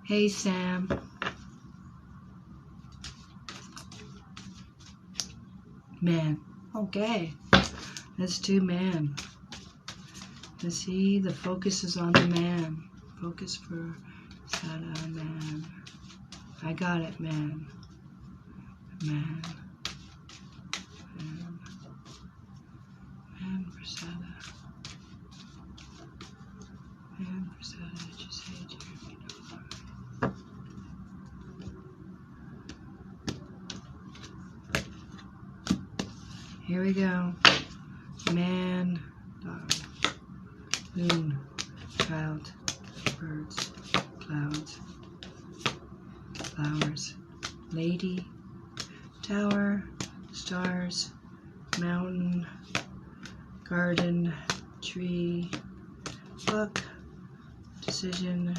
Hey, Sam. Man. Okay. Let's do man. Let's see, the focus is on the man. Focus for Sada, man. I got it, man. Man. Man. Man for Sada. Man for Sada, just say Jeremy. Here we go. Man, dog, moon, child, birds, clouds, flowers, lady, tower, stars, mountain, garden, tree, book, decision,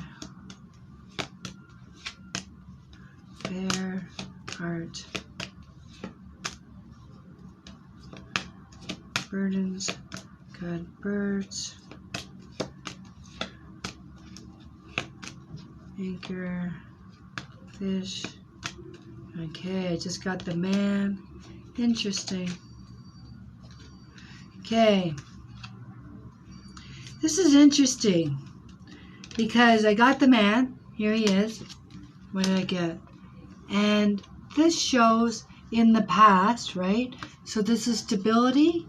bear, heart, burdens, good birds, anchor, fish, Okay, I just got the man. Interesting. Okay. This is interesting because I got the man. Here he is. What did I get? And this shows in the past, right? So this is stability,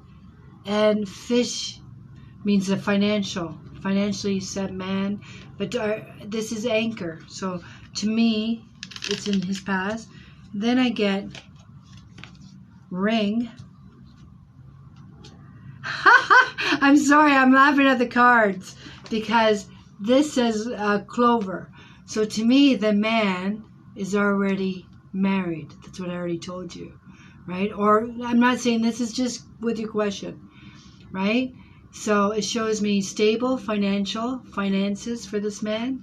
and fish means the financially set man, but this is anchor. So to me, it's in his past. Then I get ring. I'm sorry, I'm laughing at the cards because this says clover. So to me, the man is already married. That's what I already told you, right? Or I'm not saying this, is just with your question, right? So it shows me stable finances for this man.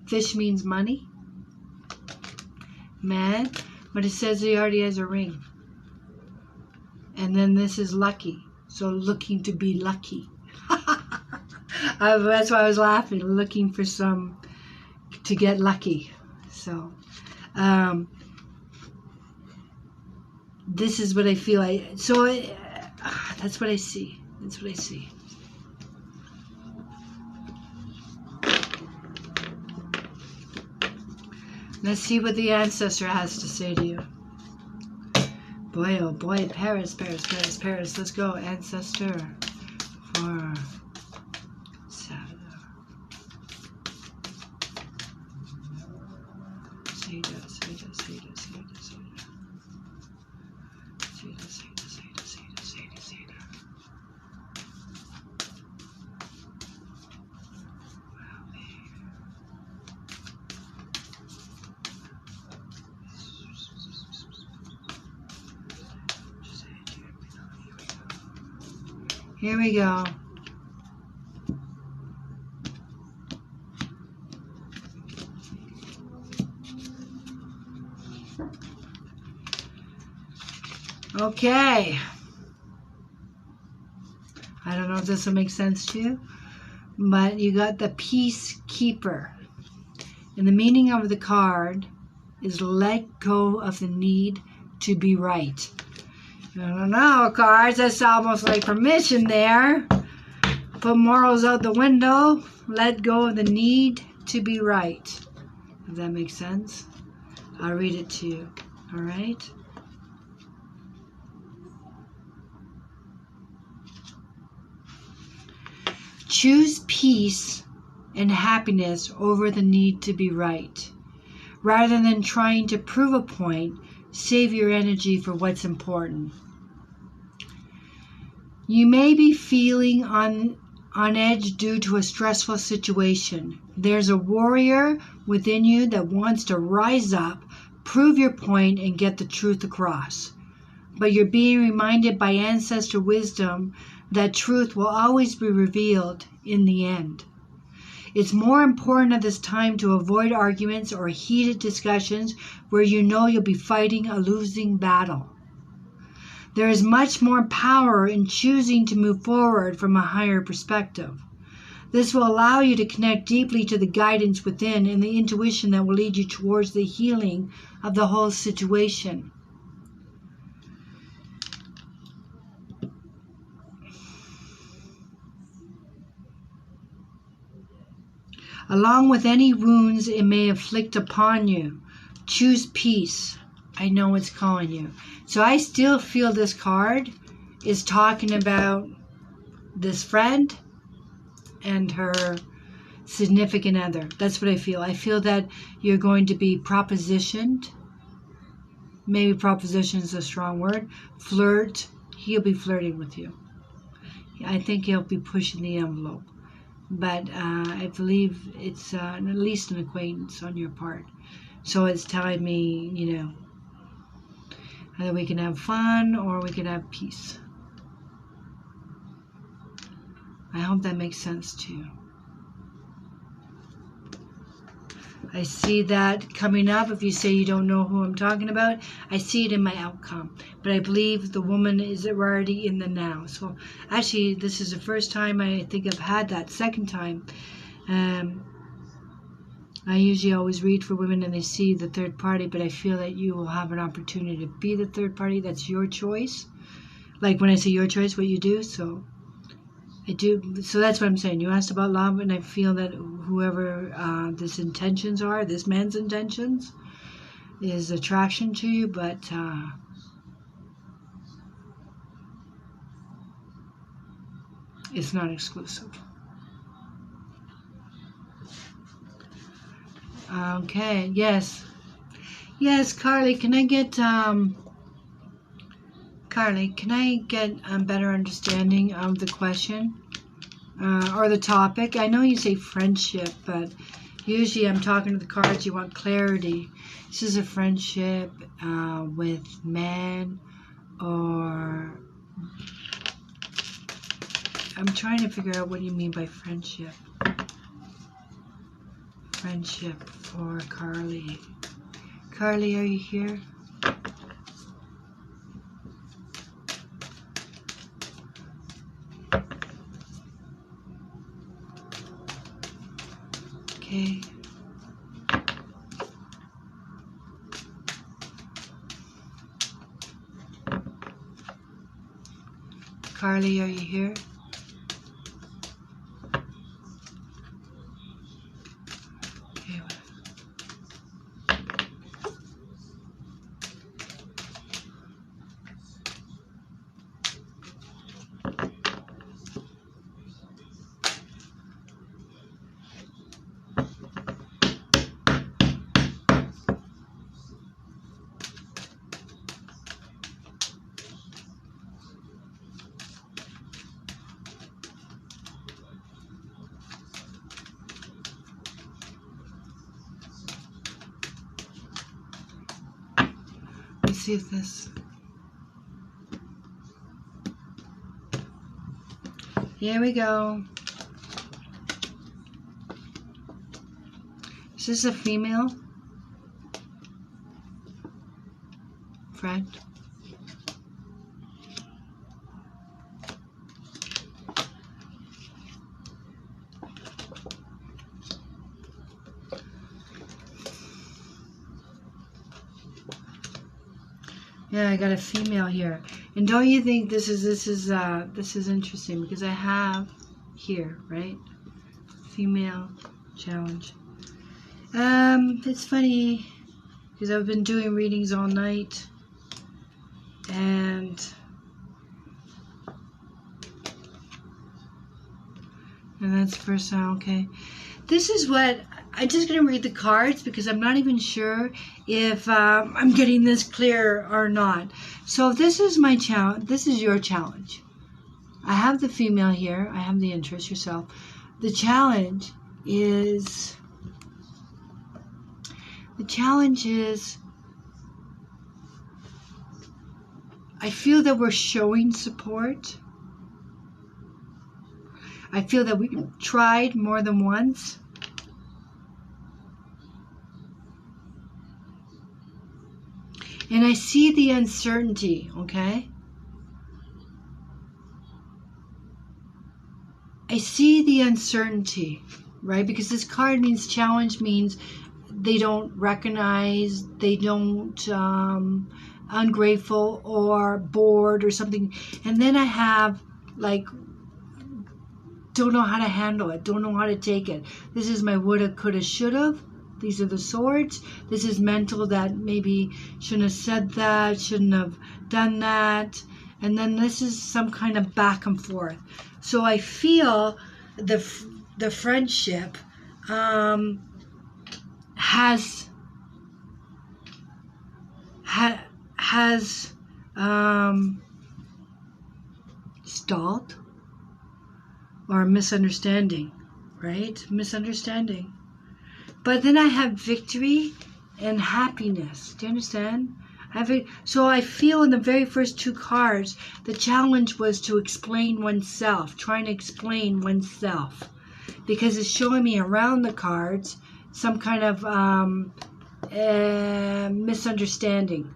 Fish means money, man, but it says he already has a ring. And then this is lucky, so looking to be lucky. That's why I was laughing, looking for some to get lucky. So this is what I feel. That's what I see. That's what I see. Let's see what the ancestor has to say to you. Boy, oh boy, Paris. Let's go, ancestor. For Saturday. Here we go. Okay. I don't know if this will make sense to you, but you got the Peacekeeper. And the meaning of the card is let go of the need to be right. I don't know, cards. That's almost like permission there. Put morals out the window. Let go of the need to be right. If that makes sense. I'll read it to you. All right? Choose peace and happiness over the need to be right. Rather than trying to prove a point, save your energy for what's important. You may be feeling on edge due to a stressful situation. There's a warrior within you that wants to rise up, prove your point, and get the truth across. But you're being reminded by ancestor wisdom that truth will always be revealed in the end. It's more important at this time to avoid arguments or heated discussions where you know you'll be fighting a losing battle. There is much more power in choosing to move forward from a higher perspective. This will allow you to connect deeply to the guidance within and the intuition that will lead you towards the healing of the whole situation. Along with any wounds it may inflict upon you, choose peace. I know it's calling you. So I still feel this card is talking about this friend and her significant other. That's what I feel. I feel that you're going to be propositioned. Maybe proposition is a strong word. Flirt. He'll be flirting with you. I think he'll be pushing the envelope. But I believe it's at least an acquaintance on your part. So it's telling me, you know, either we can have fun or we can have peace. I hope that makes sense to you. I see that coming up. If you say you don't know who I'm talking about, I see it in my outcome. But I believe the woman is already in the now. So actually, this is the first time I think I've had that. Second time. I usually always read for women and they see the third party, but I feel that you will have an opportunity to be the third party. That's your choice. Like when I say your choice, what you do. So I do. So that's what I'm saying. You asked about love, and I feel that whoever this intentions are, this man's intentions, is attraction to you, but it's not exclusive. Okay. Yes. Yes, Carly. Can I get Carly? Can I get a better understanding of the question or the topic? I know you say friendship, but usually I'm talking to the cards. You want clarity. This is a friendship with man, or I'm trying to figure out what you mean by friendship. Friendship for Carly. Carly, are you here? Okay. Carly, are you here? Okay. Let's see if this... Here we go. Is this a female friend? Yeah, I got a female here. And don't you think this is interesting, because I have here, right? Female challenge. It's funny because I've been doing readings all night, and that's the first time. Okay, this is what I'm just gonna read the cards, because I'm not even sure if I'm getting this clear or not. So this is my challenge. This is your challenge. I have the female here. I have the interest, yourself. The challenge is... I feel that we're showing support. I feel that we tried more than once. And I see the uncertainty, okay? I see the uncertainty, right? Because this card means challenge, means they don't recognize, they don't, ungrateful or bored or something. And then I have, like, don't know how to handle it, don't know how to take it. This is my woulda, coulda, shoulda. These are the swords. This is mental, that maybe shouldn't have said that, shouldn't have done that. And then this is some kind of back and forth. So I feel the friendship has stalled, or misunderstanding, right? Misunderstanding. But then I have victory and happiness. Do you understand? So I feel in the very first two cards, the challenge was to explain oneself, trying to explain oneself. Because it's showing me around the cards some kind of misunderstanding.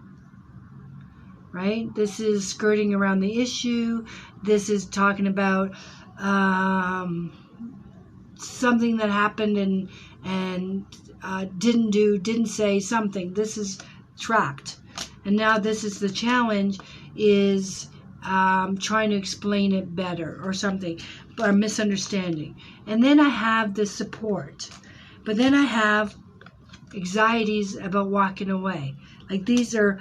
Right? This is skirting around the issue. This is talking about something that happened, and didn't say something. This is tracked. And now this is the challenge, is trying to explain it better or something, or misunderstanding. And then I have the support. But then I have anxieties about walking away. Like these are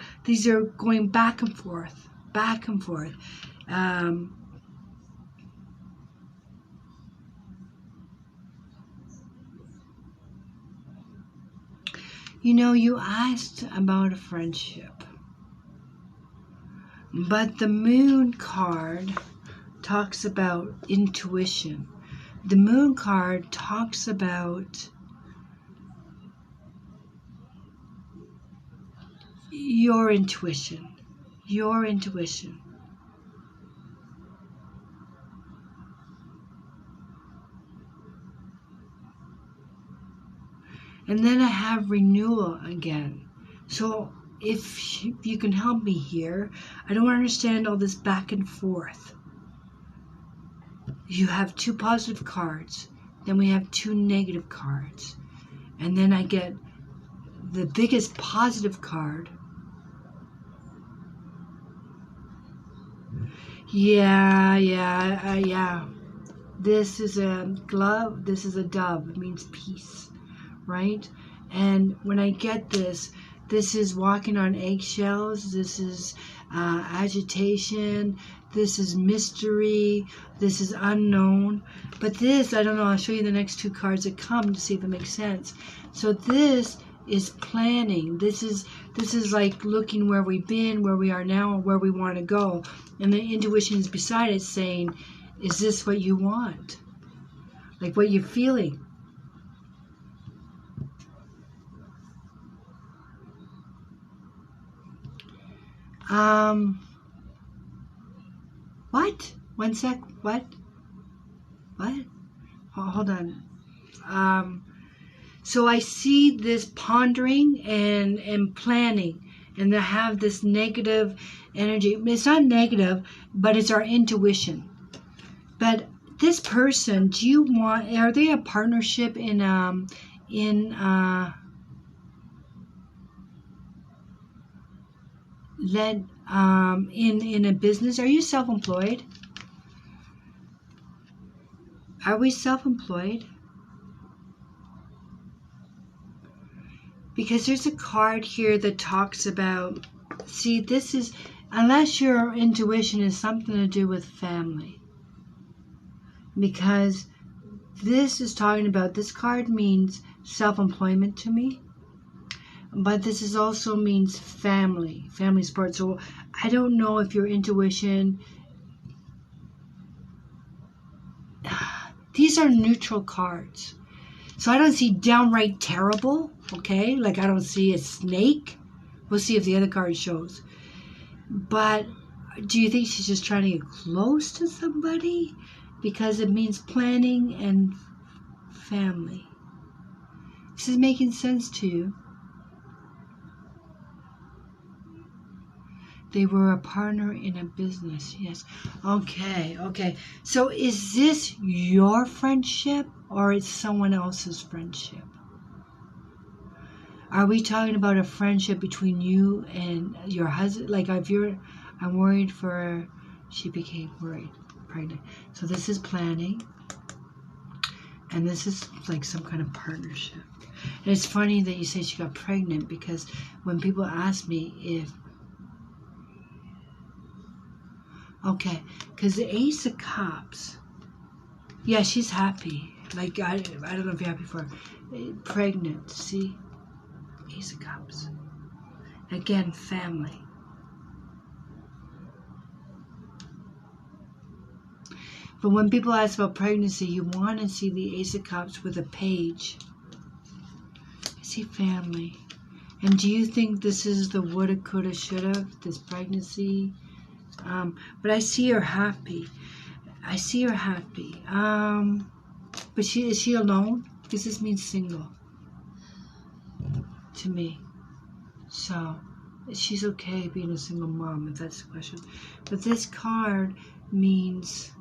going back and forth, back and forth. You know, you asked about a friendship, but the moon card talks about intuition. The moon card talks about your intuition. Your intuition. And then I have renewal again. So if you can help me here, I don't understand all this back and forth. You have 2 positive cards, then we have 2 negative cards, and then I get the biggest positive card. Yeah. This is a glove, this is a dove. It means peace, right? And when I get this is walking on eggshells, this is agitation, this is mystery, this is unknown. But this, I don't know, I'll show you the next 2 cards that come to see if it makes sense. So this is planning. This is like looking where we've been, where we are now, and where we want to go. And the intuition is beside it saying, is this what you want? Like what you're feeling. What? 1 sec. What? Oh, hold on. So I see this pondering and planning, and they have this negative energy. It's not negative, but it's our intuition. But this person, are they a partnership in a business? Are you self-employed? Are we self-employed? Because there's a card here that talks about, see, this is, unless your intuition is something to do with family. Because this is talking about, this card means self-employment to me. But this is also means family support. So I don't know if your intuition, these are neutral cards. So I don't see downright terrible, okay? Like I don't see a snake. We'll see if the other card shows. But do you think she's just trying to get close to somebody? Because it means planning and family. This is making sense to you. They were a partner in a business, yes. Okay. So is this your friendship or it's someone else's friendship? Are we talking about a friendship between you and your husband? Like I'm worried for, she became pregnant. So this is planning. And this is like some kind of partnership. And it's funny that you say she got pregnant, because when people ask me if, okay, because the Ace of Cups, yeah, she's happy. Like, I don't know if you're happy for her. Pregnant, see? Ace of Cups. Again, family. But when people ask about pregnancy, you want to see the Ace of Cups with a page. I see family. And do you think this is the woulda, coulda, shoulda, this pregnancy? But I see her happy. But is she alone? Because this means single to me. So she's okay being a single mom, if that's the question. But this card means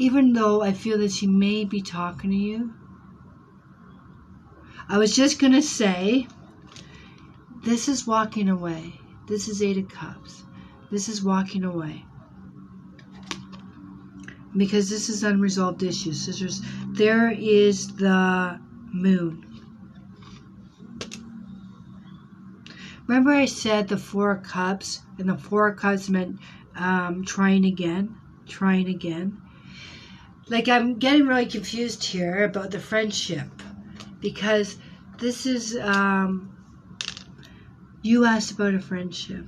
even though I feel that she may be talking to you, I was just going to say, this is walking away. This is Eight of Cups. This is walking away. Because this is unresolved issues. There is the Moon. Remember I said the Four of Cups, and the Four of Cups meant trying again. Like, I'm getting really confused here about the friendship, because this is, you asked about a friendship.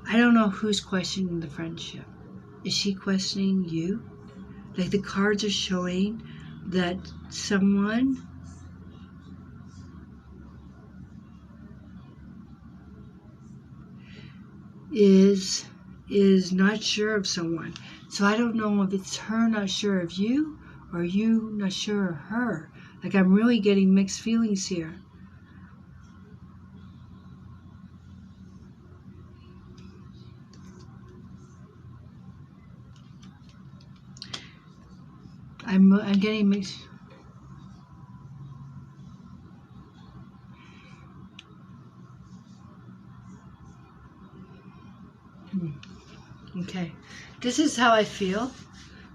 I don't know who's questioning the friendship. Is she questioning you? Like, the cards are showing that someone is not sure of someone. So I don't know if it's her not sure of you or you not sure of her. Like, I'm really getting mixed feelings here. I'm getting mixed. Okay, this is how I feel.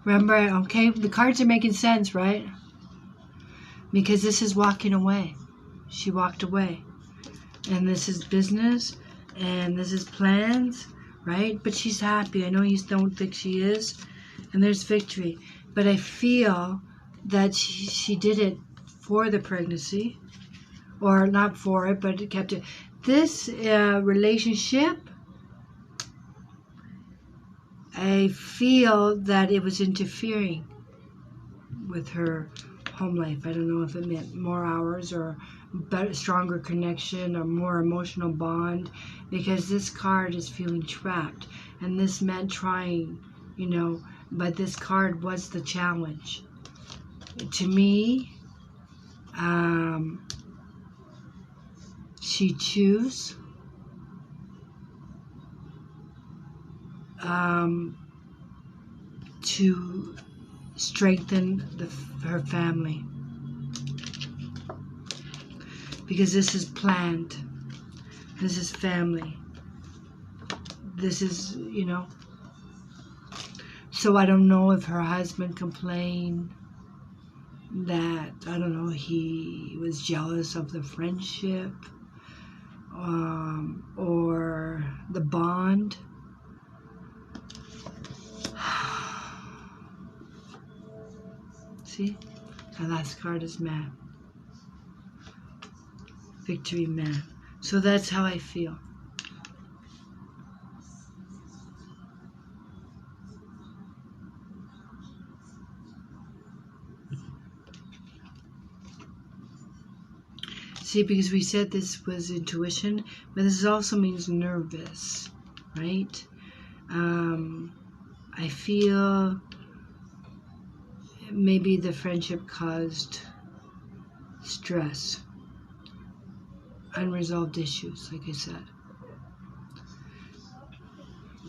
Remember, okay, the cards are making sense, right? Because this is walking away. She walked away. And this is business, and this is plans, right? But she's happy. I know you don't think she is. And there's victory. But I feel that she did it for the pregnancy. Or not for it, but it kept it. This relationship, I feel that it was interfering with her home life. I don't know if it meant more hours or better, stronger connection or more emotional bond, because this card is feeling trapped, and this meant trying, you know, but this card was the challenge. To me, she chose to strengthen her family, because this is planned. This is family. This is, you know. So I don't know if her husband complained that, I don't know, he was jealous of the friendship, or the bond. See? The last card is Man. Victory, Man. So that's how I feel. See, because we said this was intuition, but this also means nervous, right? I feel maybe the friendship caused stress, unresolved issues, like I said.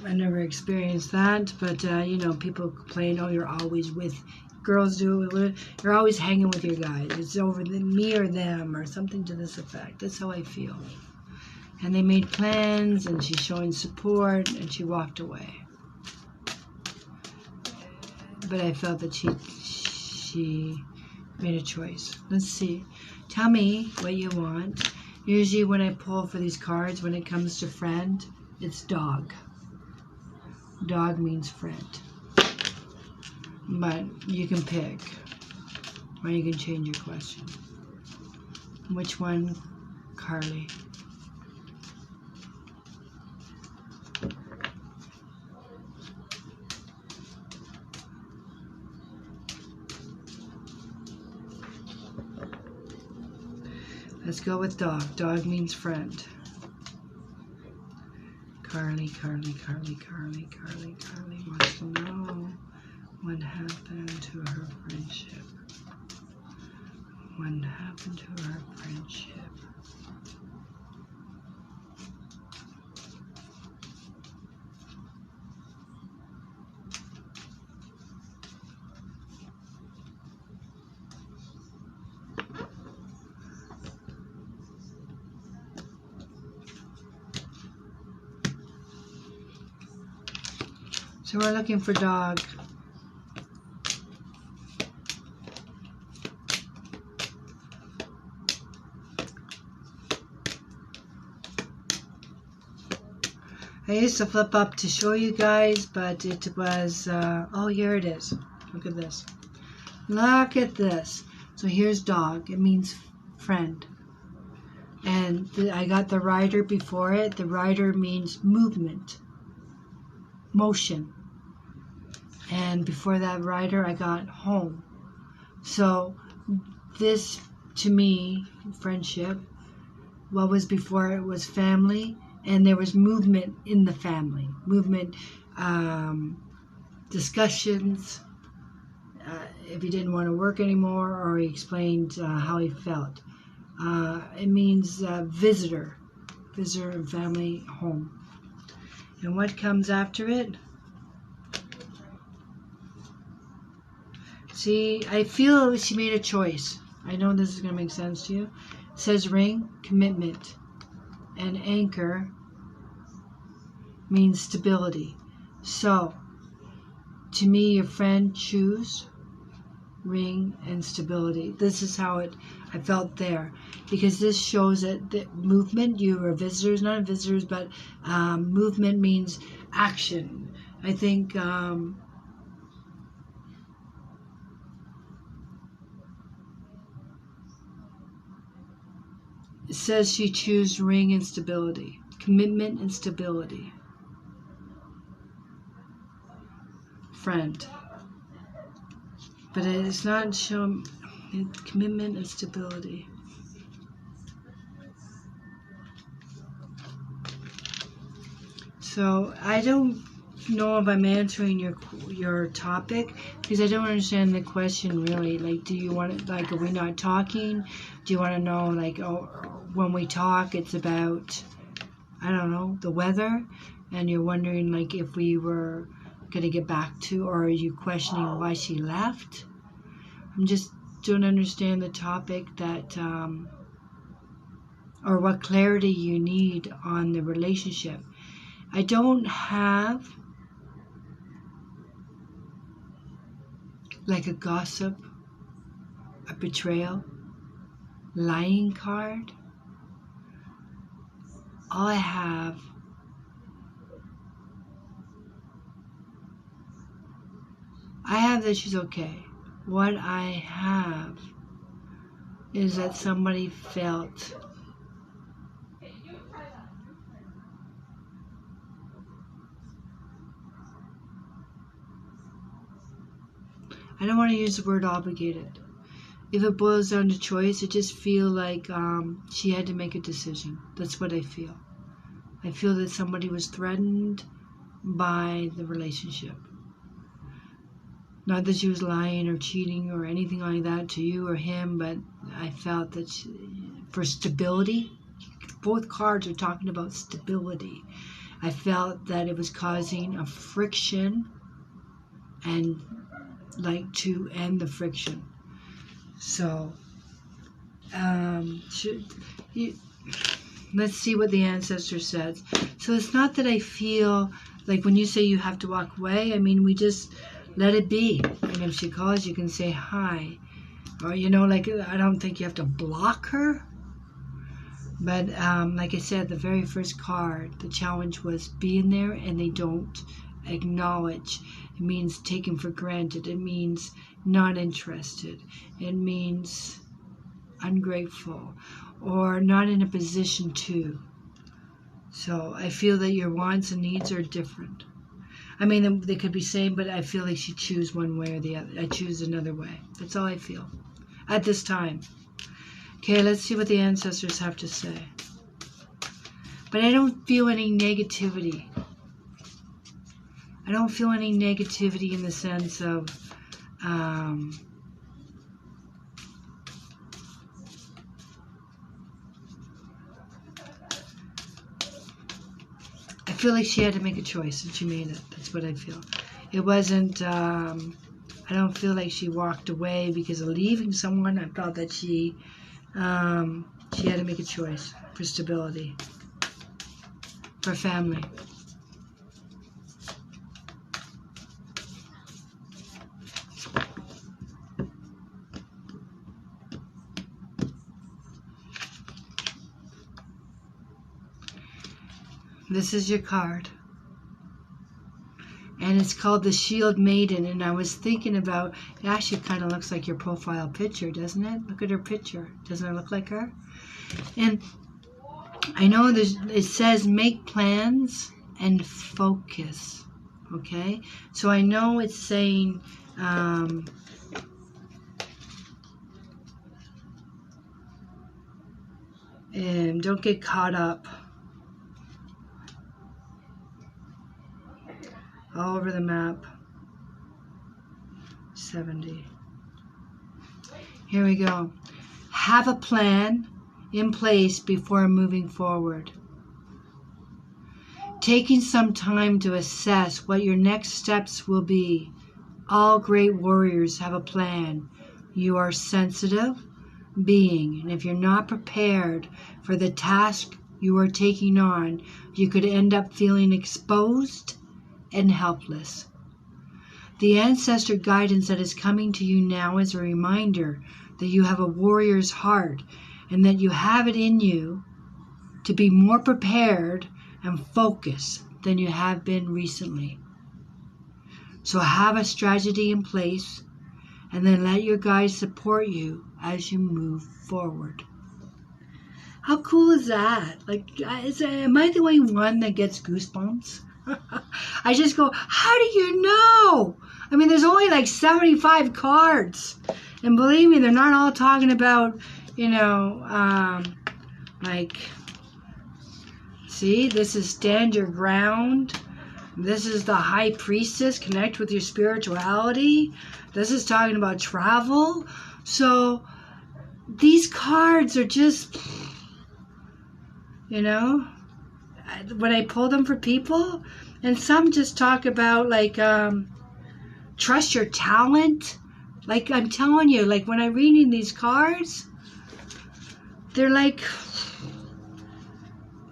I never experienced that, but you know, people complain, oh, you're always with, girls do it, you're always hanging with your guys. It's over me or them or something to this effect. That's how I feel. And they made plans, and she's showing support, and she walked away. But I felt that she made a choice. Let's see. Tell me what you want. Usually when I pull for these cards, when it comes to friend, it's dog. Dog means friend. But you can pick, or you can change your question. Which one, Carly? Let's go with dog. Dog means friend. Carly wants to know what happened to her friendship. What happened to her friendship? So we're looking for dog. I used to flip up to show you guys, but it was, oh, here it is. Look at this. Look at this. So here's dog. It means friend. And I got the rider before it. The rider means movement, motion. And before that rider, I got home. So this, to me, friendship, what was before it was family, and there was movement in the family. Movement, discussions, if he didn't want to work anymore, or he explained how he felt. It means visitor and family, home. And what comes after it? See, I feel she made a choice. I know this is going to make sense to you. It says ring, commitment. And anchor means stability. So, to me, your friend, choose ring and stability. This is how I felt there, because this shows that movement. You are visitors, not visitors, but movement means action. I think it says she chose ring and stability, commitment and stability. Friend. But it's not showing commitment and stability. So I don't know if I'm answering your topic, because I don't understand the question really. Like, do you want it, like, are we not talking? Do you want to know, like, oh, when we talk, it's about, I don't know, the weather, and you're wondering, like, if we were going to get back to, or are you questioning why she left? I'm just don't understand the topic that, or what clarity you need on the relationship. I don't have like a gossip, a betrayal, lying card. All I have that she's okay. What I have is that somebody felt I don't want to use the word obligated. If it boils down to choice, I just feel like she had to make a decision. That's what I feel. I feel that somebody was threatened by the relationship. Not that she was lying or cheating or anything like that to you or him, but I felt that for stability, both cards are talking about stability. I felt that it was causing a friction, and like to end the friction. So, let's see what the ancestor says. So it's not that I feel like when you say you have to walk away, I mean, we just let it be. And if she calls, you can say hi. Or, like, I don't think you have to block her. But like I said, the very first card, the challenge was being there, and they don't acknowledge. It means taken for granted. It means not interested. It means ungrateful or not in a position to. So I feel that your wants and needs are different. I mean, they could be same, but I feel like she choose one way or the other. I choose another way. That's all I feel at this time. Okay, let's see what the ancestors have to say. But I don't feel any negativity. I don't feel any negativity in the sense of I feel like she had to make a choice, and she made it. That's what I feel. It wasn't, I don't feel like she walked away because of leaving someone. I felt that she had to make a choice for stability, for family. This is your card. And it's called the Shield Maiden. And I was thinking about, it actually kind of looks like your profile picture, doesn't it? Look at her picture. Doesn't it look like her? And I know it says make plans and focus. Okay? So I know it's saying, and don't get caught up all over the map. 70. Here we go. Have a plan in place before moving forward. Taking some time to assess what your next steps will be. All great warriors have a plan. You are sensitive being, and if you're not prepared for the task you are taking on, you could end up feeling exposed and helpless. The ancestor guidance that is coming to you now is a reminder that you have a warrior's heart and that you have it in you to be more prepared and focused than you have been recently. So have a strategy in place and then let your guides support you as you move forward. How cool is that? Like, am I the only one that gets goosebumps? I just go, how do you know? I mean, there's only like 75 cards. And believe me, they're not all talking about, like, see, this is stand your ground. This is the High Priestess, connect with your spirituality. This is talking about travel. So these cards are just, when I pull them for people, and some just talk about like, trust your talent. Like I'm telling you, like when I'm reading these cards, they're like,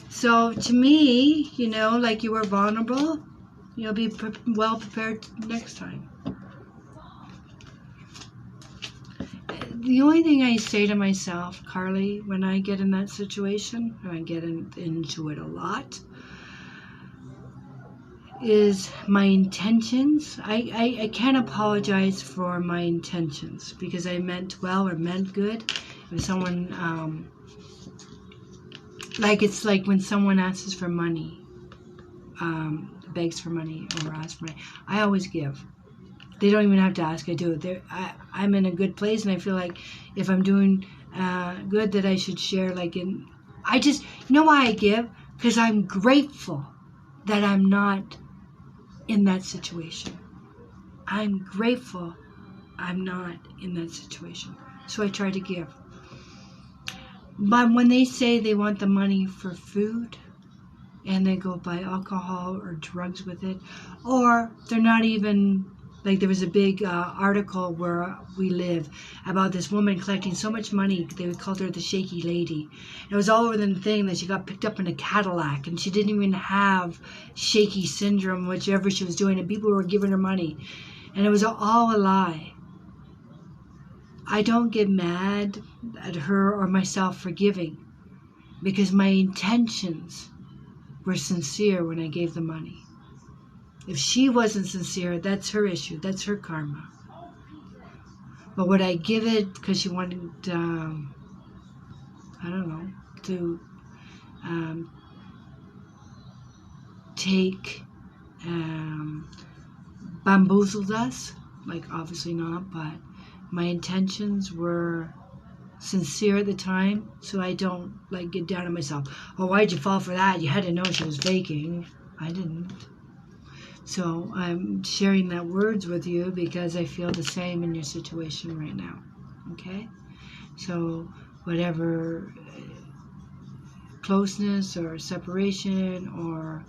so to me, like you were vulnerable, you'll be well prepared next time. The only thing I say to myself, Carly, when I get in that situation, and I get into it a lot, is my intentions. I can't apologize for my intentions because I meant well or meant good. If someone, like it's like when someone asks for money, begs for money or asks for money, I always give. They don't even have to ask, I do it. I'm in a good place and I feel like if I'm doing good that I should share I just, why I give? Because I'm grateful that I'm not in that situation. I'm grateful I'm not in that situation. So I try to give. But when they say they want the money for food and they go buy alcohol or drugs with it, or they're not even, like there was a big article where we live about this woman collecting so much money, they called her the shaky lady. It was all over the thing that she got picked up in a Cadillac and she didn't even have shaky syndrome, whichever she was doing, and people were giving her money. And it was all a lie. I don't get mad at her or myself for giving because my intentions were sincere when I gave the money. If she wasn't sincere, that's her issue. That's her karma. But would I give it because she wanted, to take, bamboozled us? Like, obviously not, but my intentions were sincere at the time, so I don't, get down on myself. Oh, why'd you fall for that? You had to know she was faking. I didn't. So I'm sharing that words with you because I feel the same in your situation right now. Okay? So whatever closeness or separation or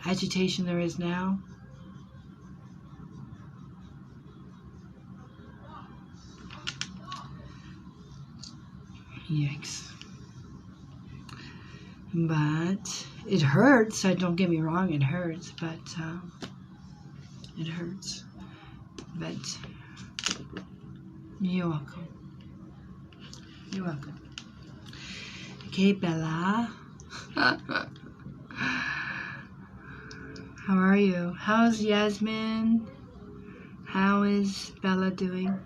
agitation there is now, yikes. But it hurts. Don't get me wrong, it hurts, but it hurts. But you're welcome. You're welcome. Okay, Bella. How are you? How's Yasmin? How is Bella doing?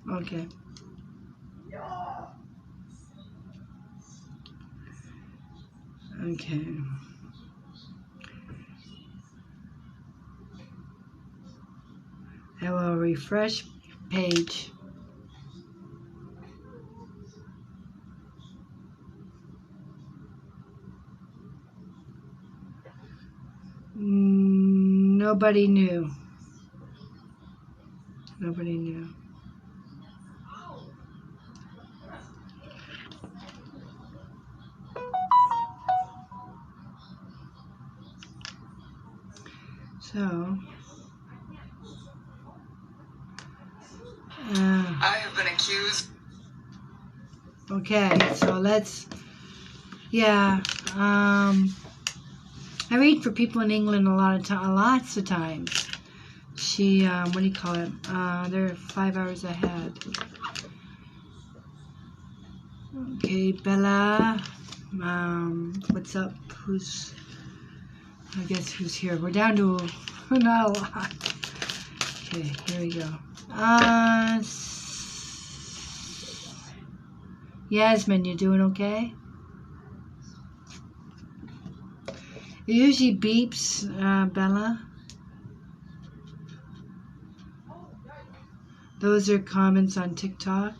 Okay. Okay. I will refresh page. Nobody knew. Nobody knew. So, I have been accused. Okay, so let's, yeah, I read for people in England lots of times. She, what do you call it? They're 5 hours ahead. Okay, Bella, what's up? I guess who's here? We're down to not a lot. Okay, here we go. Yasmin, you doing okay? It usually beeps, Bella. Those are comments on TikTok.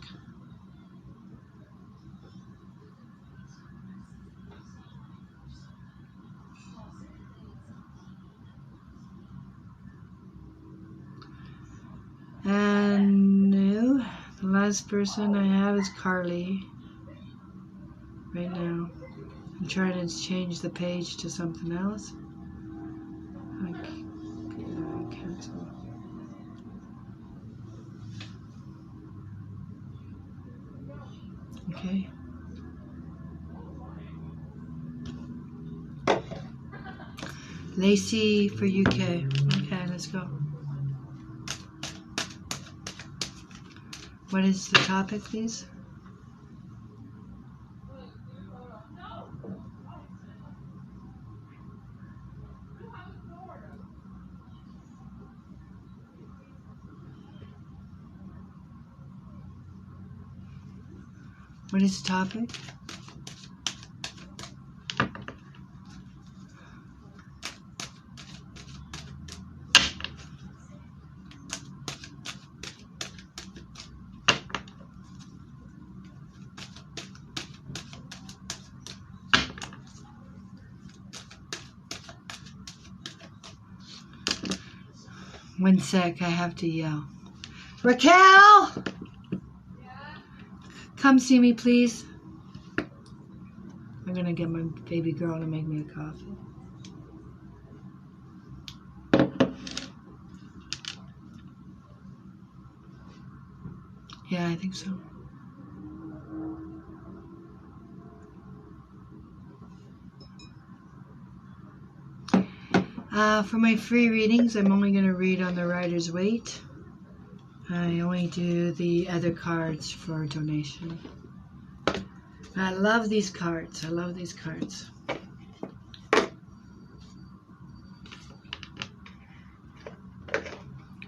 And no, the last person I have is Carly. Right now. I'm trying to change the page to something else. Cancel. Okay. Lacey for UK. Okay, let's go. What is the topic, please? What is the topic? One sec, I have to yell. Raquel! Come see me, please. I'm gonna get my baby girl to make me a coffee. Yeah, I think so. For my free readings, I'm only going to read on the Rider-Waite. I only do the other cards for donation. I love these cards. I love these cards.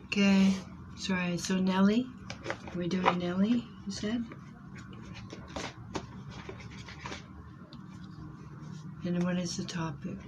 Okay. Sorry. So Nellie. Are we doing Nellie, you said? And what is the topic?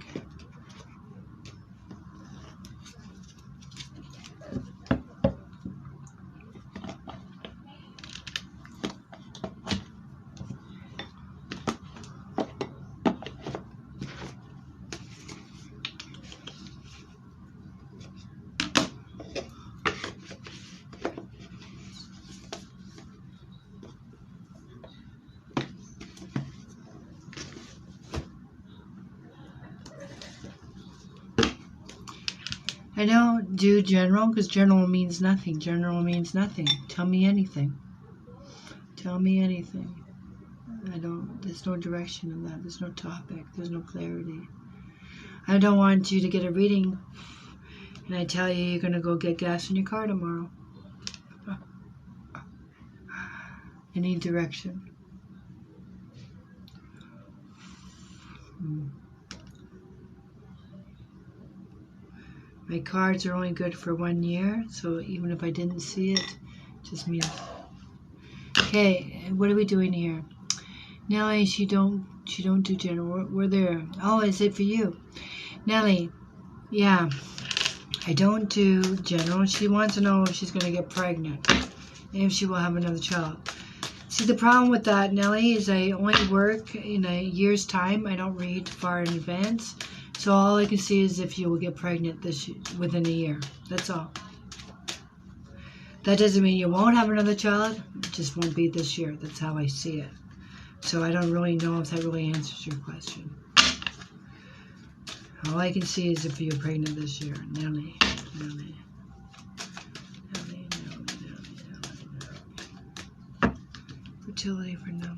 I don't do general because general means nothing. General means nothing. Tell me anything. Tell me anything. There's no direction in that. There's no topic. There's no clarity. I don't want you to get a reading and I tell you you're going to go get gas in your car tomorrow. I need direction. My cards are only good for 1 year, so even if I didn't see it, just means. Okay, what are we doing here? Nellie, she don't do general. We're there. Oh, is it for you? Nellie, yeah, I don't do general. She wants to know if she's going to get pregnant and if she will have another child. See, the problem with that, Nellie, is I only work in a year's time. I don't read far in advance. So all I can see is if you will get pregnant within a year. That's all. That doesn't mean you won't have another child. It just won't be this year. That's how I see it. So I don't really know if that really answers your question. All I can see is if you're pregnant this year. Nellie. Fertility for Nellie.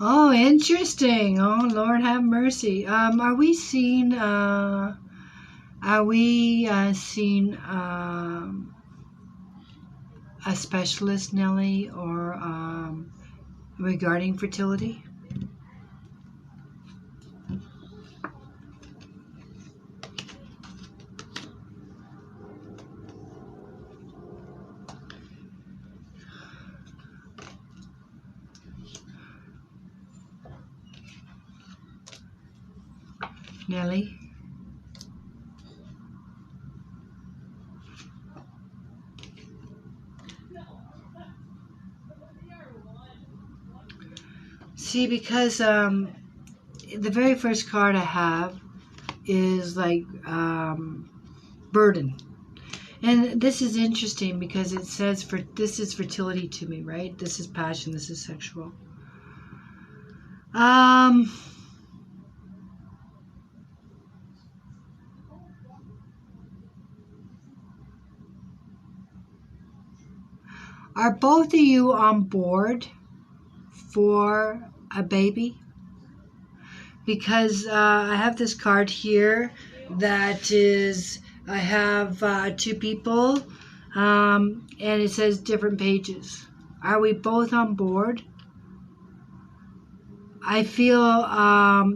Oh, interesting. Oh, Lord have mercy. Are we seeing a specialist, Nellie, or regarding fertility? Nellie? See, because the very first card I have is like burden. And this is interesting because it says this is fertility to me, right? This is passion, this is sexual. Are both of you on board for a baby? Because I have this card here that is, I have 2 people, and it says different pages. Are we both on board? I feel,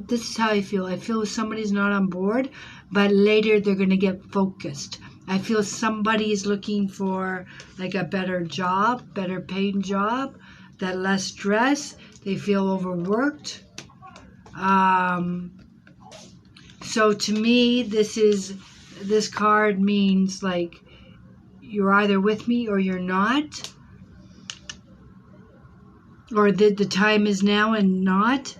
this is how I feel. I feel somebody's not on board, but later they're going to get focused. I feel somebody is looking for like a better job, better paid job, that less stress. They feel overworked. So to me, this card means like you're either with me or you're not, or the time is now and not.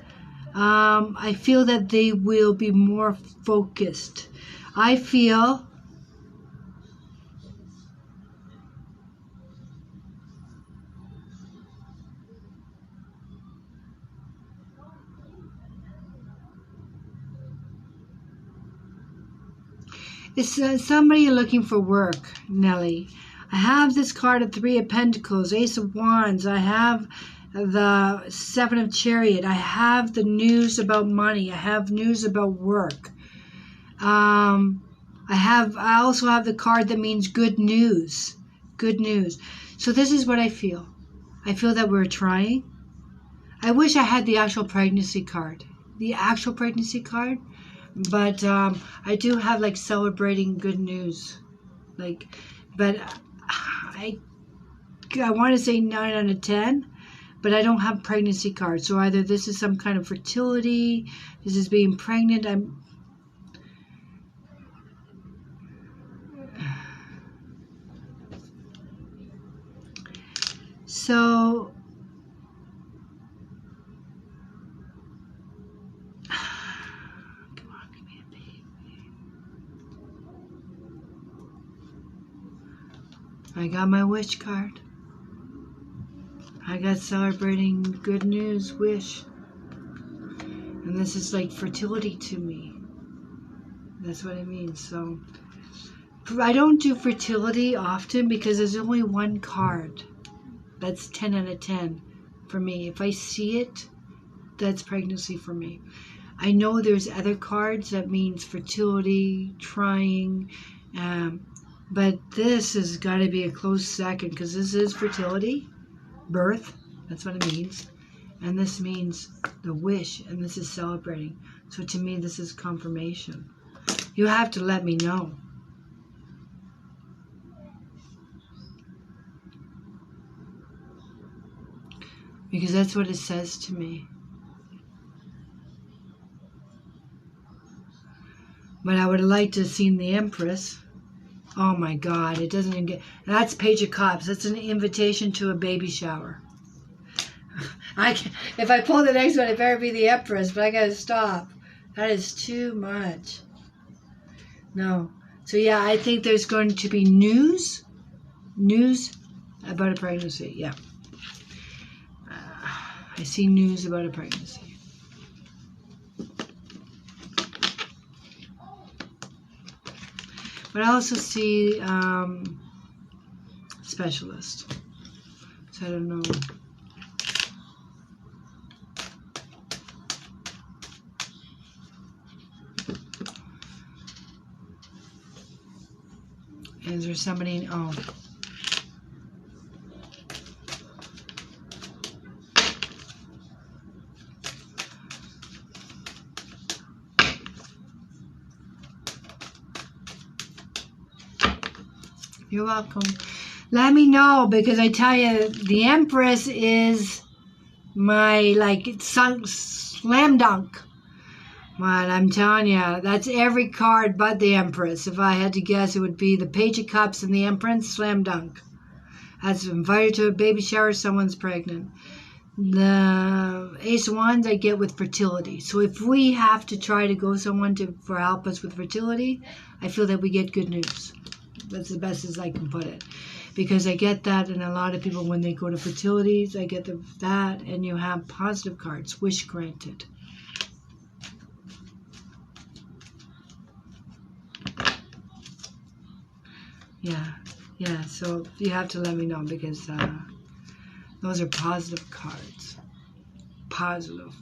I feel that they will be more focused. I feel it's somebody looking for work, Nellie. I have this card of 3 of Pentacles, Ace of Wands. I have the 7 of Chariot. I have the news about money. I have news about work. I also have the card that means good news. Good news. So this is what I feel. I feel that we're trying. I wish I had the actual pregnancy card. But I do have like celebrating good news. But I want to say 9 out of 10, but I don't have pregnancy cards. So either this is some kind of fertility, this is being pregnant. So come on, give me a baby. I got my wish card. I got celebrating good news, wish. And this is like fertility to me. That's what it means. So I don't do fertility often because there's only one card. That's 10 out of 10 for me. If I see it, that's pregnancy for me. I know there's other cards that means fertility, trying, but this has got to be a close second because this is fertility, birth. That's what it means. And this means the wish, and this is celebrating. So to me, this is confirmation. You have to let me know. Because that's what it says to me. But I would have liked to have seen the Empress. Oh my God, it doesn't even get... That's Page of Cups. That's an invitation to a baby shower. If I pull the next one, it better be the Empress, but I gotta stop. That is too much. No. So yeah, I think there's going to be news about a pregnancy. Yeah. I see news about a pregnancy. But I also see specialist. So I don't know. Is there somebody? Oh. You're welcome. Let me know, because I tell you, the Empress is my, like, it's slam dunk. But I'm telling you, that's every card but the Empress. If I had to guess, it would be the Page of Cups and the Empress, slam dunk. That's invited to a baby shower, someone's pregnant. The Ace of Wands I get with fertility. So if we have to try to go someone for help us with fertility, I feel that we get good news. That's the best as I can put it. Because I get that, and a lot of people, when they go to fertilities, I get that, and you have positive cards, wish granted. Yeah, so you have to let me know, because those are positive cards. Positive.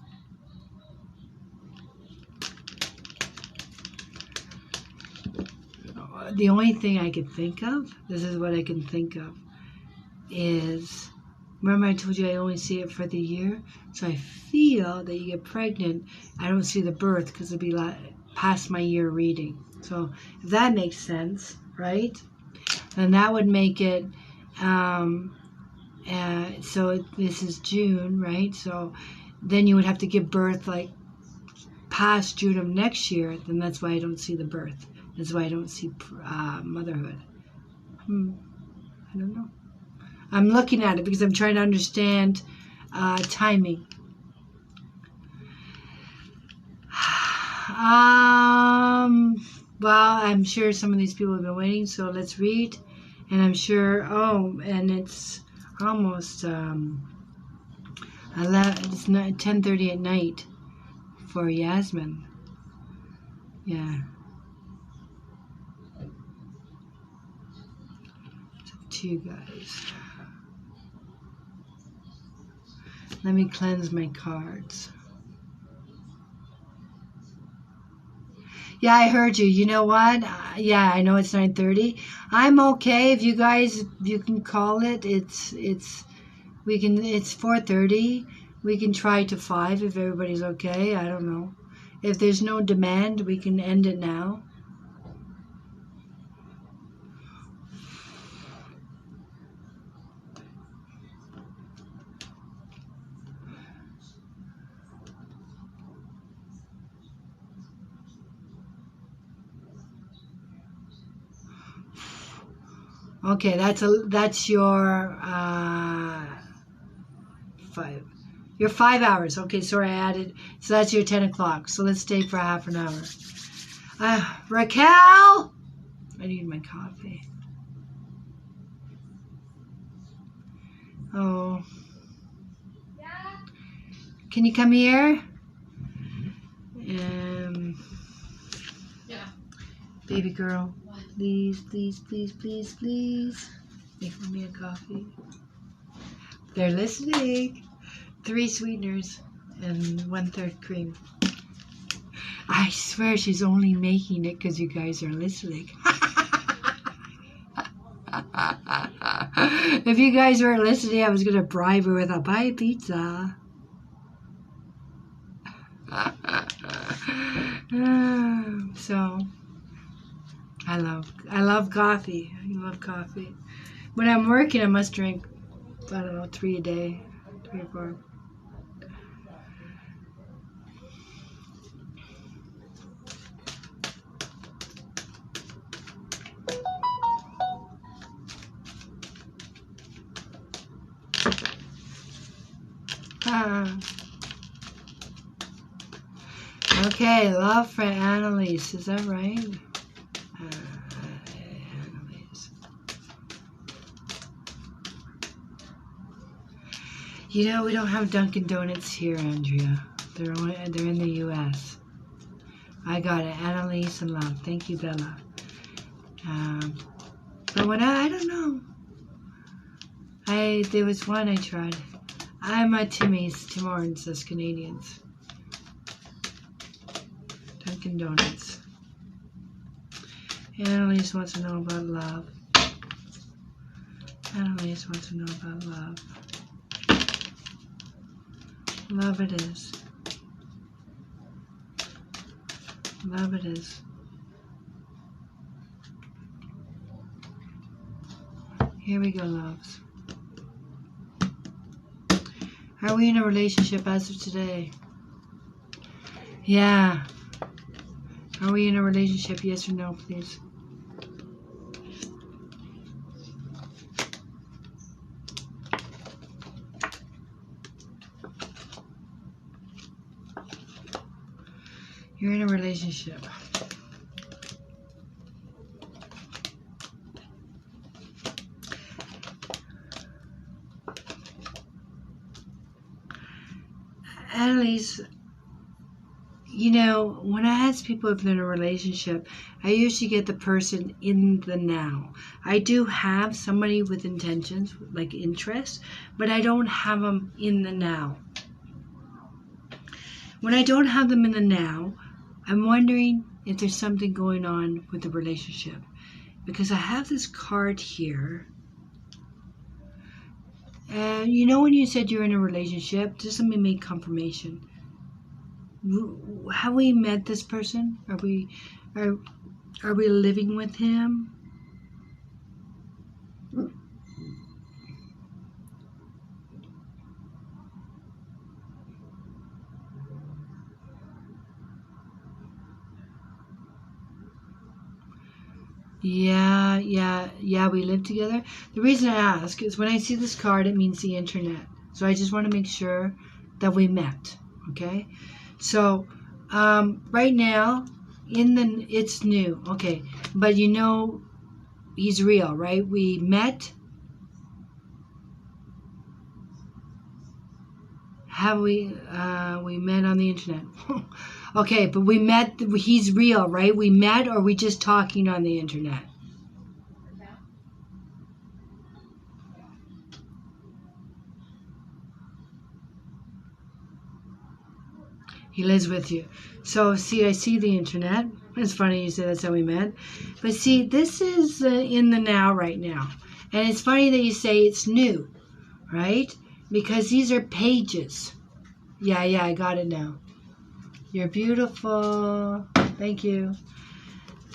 The only thing I could think of, this is what I can think of, is, remember I told you I only see it for the year? So I feel that you get pregnant, I don't see the birth because it'll be like past my year reading. So if that makes sense, right? Then that would make it, so this is June, right? So then you would have to give birth like past June of next year, then that's why I don't see the birth. That's why I don't see motherhood. I don't know. I'm looking at it because I'm trying to understand timing. Well, I'm sure some of these people have been waiting, so let's read. And I'm sure, and it's almost 10:30 at night for Yasmin. Yeah. It's up to you guys. Let me cleanse my cards. Yeah, I heard you. You know what? Yeah, I know it's 9:30. I'm okay if you guys, you can call it. It's 4:30. We can try to 5 if everybody's okay. I don't know. If there's no demand, we can end it now. Okay, that's your 5. Your 5 hours. Okay, sorry, I added. So that's your 10 o'clock. So let's stay for half an hour. Raquel! I need my coffee. Oh. Can you come here? Baby girl, please, please, please, please, please, make me a coffee. They're listening. 3 sweeteners and 1/3 cream. I swear she's only making it because you guys are listening. If you guys weren't listening, I was going to bribe her with a buy pizza. So, I love coffee. I love coffee. When I'm working, I must drink, I don't know, 3 a day, 3 or 4. Okay, love for Annalise. Is that right? Annalise. You know, we don't have Dunkin' Donuts here, Andrea. They're in the U.S. I got it. Annalise and love. Thank you, Bella. But when I don't know. There was one I tried. I'm at Timmy's, Tim Hortons, as Canadians. Dunkin' Donuts. Annalise wants to know about love. Annalise wants to know about love. Love it is. Love it is. Here we go, loves. Are we in a relationship as of today? Yeah. Are we in a relationship? Yes or no, please? You're in a relationship. Annalise, you know, when I ask people if they're in a relationship, I usually get the person in the now. I do have somebody with intentions, like interest, but I don't have them in the now. When I don't have them in the now, I'm wondering if there's something going on with the relationship. Because I have this card here. And you know when you said you're in a relationship, just let me make confirmation. Have we met this person? Are we living with him? Yeah, we live together. The reason I ask is when I see this card, it means the internet. So I just want to make sure that we met, okay? So, right now, it's new, okay? But you know, he's real, right? We met. Have we met on the internet? Okay, but we met, he's real, right? We met, or we just talking on the internet? He lives with you. So, see, I see the internet. It's funny you said that's how we met. But see, this is in the now right now. And it's funny that you say it's new, right? Because these are pages. Yeah, I got it now. You're beautiful. Thank you.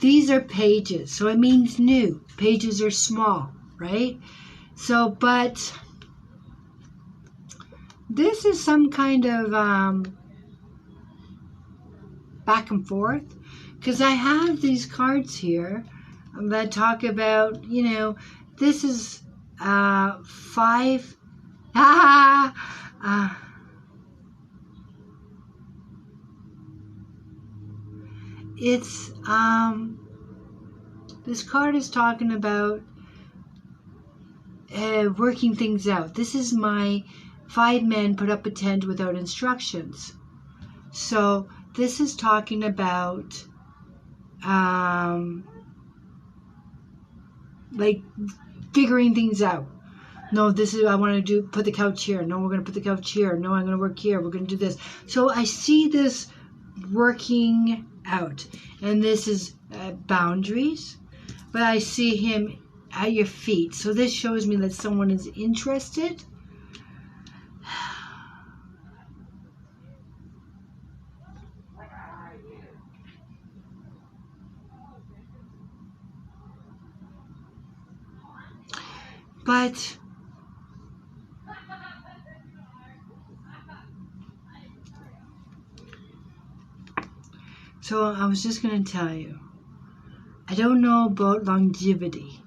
These are pages, so it means new. Pages are small, right? So, but this is some kind of back and forth, because I have these cards here that talk about, you know, this is 5. It's this card is talking about working things out. This is my 5 men put up a tent without instructions. So this is talking about like figuring things out. No, this is, I want to do, put the couch here. No, we're going to put the couch here. No, I'm going to work here. We're going to do this. So I see this working out. And this is boundaries. But I see him at your feet. So this shows me that someone is interested. But so I was just going to tell you, I don't know about longevity.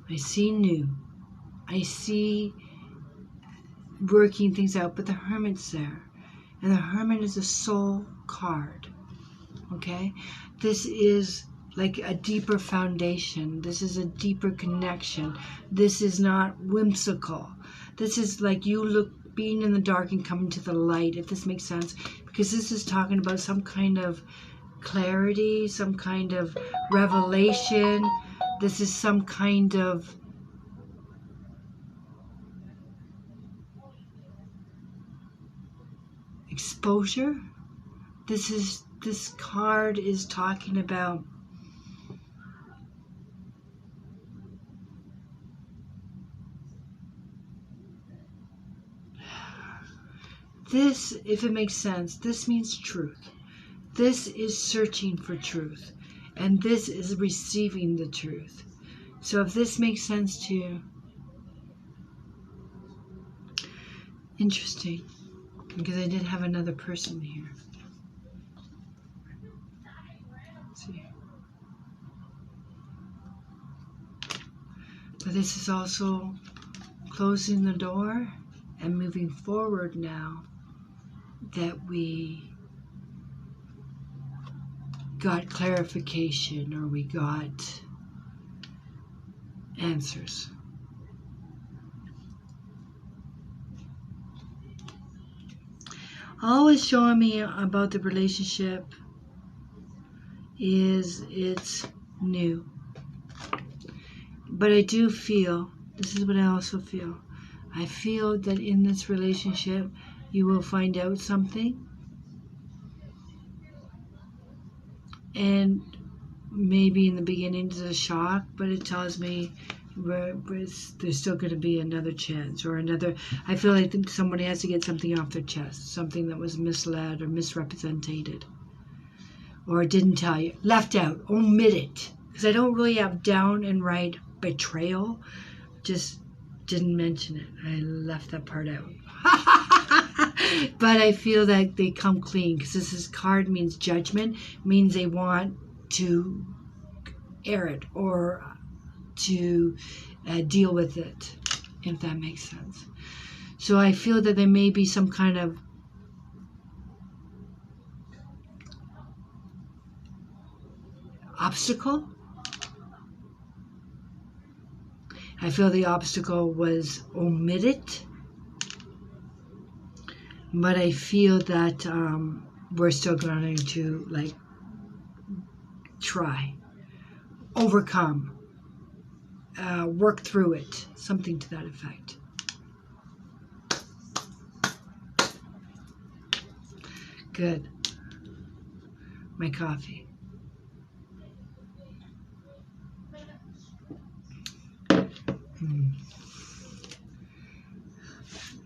I see new. I see working things out, but the Hermit's there. And the Hermit is a soul card. Okay? This is like a deeper foundation. This is a deeper connection. This is not whimsical. This is like you being in the dark and coming to the light, if this makes sense. Because this is talking about some kind of clarity, some kind of revelation. This is some kind of exposure. This card is talking about this, if it makes sense, this means truth. This is searching for truth. And this is receiving the truth. So if this makes sense to you, interesting. Because I did have another person here. Let's see. But this is also closing the door and moving forward now that we got clarification or we got answers. Always showing me about the relationship is it's new. But I do feel, this is what I also feel, I feel that in this relationship you will find out something, and maybe in the beginning it's a shock, but it tells me there's still going to be another chance or another. I feel like somebody has to get something off their chest, something that was misled or misrepresented or didn't tell you, left out, omitted. Because I don't really have down and right betrayal, just didn't mention it. I left that part out. But I feel that they come clean, because this card means judgment, means they want to air it or to deal with it, if that makes sense. So I feel that there may be some kind of obstacle. I feel the obstacle was omitted, but I feel that we're still going to try, overcome, work through it, something to that effect. Good. My coffee.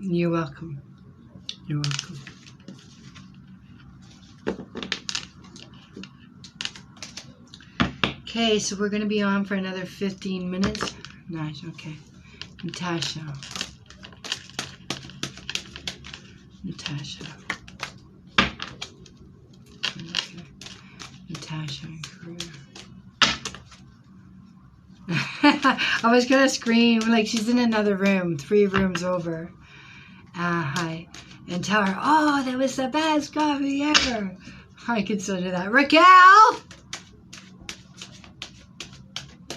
You're welcome. You're welcome. Okay, so we're going to be on for another 15 minutes. Nice, okay. Natasha. Okay. Natasha and Karuna. I was going to scream like she's in another room, 3 rooms over. Hi. And tell her, oh, that was the best coffee ever. I consider that. Raquel!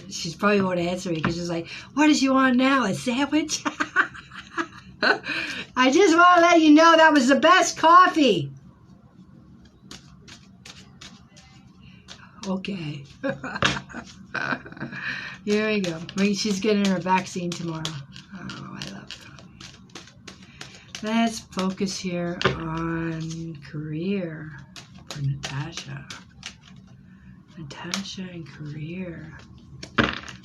She's probably won't answer me because she's like, what does you want now? A sandwich? I just want to let you know that was the best coffee. Okay. Here we go. She's getting her vaccine tomorrow. Oh, I love her. Let's focus here on career for Natasha. Natasha and career.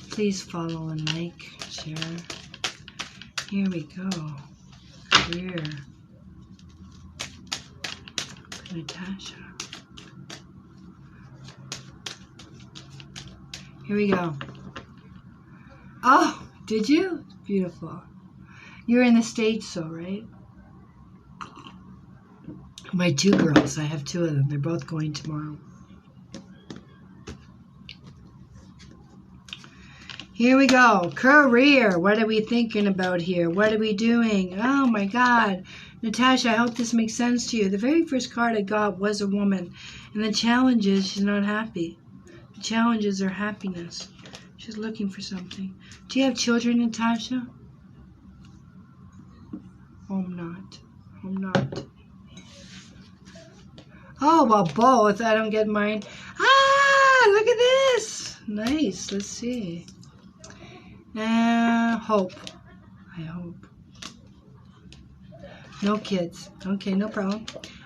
Please follow and like, share. Here we go. Career. Natasha. Here we go. Oh, did you? Beautiful. You're in the States, though, right? My two girls. I have two of them. They're both going tomorrow. Here we go. Career. What are we thinking about here? What are we doing? Oh, my God. Natasha, I hope this makes sense to you. The very first card I got was a woman. And the challenge is she's not happy. The challenge is her happiness. She's looking for something. Do you have children, Natasha? Home not. Home not. Oh, well, both. I don't get mine. Ah, look at this. Nice. Let's see. Hope. I hope. No kids. Okay, no problem.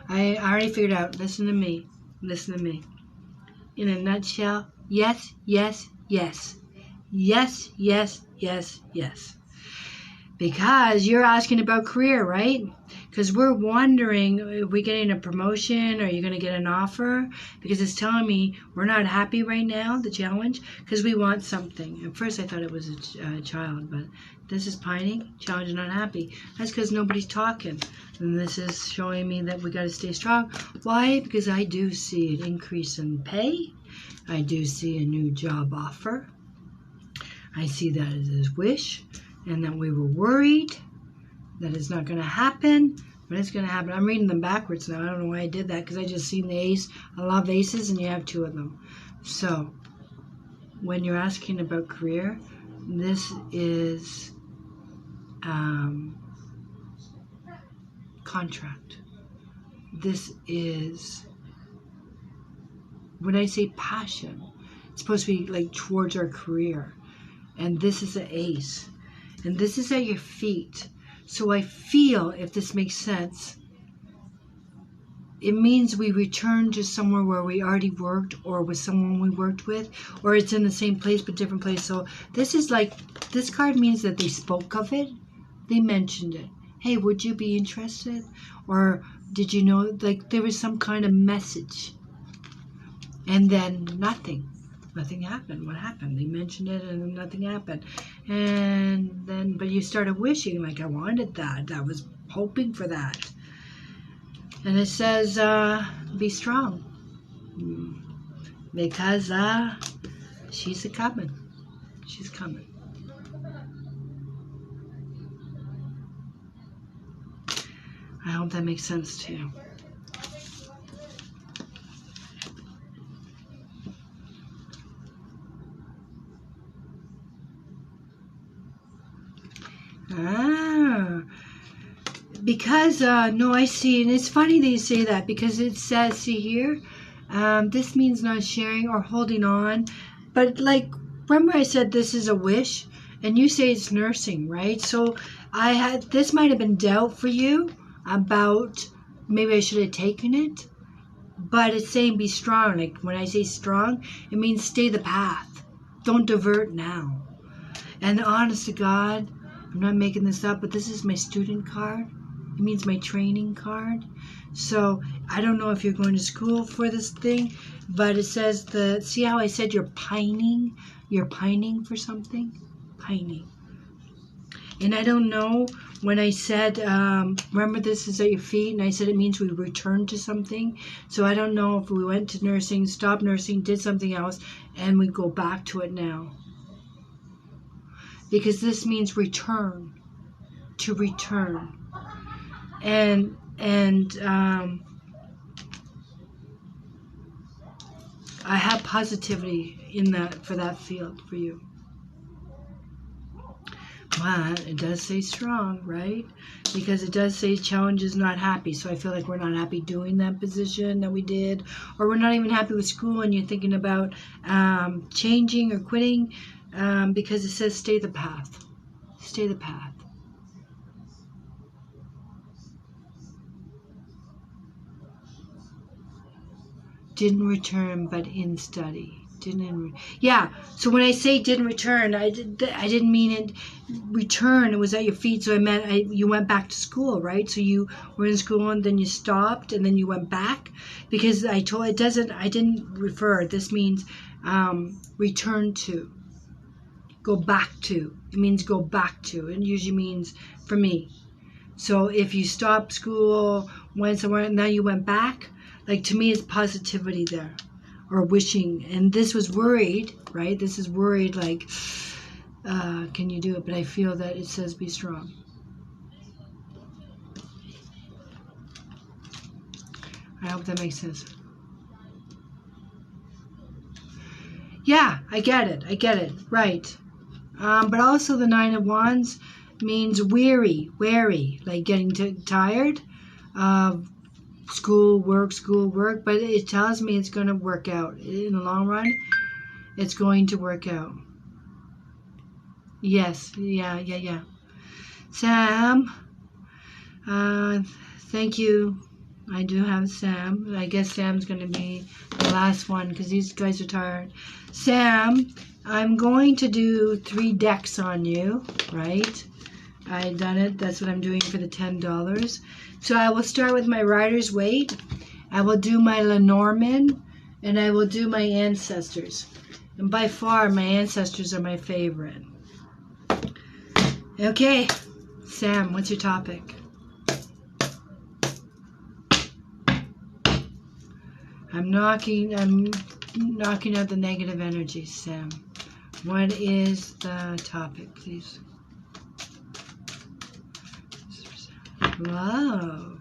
I already figured out. Listen to me. Listen to me. In a nutshell, yes, yes, yes. Yes, yes, yes, yes. Because you're asking about career, right? Because we're wondering, are we getting a promotion? Are you going to get an offer? Because it's telling me we're not happy right now, the challenge, because we want something. At first I thought it was a child, but this is pining, challenge not happy. That's because nobody's talking. And this is showing me that we got to stay strong. Why? Because I do see an increase in pay. I do see a new job offer. I see that as his wish, and that we were worried that it's not going to happen, but it's going to happen. I'm reading them backwards now. I don't know why I did that, because I just seen the ace. I love aces, and you have two of them. So, when you're asking about career, this is contract. This is, when I say passion, it's supposed to be like towards our career. And this is an ace. And this is at your feet. So I feel, if this makes sense, it means we return to somewhere where we already worked, or with someone we worked with, or it's in the same place but different place. So this is like, this card means that they spoke of it. They mentioned it. Hey, would you be interested? Or did you know, like there was some kind of message. And then nothing. Nothing happened. What happened? They mentioned it and then nothing happened. And then, but you started wishing, like, I wanted that. I was hoping for that. And it says, be strong. Because she's a-coming. She's coming. I hope that makes sense to you. Because, no, I see, and it's funny that you say that, because it says, see here, this means not sharing or holding on, but like, remember I said this is a wish, and you say it's nursing, right? So this might have been doubt for you about, maybe I should have taken it, but it's saying be strong. Like, when I say strong, it means stay the path. Don't divert now. And honest to God, I'm not making this up, but this is my student card. It means my training card. So I don't know if you're going to school for this thing, but it says see how I said you're pining? You're pining for something? Pining. And I don't know, when I said, remember this is at your feet, and I said it means we return to something. So I don't know if we went to nursing, stopped nursing, did something else, and we go back to it now. Because this means return, to return. And I have positivity in that, for that field, for you. But it does say strong, right? Because it does say challenge is not happy. So I feel like we're not happy doing that position that we did. Or we're not even happy with school and you're thinking about changing or quitting because it says stay the path. Stay the path. Didn't return, but in study. Yeah. So when I say didn't return, I didn't mean it. Return. It was at your feet. So I meant you went back to school, right? So you were in school and then you stopped and then you went back because I didn't refer. This means return to. Go back to. It means go back to. It usually means for me. So if you stopped school, went somewhere, and now you went back, like to me, it's positivity there, or wishing. And this was worried, right? This is worried, like, can you do it? But I feel that it says be strong. I hope that makes sense. Yeah, I get it, right. But also the Nine of Wands means weary, like getting tired of school work, but it tells me it's going to work out. In the long run, it's going to work out. Yes, yeah. Sam, thank you. I do have Sam. I guess Sam's going to be the last one because these guys are tired. Sam, I'm going to do 3 decks on you, right? I done it. That's what I'm doing for the $10. So I will start with my Rider's Waite. I will do my Lenormand, and I will do my Ancestors. And by far, my Ancestors are my favorite. Okay, Sam, what's your topic? I'm knocking out the negative energy, Sam. What is the topic, please? Love.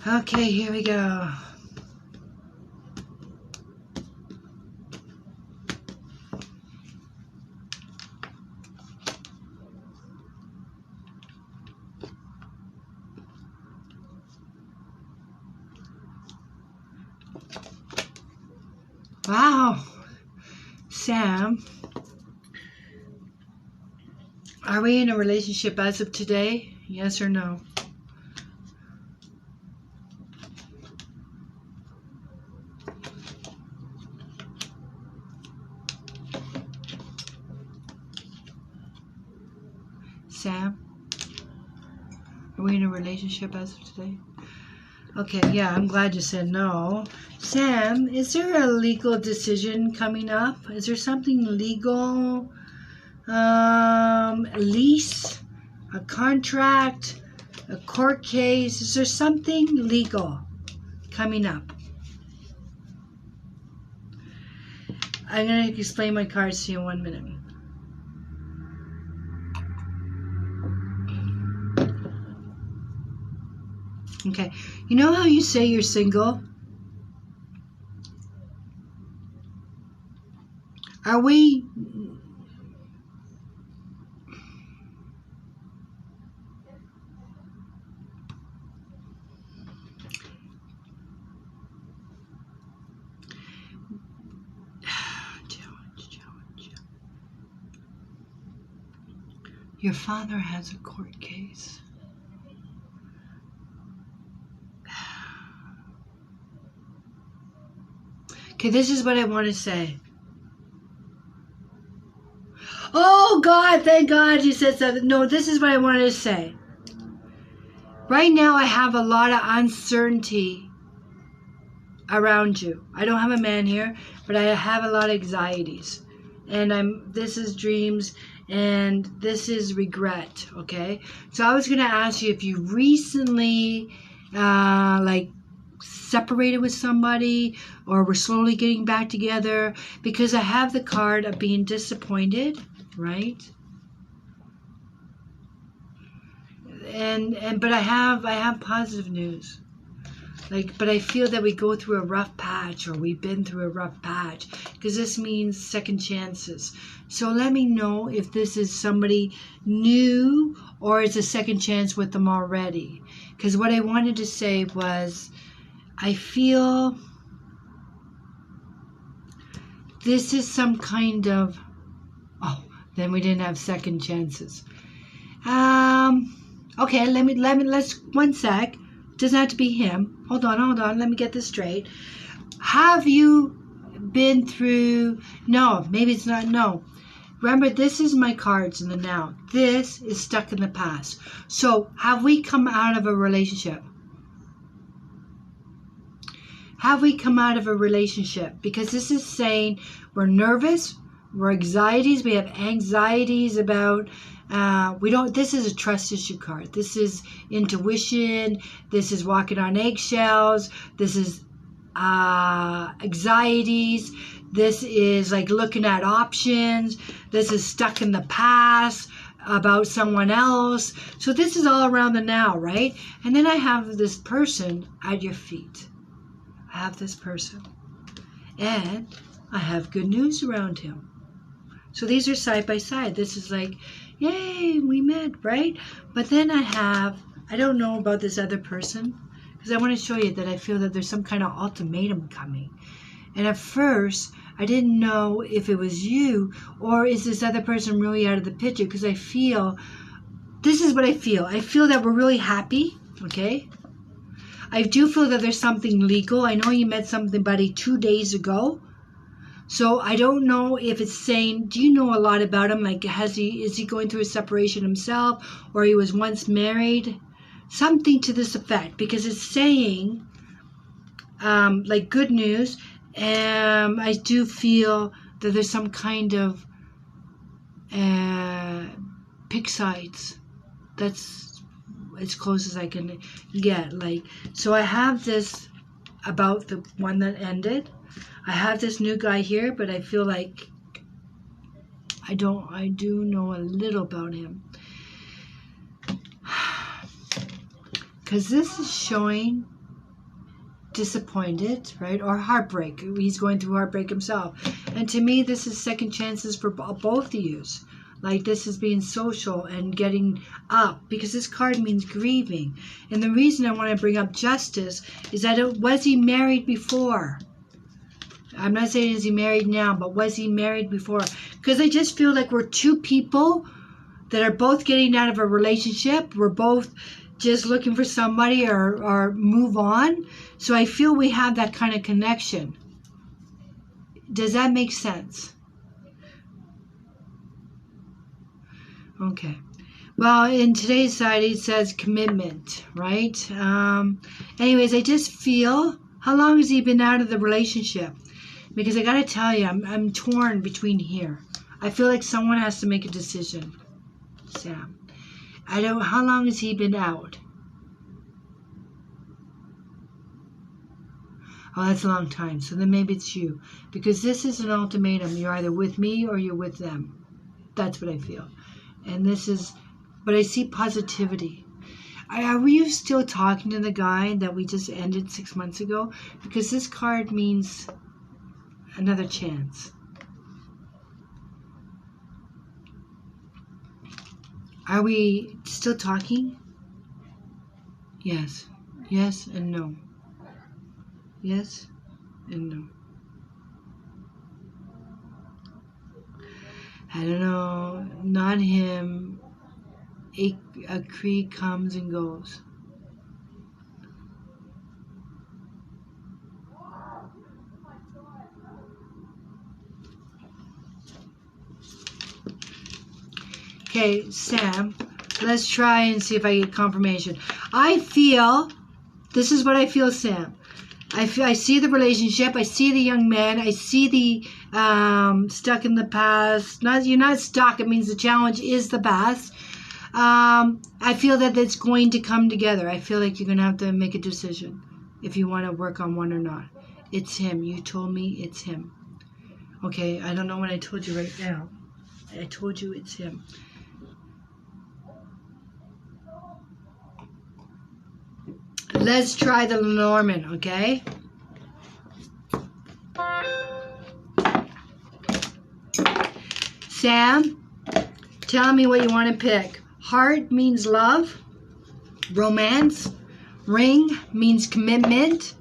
Okay, here we go. Wow, Sam, are we in a relationship as of today? Yes or no? Sam, are we in a relationship as of today? Okay, yeah, I'm glad you said no. Sam, is there a legal decision coming up? Is there something legal? A lease? A contract? A court case? Is there something legal coming up? I'm going to explain my cards to you in 1 minute. Okay, you know how you say you're single? Are we... Your father has a court case. Okay, this is what I want to say. Oh, God, thank God you said something. No, this is what I wanted to say. Right now, I have a lot of uncertainty around you. I don't have a man here, but I have a lot of anxieties. And this is dreams, and this is regret. Okay, so I was going to ask you if you recently like separated with somebody or we're slowly getting back together, because I have the card of being disappointed, right? And but I have positive news. Like, but I feel that we go through a rough patch, or we've been through a rough patch, because this means second chances. So let me know if this is somebody new or it's a second chance with them already. Because what I wanted to say was, I feel this is some kind of, oh, then we didn't have second chances. Okay, let's, one sec. Doesn't have to be him. Hold on. Let me get this straight. Have you been through, no, maybe it's not, no. Remember, this is my cards in the now. This is stuck in the past. So, have we come out of a relationship? Have we come out of a relationship? Because this is saying we're nervous, we're anxieties, we have anxieties about, this is a trust issue card. This is intuition, this is walking on eggshells, this is anxieties, this is like looking at options, this is stuck in the past about someone else. So this is all around the now, right? And then I have this person at your feet. I have this person, and I have good news around him. So these are side by side. This is like, yay, we met, right? But then I don't know about this other person, because I want to show you that I feel that there's some kind of ultimatum coming. And at first, I didn't know if it was you or is this other person really out of the picture, because I feel, this is what I feel. I feel that we're really happy, okay? I do feel that there's something legal. I know you met somebody 2 days ago. So I don't know if it's saying, do you know a lot about him? Like, is he going through a separation himself, or he was once married? Something to this effect, because it's saying, like, good news. And I do feel that there's some kind of pick sides. That's as close as I can get. Like, so I have this about the one that ended. I have this new guy here, but I feel like I do know a little about him. Because this is showing disappointed, right? Or heartbreak. He's going through heartbreak himself. And to me, this is second chances for both of you. Like, this is being social and getting up, because this card means grieving. And the reason I want to bring up justice is that was he married before? I'm not saying is he married now, but was he married before? Because I just feel like we're two people that are both getting out of a relationship. We're both just looking for somebody or move on. So I feel we have that kind of connection. Does that make sense? Okay. Well, in today's side, it says commitment, right? Anyways, I just feel, how long has he been out of the relationship? Because I got to tell you, I'm torn between here. I feel like someone has to make a decision, Sam. How long has he been out? Oh, that's a long time. So then maybe it's you. Because this is an ultimatum. You're either with me or you're with them. That's what I feel. And this is, but I see positivity. Are you still talking to the guy that we just ended 6 months ago? Because this card means another chance. Are we still talking? Yes. Yes and no. Yes and no. I don't know. Not him. A creed comes and goes. Okay, Sam, let's try and see if I get confirmation. I feel, this is what I feel, Sam. I see the relationship, I see the young man, I see stuck in the past. You're not stuck. It means the challenge is the past. I feel that it's going to come together. I feel like you're going to have to make a decision if you want to work on one or not. It's him. You told me it's him. Okay, I don't know what I told you right now. I told you it's him. Let's try the Lenormand, okay? Sam, tell me what you want to pick. Heart means love, romance. Ring means commitment.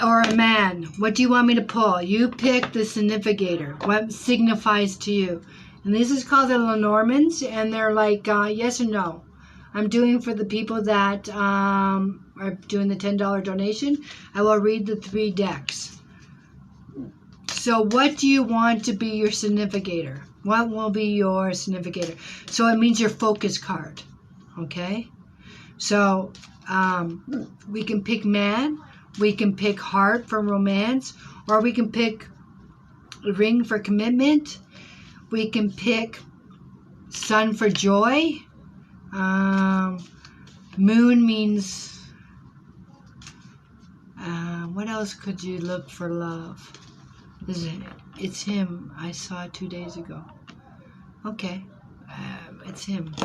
Or a man. What do you want me to pull? You pick the significator. What signifies to you? And this is called the Lenormands, and they're like yes or no. I'm doing for the people that are doing the $10 donation. I will read the 3 decks. So what do you want to be your significator? What will be your significator? So it means your focus card. Okay? So we can pick man, we can pick heart for romance, or we can pick ring for commitment. We can pick sun for joy. Moon means, what else could you look for love? It's him. I saw it 2 days ago. Okay, it's him.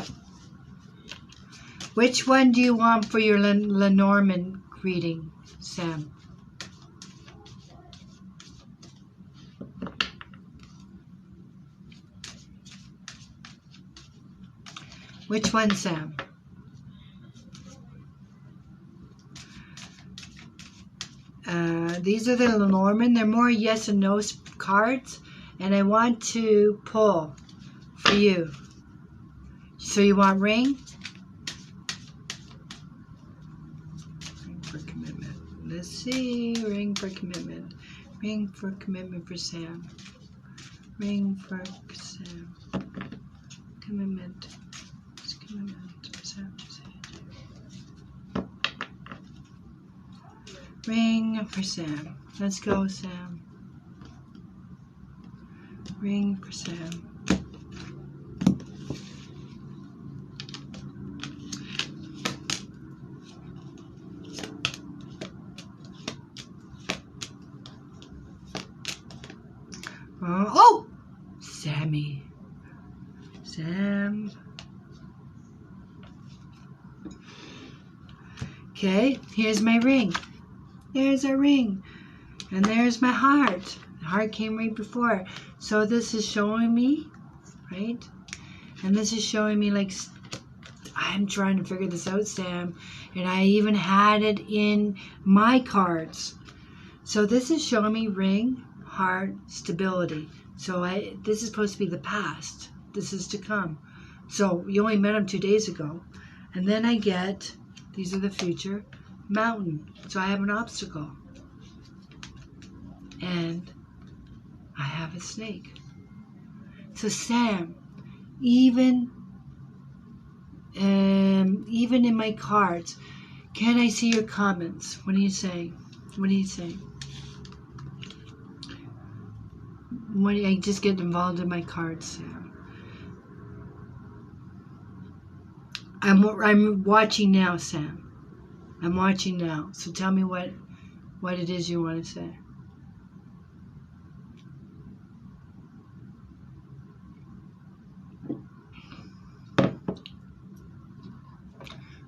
Which one do you want for your Lenormand reading, Sam? Which one, Sam? These are the Lenormand. They're more yes and no cards, and I want to pull for you. So you want ring? Ring for commitment. Let's see. Ring for commitment. Ring for commitment for Sam. Ring for Sam. Commitment. Commitment for Sam. Ring for Sam. Let's go, Sam. Ring for Sam. Oh! Sammy. Sam. Okay, here's my ring. There's a ring. And there's my heart. The heart came right before. So this is showing me, right? And this is showing me like, I'm trying to figure this out, Sam. And I even had it in my cards. So this is showing me ring, heart, stability. So this is supposed to be the past. This is to come. So you only met him 2 days ago. And then I get, these are the future, mountain. So I have an obstacle. And I have a snake. So Sam, even in my cards, can I see your comments? What are you saying? What are you saying? I just get involved in my cards, Sam. I'm watching now, Sam. I'm watching now. So tell me what it is you want to say.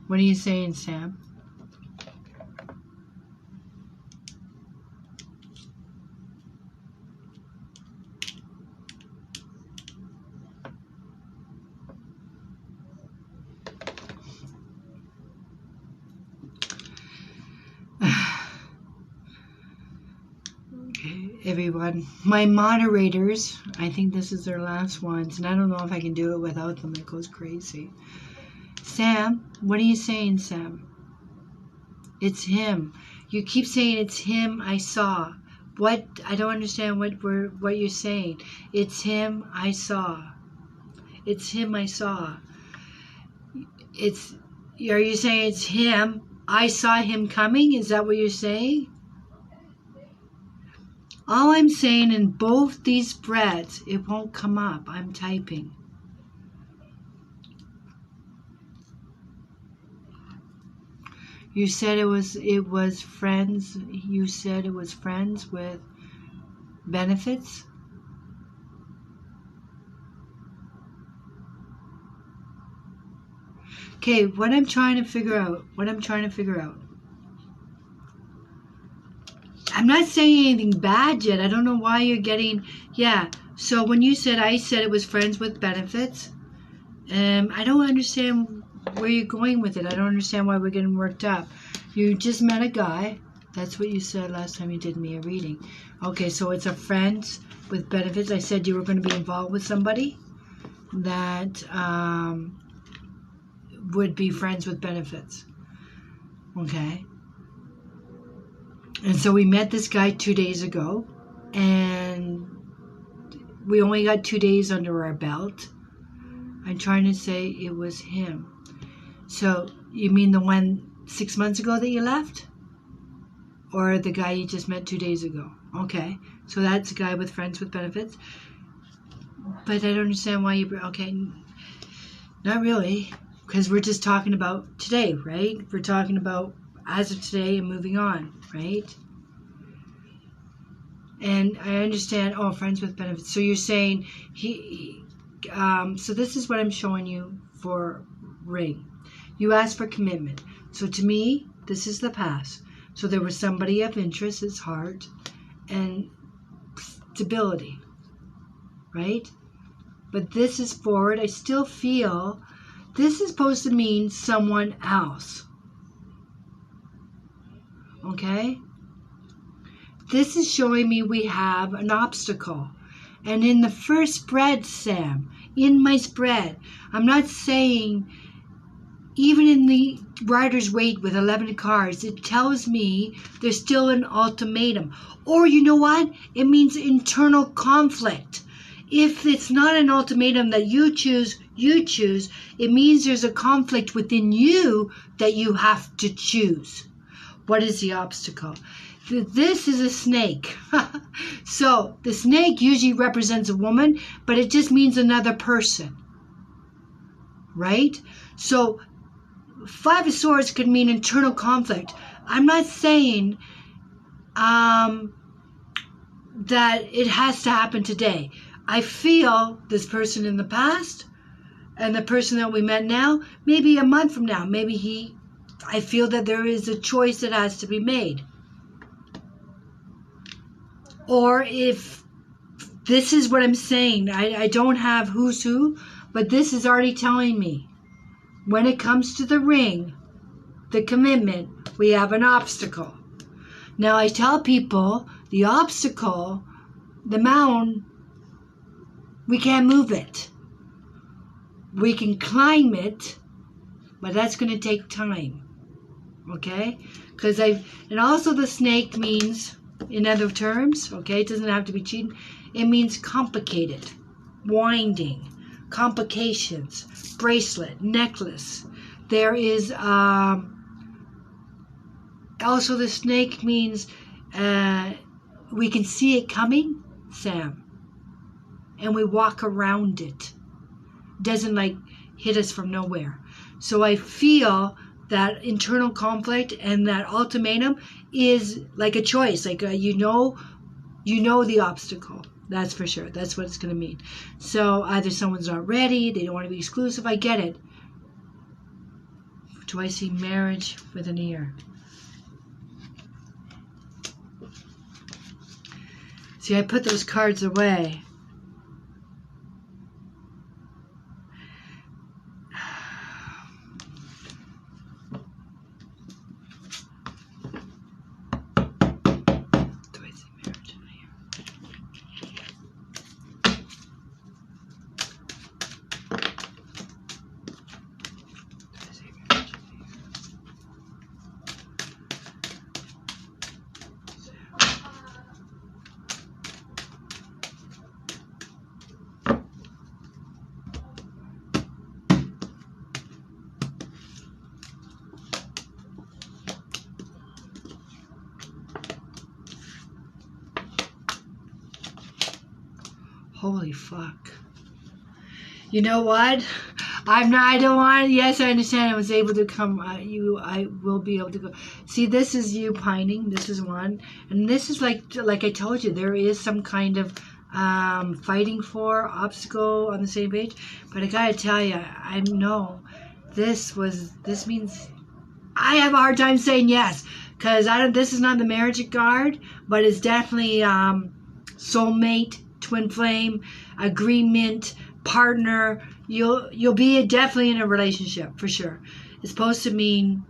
What are you saying, Sam? Okay, everyone. My moderators, I think this is their last ones, and I don't know if I can do it without them. It goes crazy. Sam, what are you saying, Sam? It's him. You keep saying it's him I saw. What? I don't understand what you're saying. It's him I saw. It's him I saw. Are you saying it's him I saw him coming? Is that what you're saying? All I'm saying, in both these breads, it won't come up. I'm typing. You said it was friends. You said it was friends with benefits. Okay, what I'm trying to figure out. I'm not saying anything bad yet. I don't know why you're getting. Yeah. So when you said, I said it was friends with benefits. I don't understand where you're going with it. I don't understand why we're getting worked up. You just met a guy. That's what you said last time you did me a reading. Okay, so it's a friends with benefits. I said you were going to be involved with somebody that would be friends with benefits. Okay. And so we met this guy 2 days ago, and we only got 2 days under our belt. I'm trying to say it was him. So you mean the one 6 months ago that you left? Or the guy you just met 2 days ago? Okay. So that's a guy with friends with benefits. But I don't understand why you... Okay. Not really. Because we're just talking about today, right? We're talking about as of today and moving on, right? And I understand, friends with benefits. So you're saying so this is what I'm showing you for ring. You asked for commitment. So to me, this is the past. So there was somebody of interest, his heart, and stability, right? But this is forward. I still feel this is supposed to mean someone else. Okay? This is showing me we have an obstacle. And in the first spread, Sam, in my spread, I'm not saying, even in the Rider's Waite with 11 cards, it tells me there's still an ultimatum. Or you know what? It means internal conflict. If it's not an ultimatum that you choose, it means there's a conflict within you that you have to choose. What is the obstacle? This is a snake. So the snake usually represents a woman, but it just means another person. Right? So 5 of Swords could mean internal conflict. I'm not saying that it has to happen today. I feel this person in the past and the person that we met now, maybe a month from now, I feel that there is a choice that has to be made. Or if this is what I'm saying, I don't have who's who, but this is already telling me when it comes to the ring, the commitment, we have an obstacle. Now I tell people the obstacle, the mountain, we can't move it. We can climb it, but that's going to take time. Okay? And also the snake means, in other terms, okay, it doesn't have to be cheating, it means complicated, winding, complications, bracelet, necklace. There is also the snake means we can see it coming, Sam, and we walk around it. Doesn't hit us from nowhere. So I feel that internal conflict and that ultimatum is like a choice, you know the obstacle. That's for sure. That's what it's going to mean. So either someone's not ready, they don't want to be exclusive. I get it. Do I see marriage with an ear? See, I put those cards away. Holy fuck. You know what? I don't want, yes, I understand I was able to come, I will be able to go. See, this is you pining, this is one. And this is like I told you, there is some kind of fighting for, obstacle on the same page. But I gotta tell you, I know this means I have a hard time saying yes. Because this is not the marriage card, but it's definitely soulmate, twin flame, agreement, partner. You'll be definitely in a relationship for sure. It's supposed to mean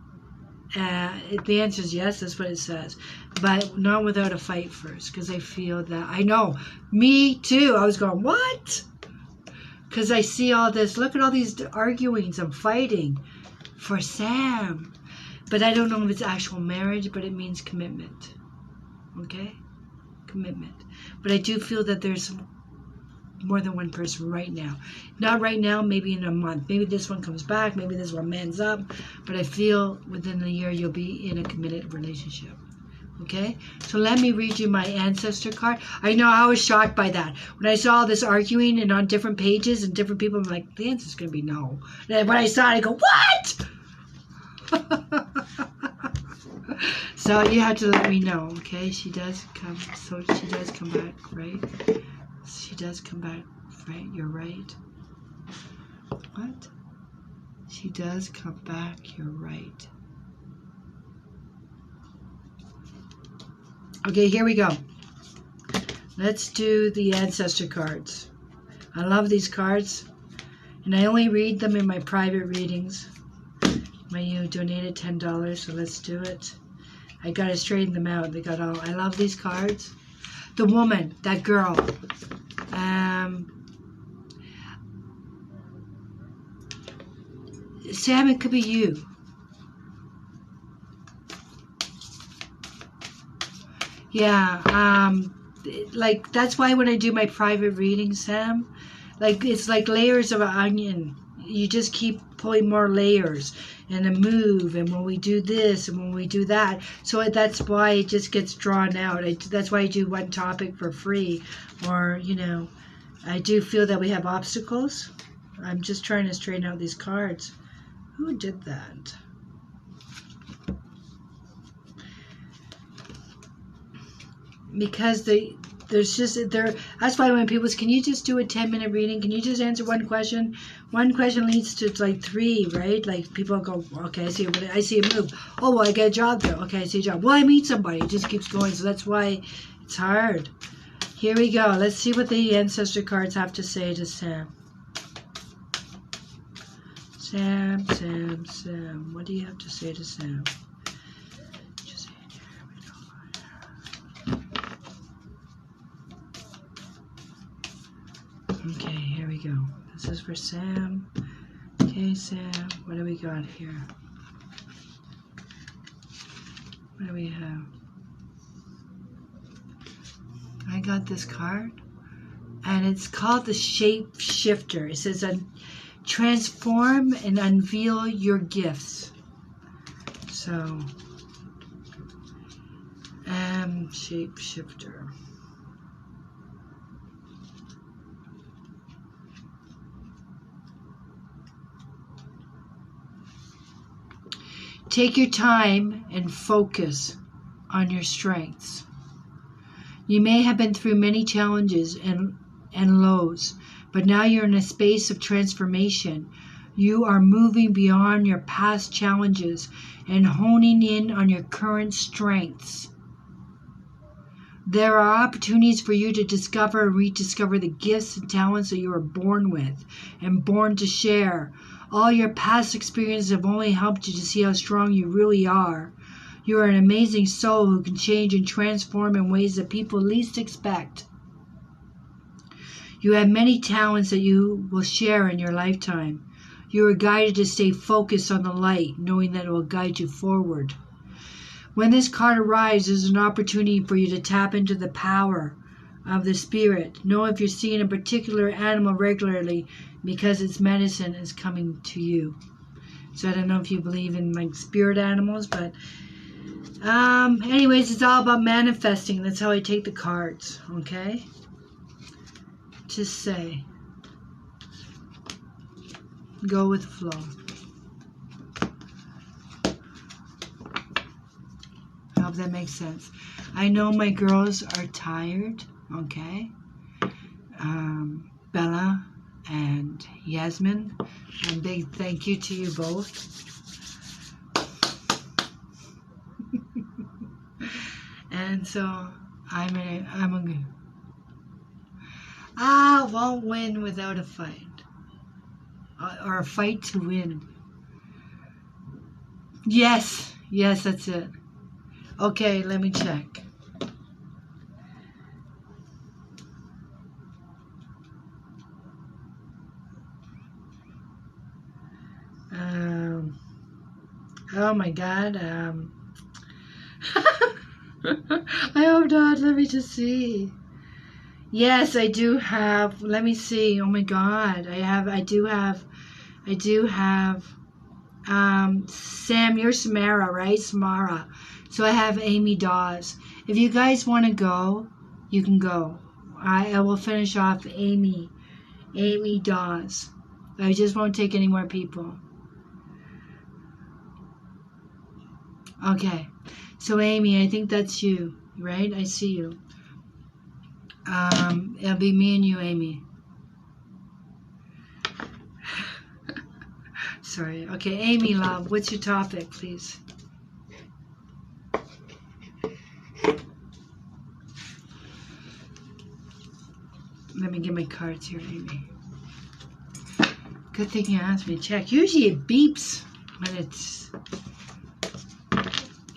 the answer is yes. That's what it says, but not without a fight first. Because I feel that I know me too. I was going what? Because I see all this. Look at all these arguings and fighting for Sam. But I don't know if it's actual marriage, but it means commitment. Okay? Commitment. But I do feel that there's more than one person right now. Not right now, maybe in a month. Maybe this one comes back, maybe this one mans up. But I feel within a year you'll be in a committed relationship. Okay? So let me read you my ancestor card. I know I was shocked by that. When I saw this arguing and on different pages and different people, I'm like, the answer's going to be no. And when I saw it, I go, what? So you have to let me know, okay? She does come, so she does come back, right? She does come back, right? You're right. What? She does come back, you're right. Okay, here we go. Let's do the ancestor cards. I love these cards, and I only read them in my private readings. You donated $10, so let's do it. I gotta straighten them out. They got all. I love these cards. The woman, that girl. Sam, it could be you. Yeah. Like that's why when I do my private readings, Sam, like it's like layers of an onion. You just keep pulling more layers and a move, and when we do this and when we do that, so that's why it just gets drawn out. That's why I do one topic for free, or I do feel that we have obstacles. I'm just trying to straighten out these cards. Who did that? Because there's just there. That's why when people say, "Can you just do a 10-minute reading? Can you just answer one question?" One question leads to like 3, right? Like people go, "Okay, I see a move. Oh, well, I get a job there. Okay, I see a job. Well, I meet somebody. It just keeps going. So that's why it's hard." Here we go. Let's see what the ancestor cards have to say to Sam. Sam, Sam, Sam. What do you have to say to Sam? Okay, here we go. This is for Sam. Okay, Sam, what do we got here? What do we have? I got this card, and it's called the Shape Shifter. It says, transform and unveil your gifts. So, Shape Shifter. Take your time and focus on your strengths. You may have been through many challenges and lows, but now you're in a space of transformation. You are moving beyond your past challenges and honing in on your current strengths. There are opportunities for you to discover and rediscover the gifts and talents that you were born with and born to share. All your past experiences have only helped you to see how strong you really are. You are an amazing soul who can change and transform in ways that people least expect. You have many talents that you will share in your lifetime. You are guided to stay focused on the light, knowing that it will guide you forward. When this card arrives, there's an opportunity for you to tap into the power of the spirit. Know if you're seeing a particular animal regularly, because its medicine is coming to you. So I don't know if you believe in like spirit animals, but anyways, it's all about manifesting. That's how I take the cards, okay? to say. Go with the flow. I hope that makes sense. I know my girls are tired, okay? Bella and Yasmin, and big thank you to you both. And so I won't win without a fight, or a fight to win. Yes, that's it. Okay, let me check. Oh my God. I hope not. Let me just see. Yes, I do have. Let me see. Oh my God. I do have. Sam, you're Samara, right? Samara. So I have Amy Dawes. If you guys want to go, you can go. I will finish off Amy Dawes. I just won't take any more people. Okay. So Amy, I think that's you, right? I see you. It'll be me and you, Amy. Sorry. Okay, Amy, love, what's your topic, please? Let me get my cards here, Amy. Good thing you asked me to check. Usually it beeps when it's...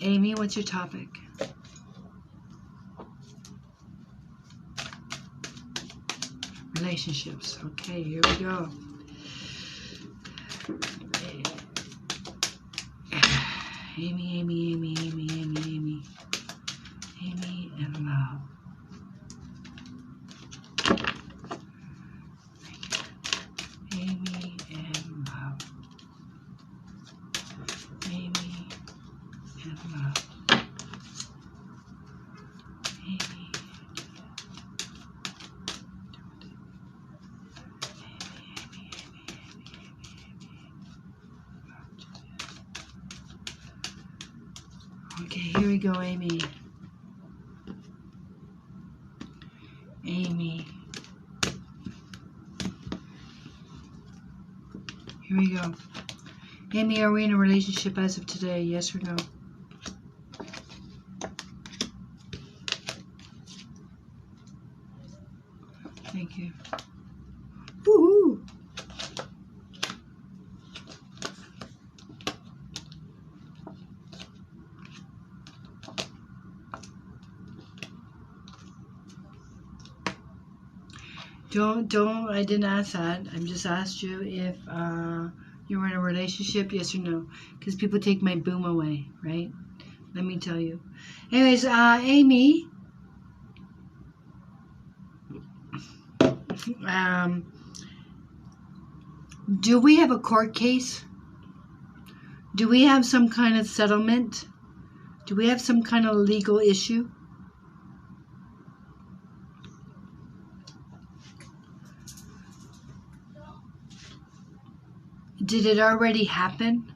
Amy, what's your topic? Relationships. Okay, here we go. Amy and love. Amy and love. Amy and love. Amy. Okay, here we go, Amy. Amy. Here we go. Amy, are we in a relationship as of today? Yes or no? Thank you. Woohoo! Don't, I didn't ask that. I just asked you if you were in a relationship, yes or no. Because people take my boom away, right? Let me tell you. Anyways, Amy. Do we have a court case? Do we have some kind of settlement? Do we have some kind of legal issue? Did it already happen?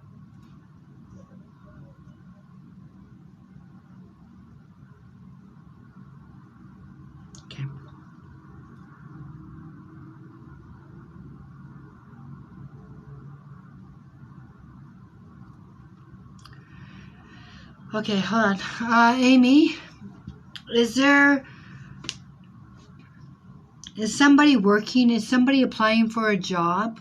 Okay. Okay, hold on. Amy, is somebody working? Is somebody applying for a job?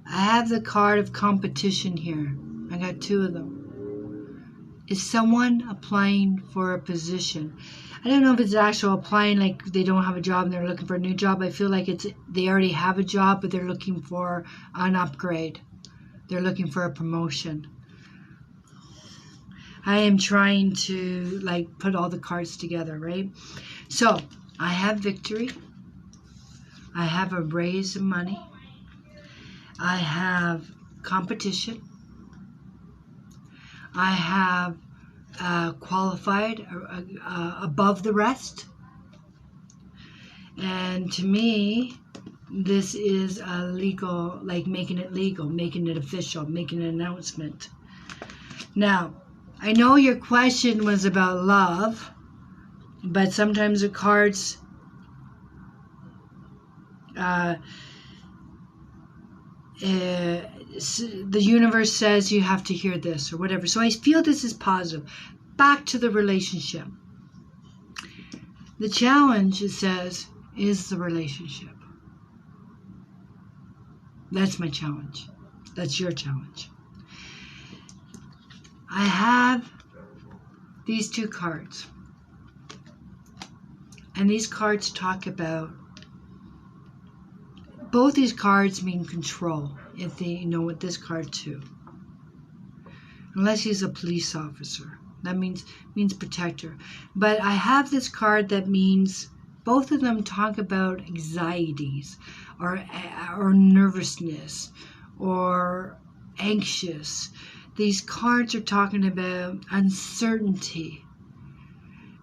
I have the card of competition here. I got two of them. Is someone applying for a position? I don't know if it's actual applying, like they don't have a job and they're looking for a new job. I feel like they already have a job, but they're looking for an upgrade. They're looking for a promotion. I am trying to like put all the cards together, right? So I have victory. I have a raise of money. I have competition. I have qualified above the rest. And to me, this is a legal, like making it legal, making it official, making an announcement. Now, I know your question was about love, but sometimes the cards the universe says you have to hear this or whatever. So I feel this is positive. Back to the relationship. The challenge, it says, is the relationship. That's my challenge. That's your challenge. I have these two cards. And these cards talk about, both these cards mean control. If they, you know, with this card too. Unless he's a police officer. That means protector. But I have this card that means, both of them talk about anxieties or nervousness or anxious. These cards are talking about uncertainty.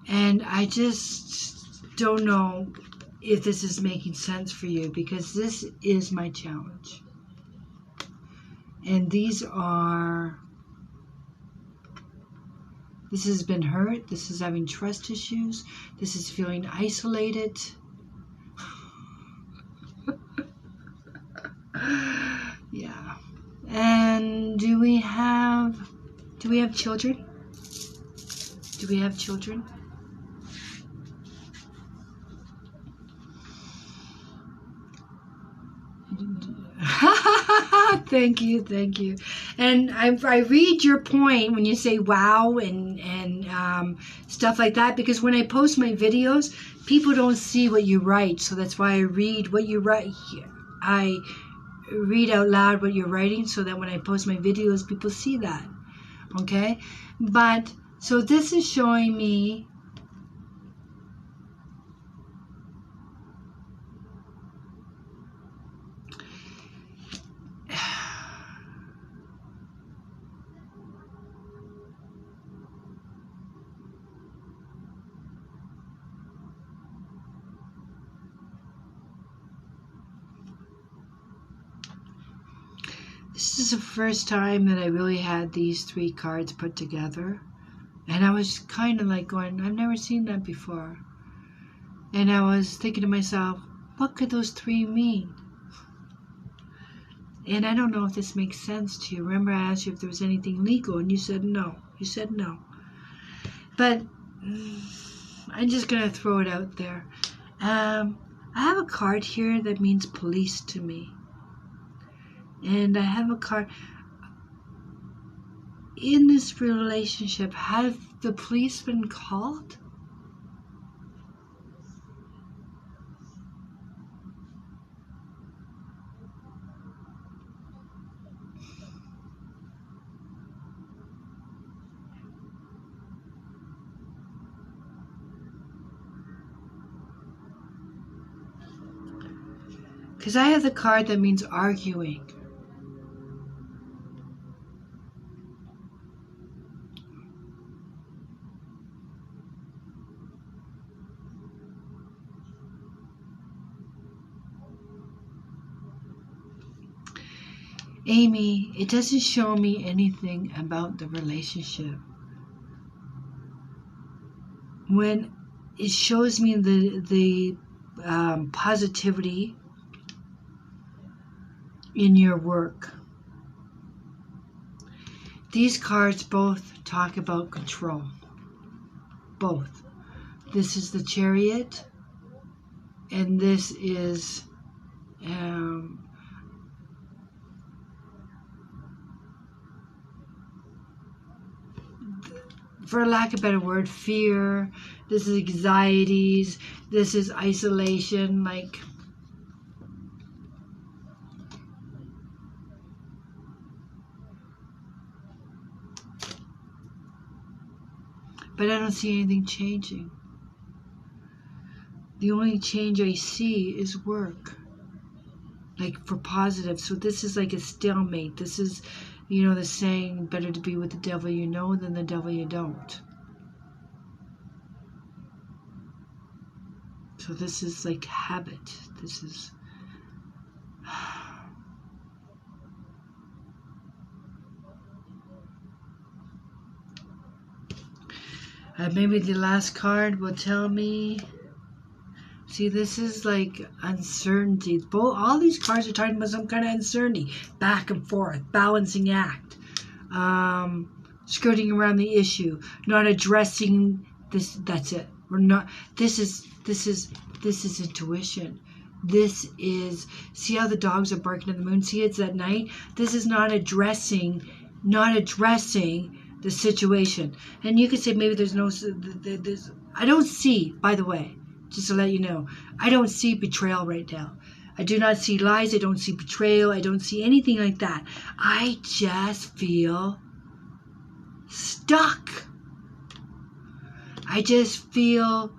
And I just don't know if this is making sense for you, because this is my challenge. And these are, this has been hurt, this is having trust issues, this is feeling isolated. Yeah. And do we have children? Do we have children? Thank you. And I read your point when you say wow and stuff like that, because when I post my videos, people don't see what you write, so that's why I read what you write. I read out loud what you're writing, so that when I post my videos, people see that. Okay? But so this is showing me this is the first time that I really had these three cards put together. And I was kind of like going, I've never seen that before. And I was thinking to myself, what could those three mean? And I don't know if this makes sense to you. Remember, I asked you if there was anything legal, and you said no. You said no. But I'm just going to throw it out there. I have a card here that means police to me. And I have a card. In this relationship, have the police been called? Because I have the card that means arguing. Amy, it doesn't show me anything about the relationship. When it shows me the positivity in your work. These cards both talk about control. Both. This is the Chariot, and this is for lack of a better word, fear. This is anxieties. This is isolation. Like, but I don't see anything changing. The only change I see is work. Like, for positive. So this is like a stalemate. This is, you know, the saying, better to be with the devil you know than the devil you don't. So So this is like habit. This is... maybe the last card will tell me. See, this is like uncertainty. All these cards are talking about some kind of uncertainty. Back and forth, balancing act. Skirting around the issue. Not addressing this. That's it. We're not. This is intuition. This is, see how the dogs are barking at the moon? See, it's at night. This is not addressing the situation. And you could say maybe there's no, I don't see, by the way, just to let you know, I don't see betrayal right now. I do not see lies. I don't see betrayal. I don't see anything like that. I just feel stuck. I just feel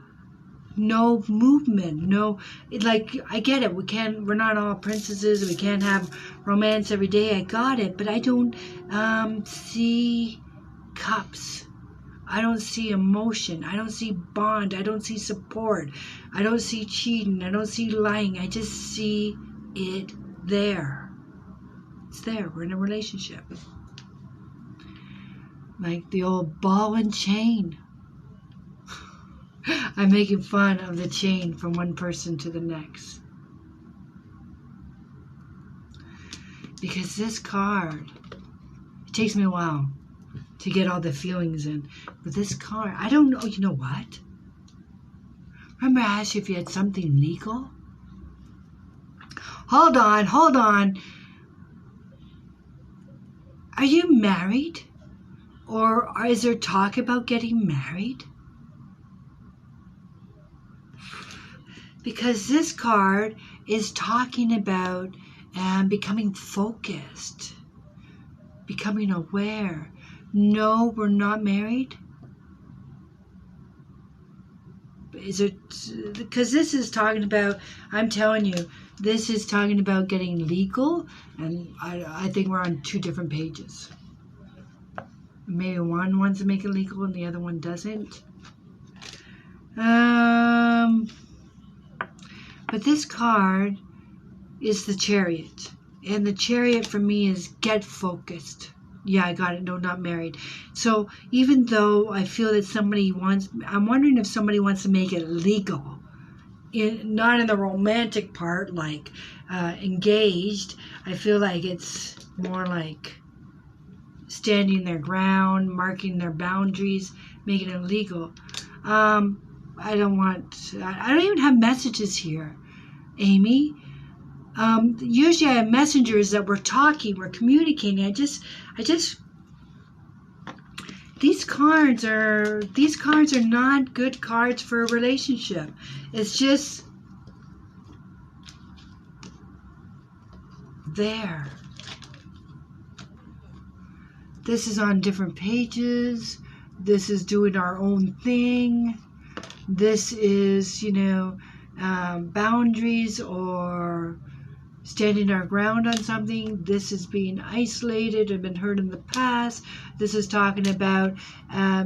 no movement, no, like, I get it, we're not all princesses, we can't have romance every day, I got it, but I don't see cups, I don't see emotion, I don't see bond, I don't see support, I don't see cheating, I don't see lying, I just see it there. It's there, we're in a relationship. Like the old ball and chain. I'm making fun of the chain from one person to the next. Because this card, it takes me a while to get all the feelings in. But this card, I don't know, you know what? Remember I asked you if you had something legal? Hold on. Are you married? Or is there talk about getting married? Because this card is talking about becoming focused, becoming aware. No, we're not married. Is it, because this is talking about, I'm telling you, this is talking about getting legal, and I think we're on two different pages. Maybe one wants to make it legal and the other one doesn't. But this card is the Chariot. And the Chariot for me is get focused. Yeah, I got it. No, not married. So even though I feel that somebody wants, I'm wondering if somebody wants to make it legal. Not in the romantic part, like engaged. I feel like it's more like standing their ground, marking their boundaries, making it legal. I don't even have messages here, Amy. Usually I have messengers that we're talking, we're communicating. I just these cards are not good cards for a relationship. It's just there. This is on different pages. This is doing our own thing. This is, boundaries or standing our ground on something. This is being isolated or been hurt in the past. This is talking about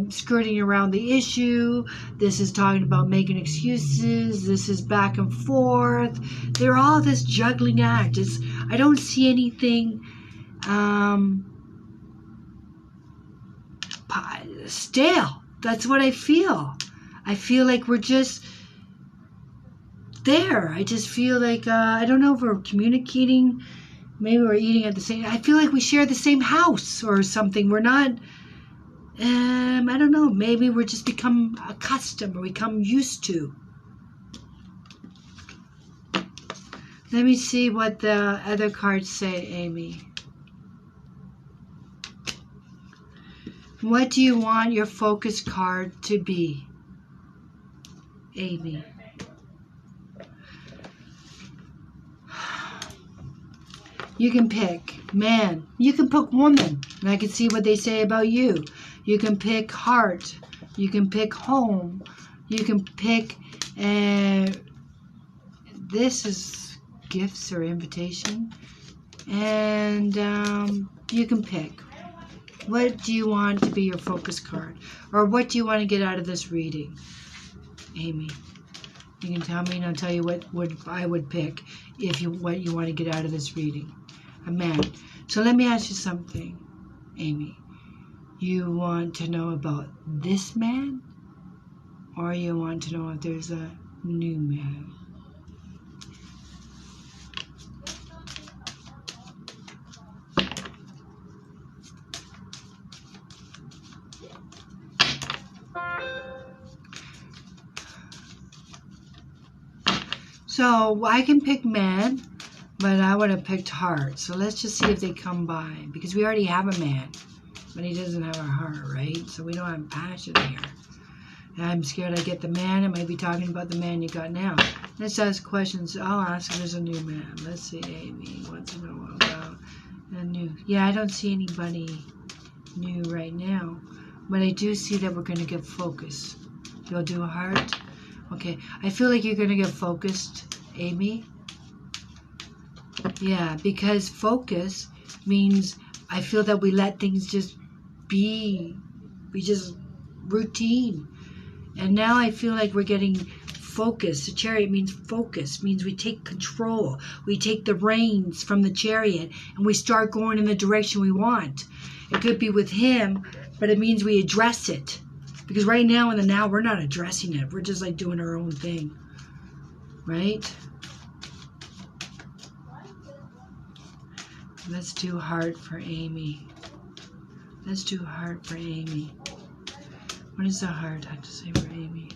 skirting around the issue. This is talking about making excuses. This is back and forth. They're all this juggling act. I don't see anything stale. That's what I feel. I feel like we're just there. I just feel like, I don't know if we're communicating. Maybe we're eating at the same, I feel like we share the same house or something. We're not, I don't know. Maybe we're just become accustomed or become used to. Let me see what the other cards say, Amy. What do you want your focus card to be, Amy? You can pick man. You can pick woman. And I can see what they say about you. You can pick heart. You can pick home. You can pick... this is gifts or invitation. And you can pick. What do you want to be your focus card? Or what do you want to get out of this reading, Amy? You can tell me, and I'll tell you what I would pick what you want to get out of this reading. A man. So let me ask you something, Amy. You want to know about this man, or you want to know if there's a new man? So I can pick man, but I would have picked heart. So let's just see if they come by, because we already have a man, but he doesn't have a heart, right? So we don't have passion here. And I'm scared I get the man. I might be talking about the man you got now. Let's ask questions. I'll ask if there's a new man. Let's see, Amy wants to know about a new. Yeah, I don't see anybody new right now, but I do see that we're going to get focused. You'll do a heart. Okay, I feel like you're going to get focused, Amy. Yeah, because focus means I feel that we let things just be. We just routine. And now I feel like we're getting focused. The chariot means focus, means we take control. We take the reins from the chariot and we start going in the direction we want. It could be with him, but it means we address it. Because right now in the now, we're not addressing it. We're just like doing our own thing. Right? Let's do heart for Amy. Let's do heart for Amy. What does the heart have to say for Amy?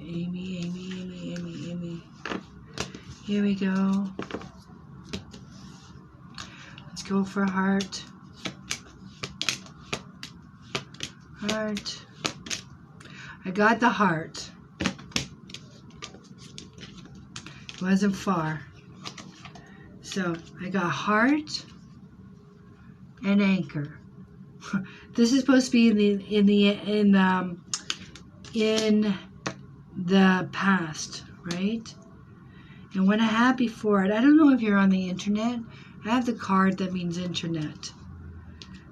Amy. Here we go. Let's go for heart. Heart. I got the heart. It wasn't far. So I got heart and anchor. This is supposed to be in the past, right? And what I had before it, I don't know if you're on the internet. I have the card that means internet.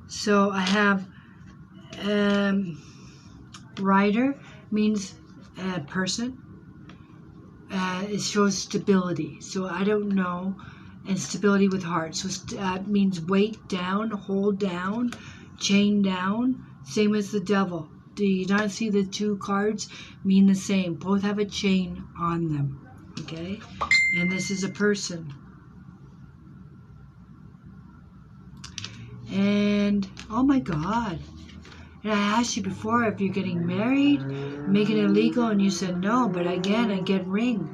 So I have rider means a person. It shows stability. So I don't know. And stability with heart. So means weight down, hold down, chain down. Same as the devil. Do you not see the two cards mean the same? Both have a chain on them. Okay? And this is a person. And, oh my God. And I asked you before if you're getting married, making it illegal, and you said no. But again, I get ring.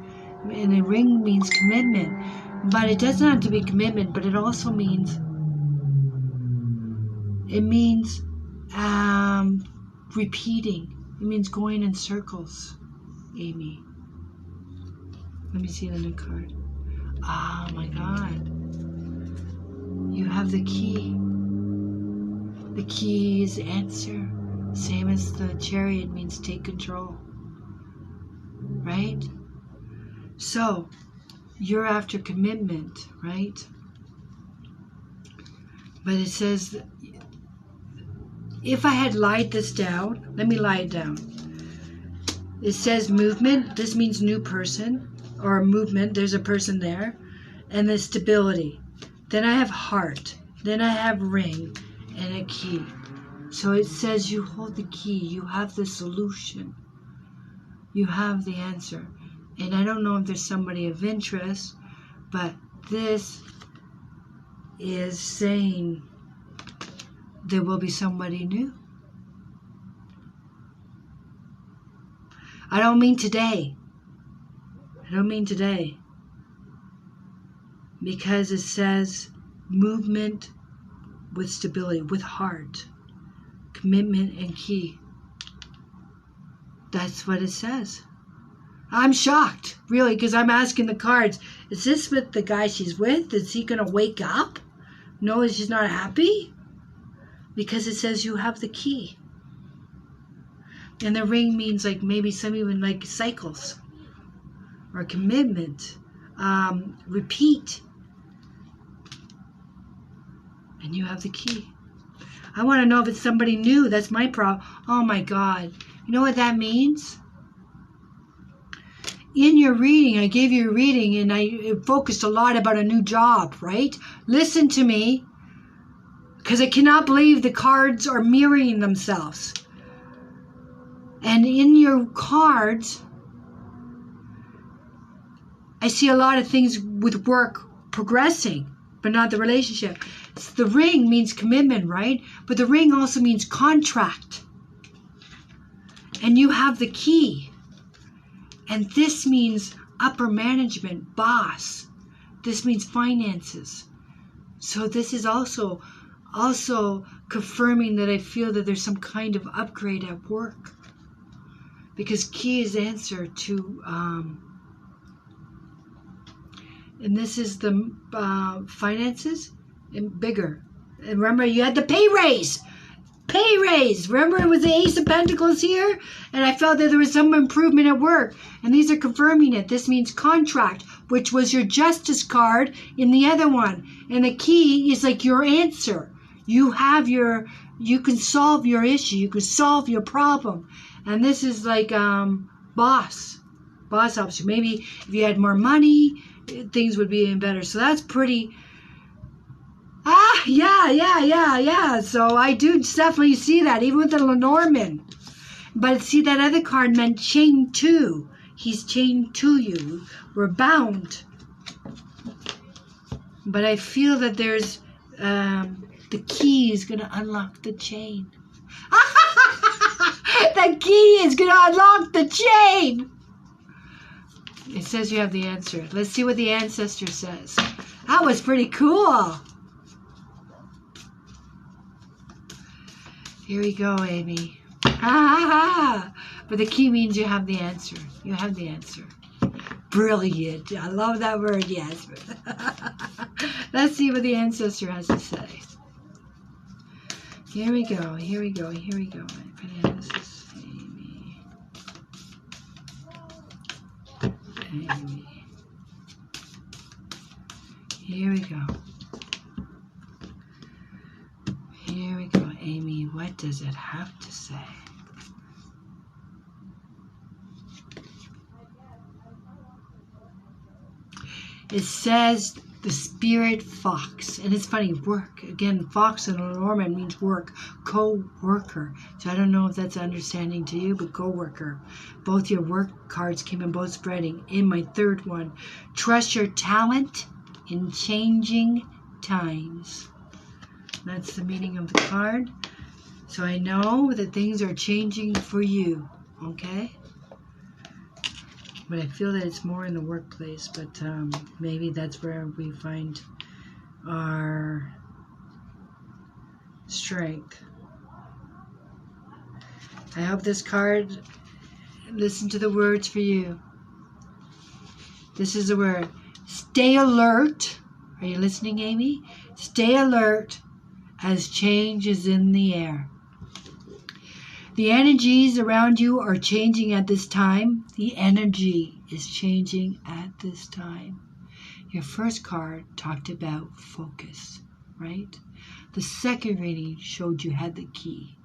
And the ring means commitment. But it doesn't have to be commitment, but it also means, repeating. It means going in circles, Amy. Let me see the new card. Oh my God. You have the key. The key is answer. Same as the chariot means take control. Right? So, you're after commitment, right? But it says, if I had lied this down, let me lie it down. It says movement. This means new person or movement. There's a person there. And the stability. Then I have heart. Then I have ring and a key. So it says you hold the key. You have the solution. You have the answer. And I don't know if there's somebody of interest, but this is saying there will be somebody new. I don't mean today. Because it says movement with stability, with heart, commitment and key. That's what it says. I'm shocked, really, because I'm asking the cards, is this with the guy she's with? Is he going to wake up? No, she's not happy? Because it says you have the key. And the ring means like maybe some even like cycles or commitment, repeat. And you have the key. I want to know if it's somebody new. That's my problem. Oh my God. You know what that means? in your reading, I gave you a reading and I focused a lot about a new job, right? Listen to me, because I cannot believe the cards are mirroring themselves. And in your cards, I see a lot of things with work progressing, but not the relationship. The ring means commitment, right? But the ring also means contract. And you have the key. And this means upper management, boss. This means finances. So this is also confirming that I feel that there's some kind of upgrade at work. Because key is answer to, and this is the finances and bigger. And remember, you had the pay raise. Pay raise. Remember, it was the Ace of Pentacles here? And I felt that there was some improvement at work. And these are confirming it. This means contract, which was your Justice card in the other one. And the key is like your answer. You can solve your issue. You can solve your problem. And this is like boss. Boss helps you. Maybe if you had more money, things would be even better. So that's pretty... Yeah. So I do definitely see that, even with the Lenormand. But see, that other card meant chained to. He's chained to you. We're bound. But I feel that there's... the key is going to unlock the chain. The key is going to unlock the chain. It says you have the answer. Let's see what the ancestor says. That was pretty cool. Here we go, Amy. But the key means you have the answer. You have the answer. Brilliant. I love that word, yes. Let's see what the ancestor has to say. Here we go. Amy. Here we go. Amy, what does it have to say? It says the spirit fox. And it's funny, work. Again, fox and Lenormand means work. Co-worker. So I don't know if that's understanding to you, but co-worker. Both your work cards came in both spreading. In my third one, trust your talent in changing times. That's the meaning of the card. So I know that things are changing for you. Okay? But I feel that it's more in the workplace. But maybe that's where we find our strength. I hope this card, listen to the words for you. This is the word. Stay alert. Are you listening, Amy? Stay alert as change is in the air. The energies around you are changing at this time. The energy is changing at this time. Your first card talked about focus, right? The second reading showed you had the key.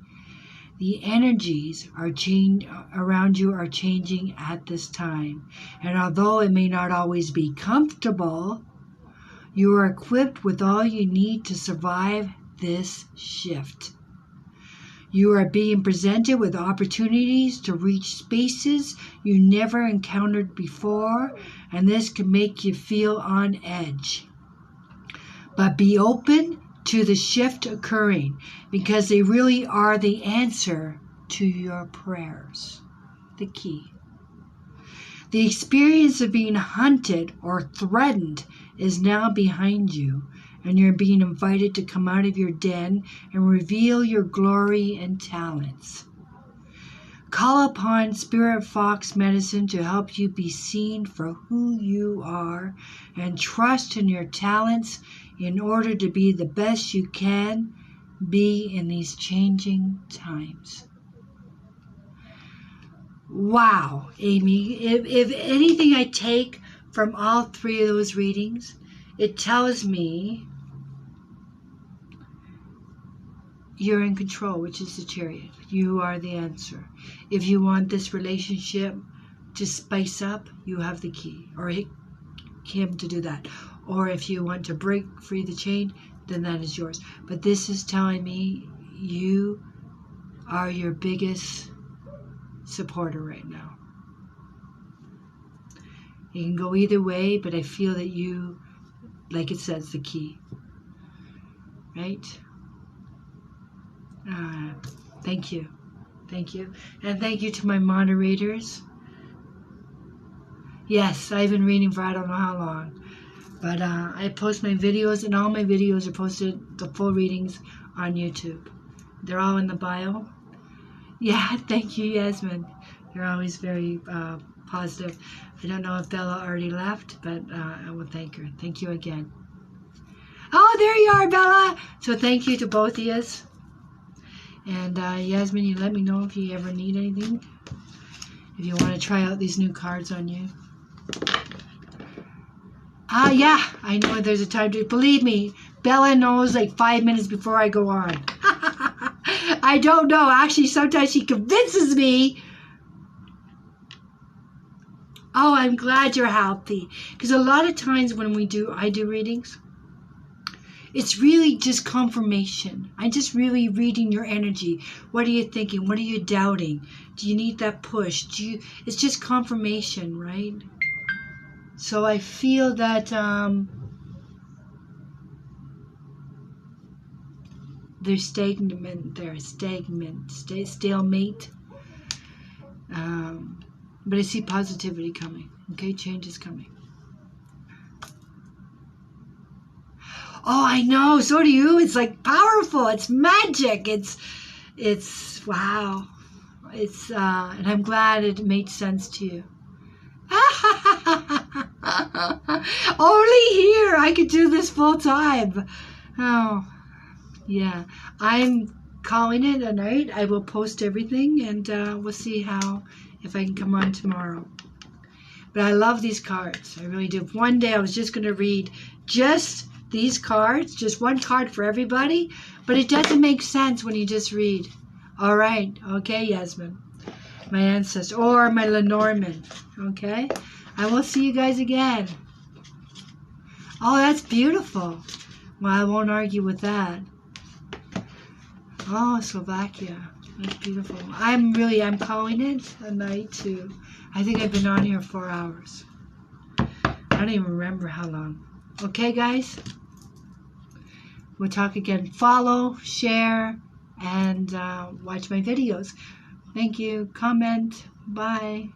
The energies around you are changing at this time. And although it may not always be comfortable, you are equipped with all you need to survive this shift. You are being presented with opportunities to reach spaces you never encountered before, and this can make you feel on edge. But be open to the shift occurring, because they really are the answer to your prayers. The key. The experience of being hunted or threatened is now behind you, and you're being invited to come out of your den and reveal your glory and talents. Call upon Spirit Fox Medicine to help you be seen for who you are, and trust in your talents in order to be the best you can be in these changing times. Wow, Amy, if anything I take from all three of those readings, it tells me you're in control, which is the Chariot. You are the answer. If you want this relationship just spice up, you have the key, or him to do that. Or if you want to break free the chain, then that is yours. But this is telling me you are your biggest supporter right now. It can go either way, but I feel that you, like it says, the key. Right? Thank you. Thank you. And thank you to my moderators. Yes, I've been reading for I don't know how long. But I post my videos, and all my videos are posted, the full readings, on YouTube. They're all in the bio. Yeah, thank you, Yasmin. You're always very positive. I don't know if Bella already left, but I will thank her. Thank you again. Oh, there you are, Bella. So thank you to both of you. And Yasmin, you let me know if you ever need anything. If you want to try out these new cards on you. Yeah, I know there's a time to... Believe me, Bella knows like 5 minutes before I go on. I don't know. Actually, sometimes she convinces me. Oh, I'm glad you're healthy. Because a lot of times when I do readings, it's really just confirmation. I'm just really reading your energy. What are you thinking? What are you doubting? Do you need that push? It's just confirmation, right? So I feel that there's stalemate. But I see positivity coming. Okay, change is coming. Oh, I know. So do you. It's like powerful. It's magic. It's wow. It's and I'm glad it made sense to you. Only here I could do this full time. Oh, yeah. I'm calling it a night. I will post everything, and we'll see if I can come on tomorrow. But I love these cards. I really do. One day I was just going to read just these cards, just one card for everybody, but it doesn't make sense when you just read. All right. Okay, Yasmin. My ancestor, or my Lenormand. Okay? I will see you guys again. Oh, that's beautiful. Well, I won't argue with that. Oh, Slovakia. That's beautiful. I'm calling it a night too. I think I've been on here 4 hours. I don't even remember how long. Okay, guys? We'll talk again. Follow, share, and watch my videos. Thank you. Comment. Bye.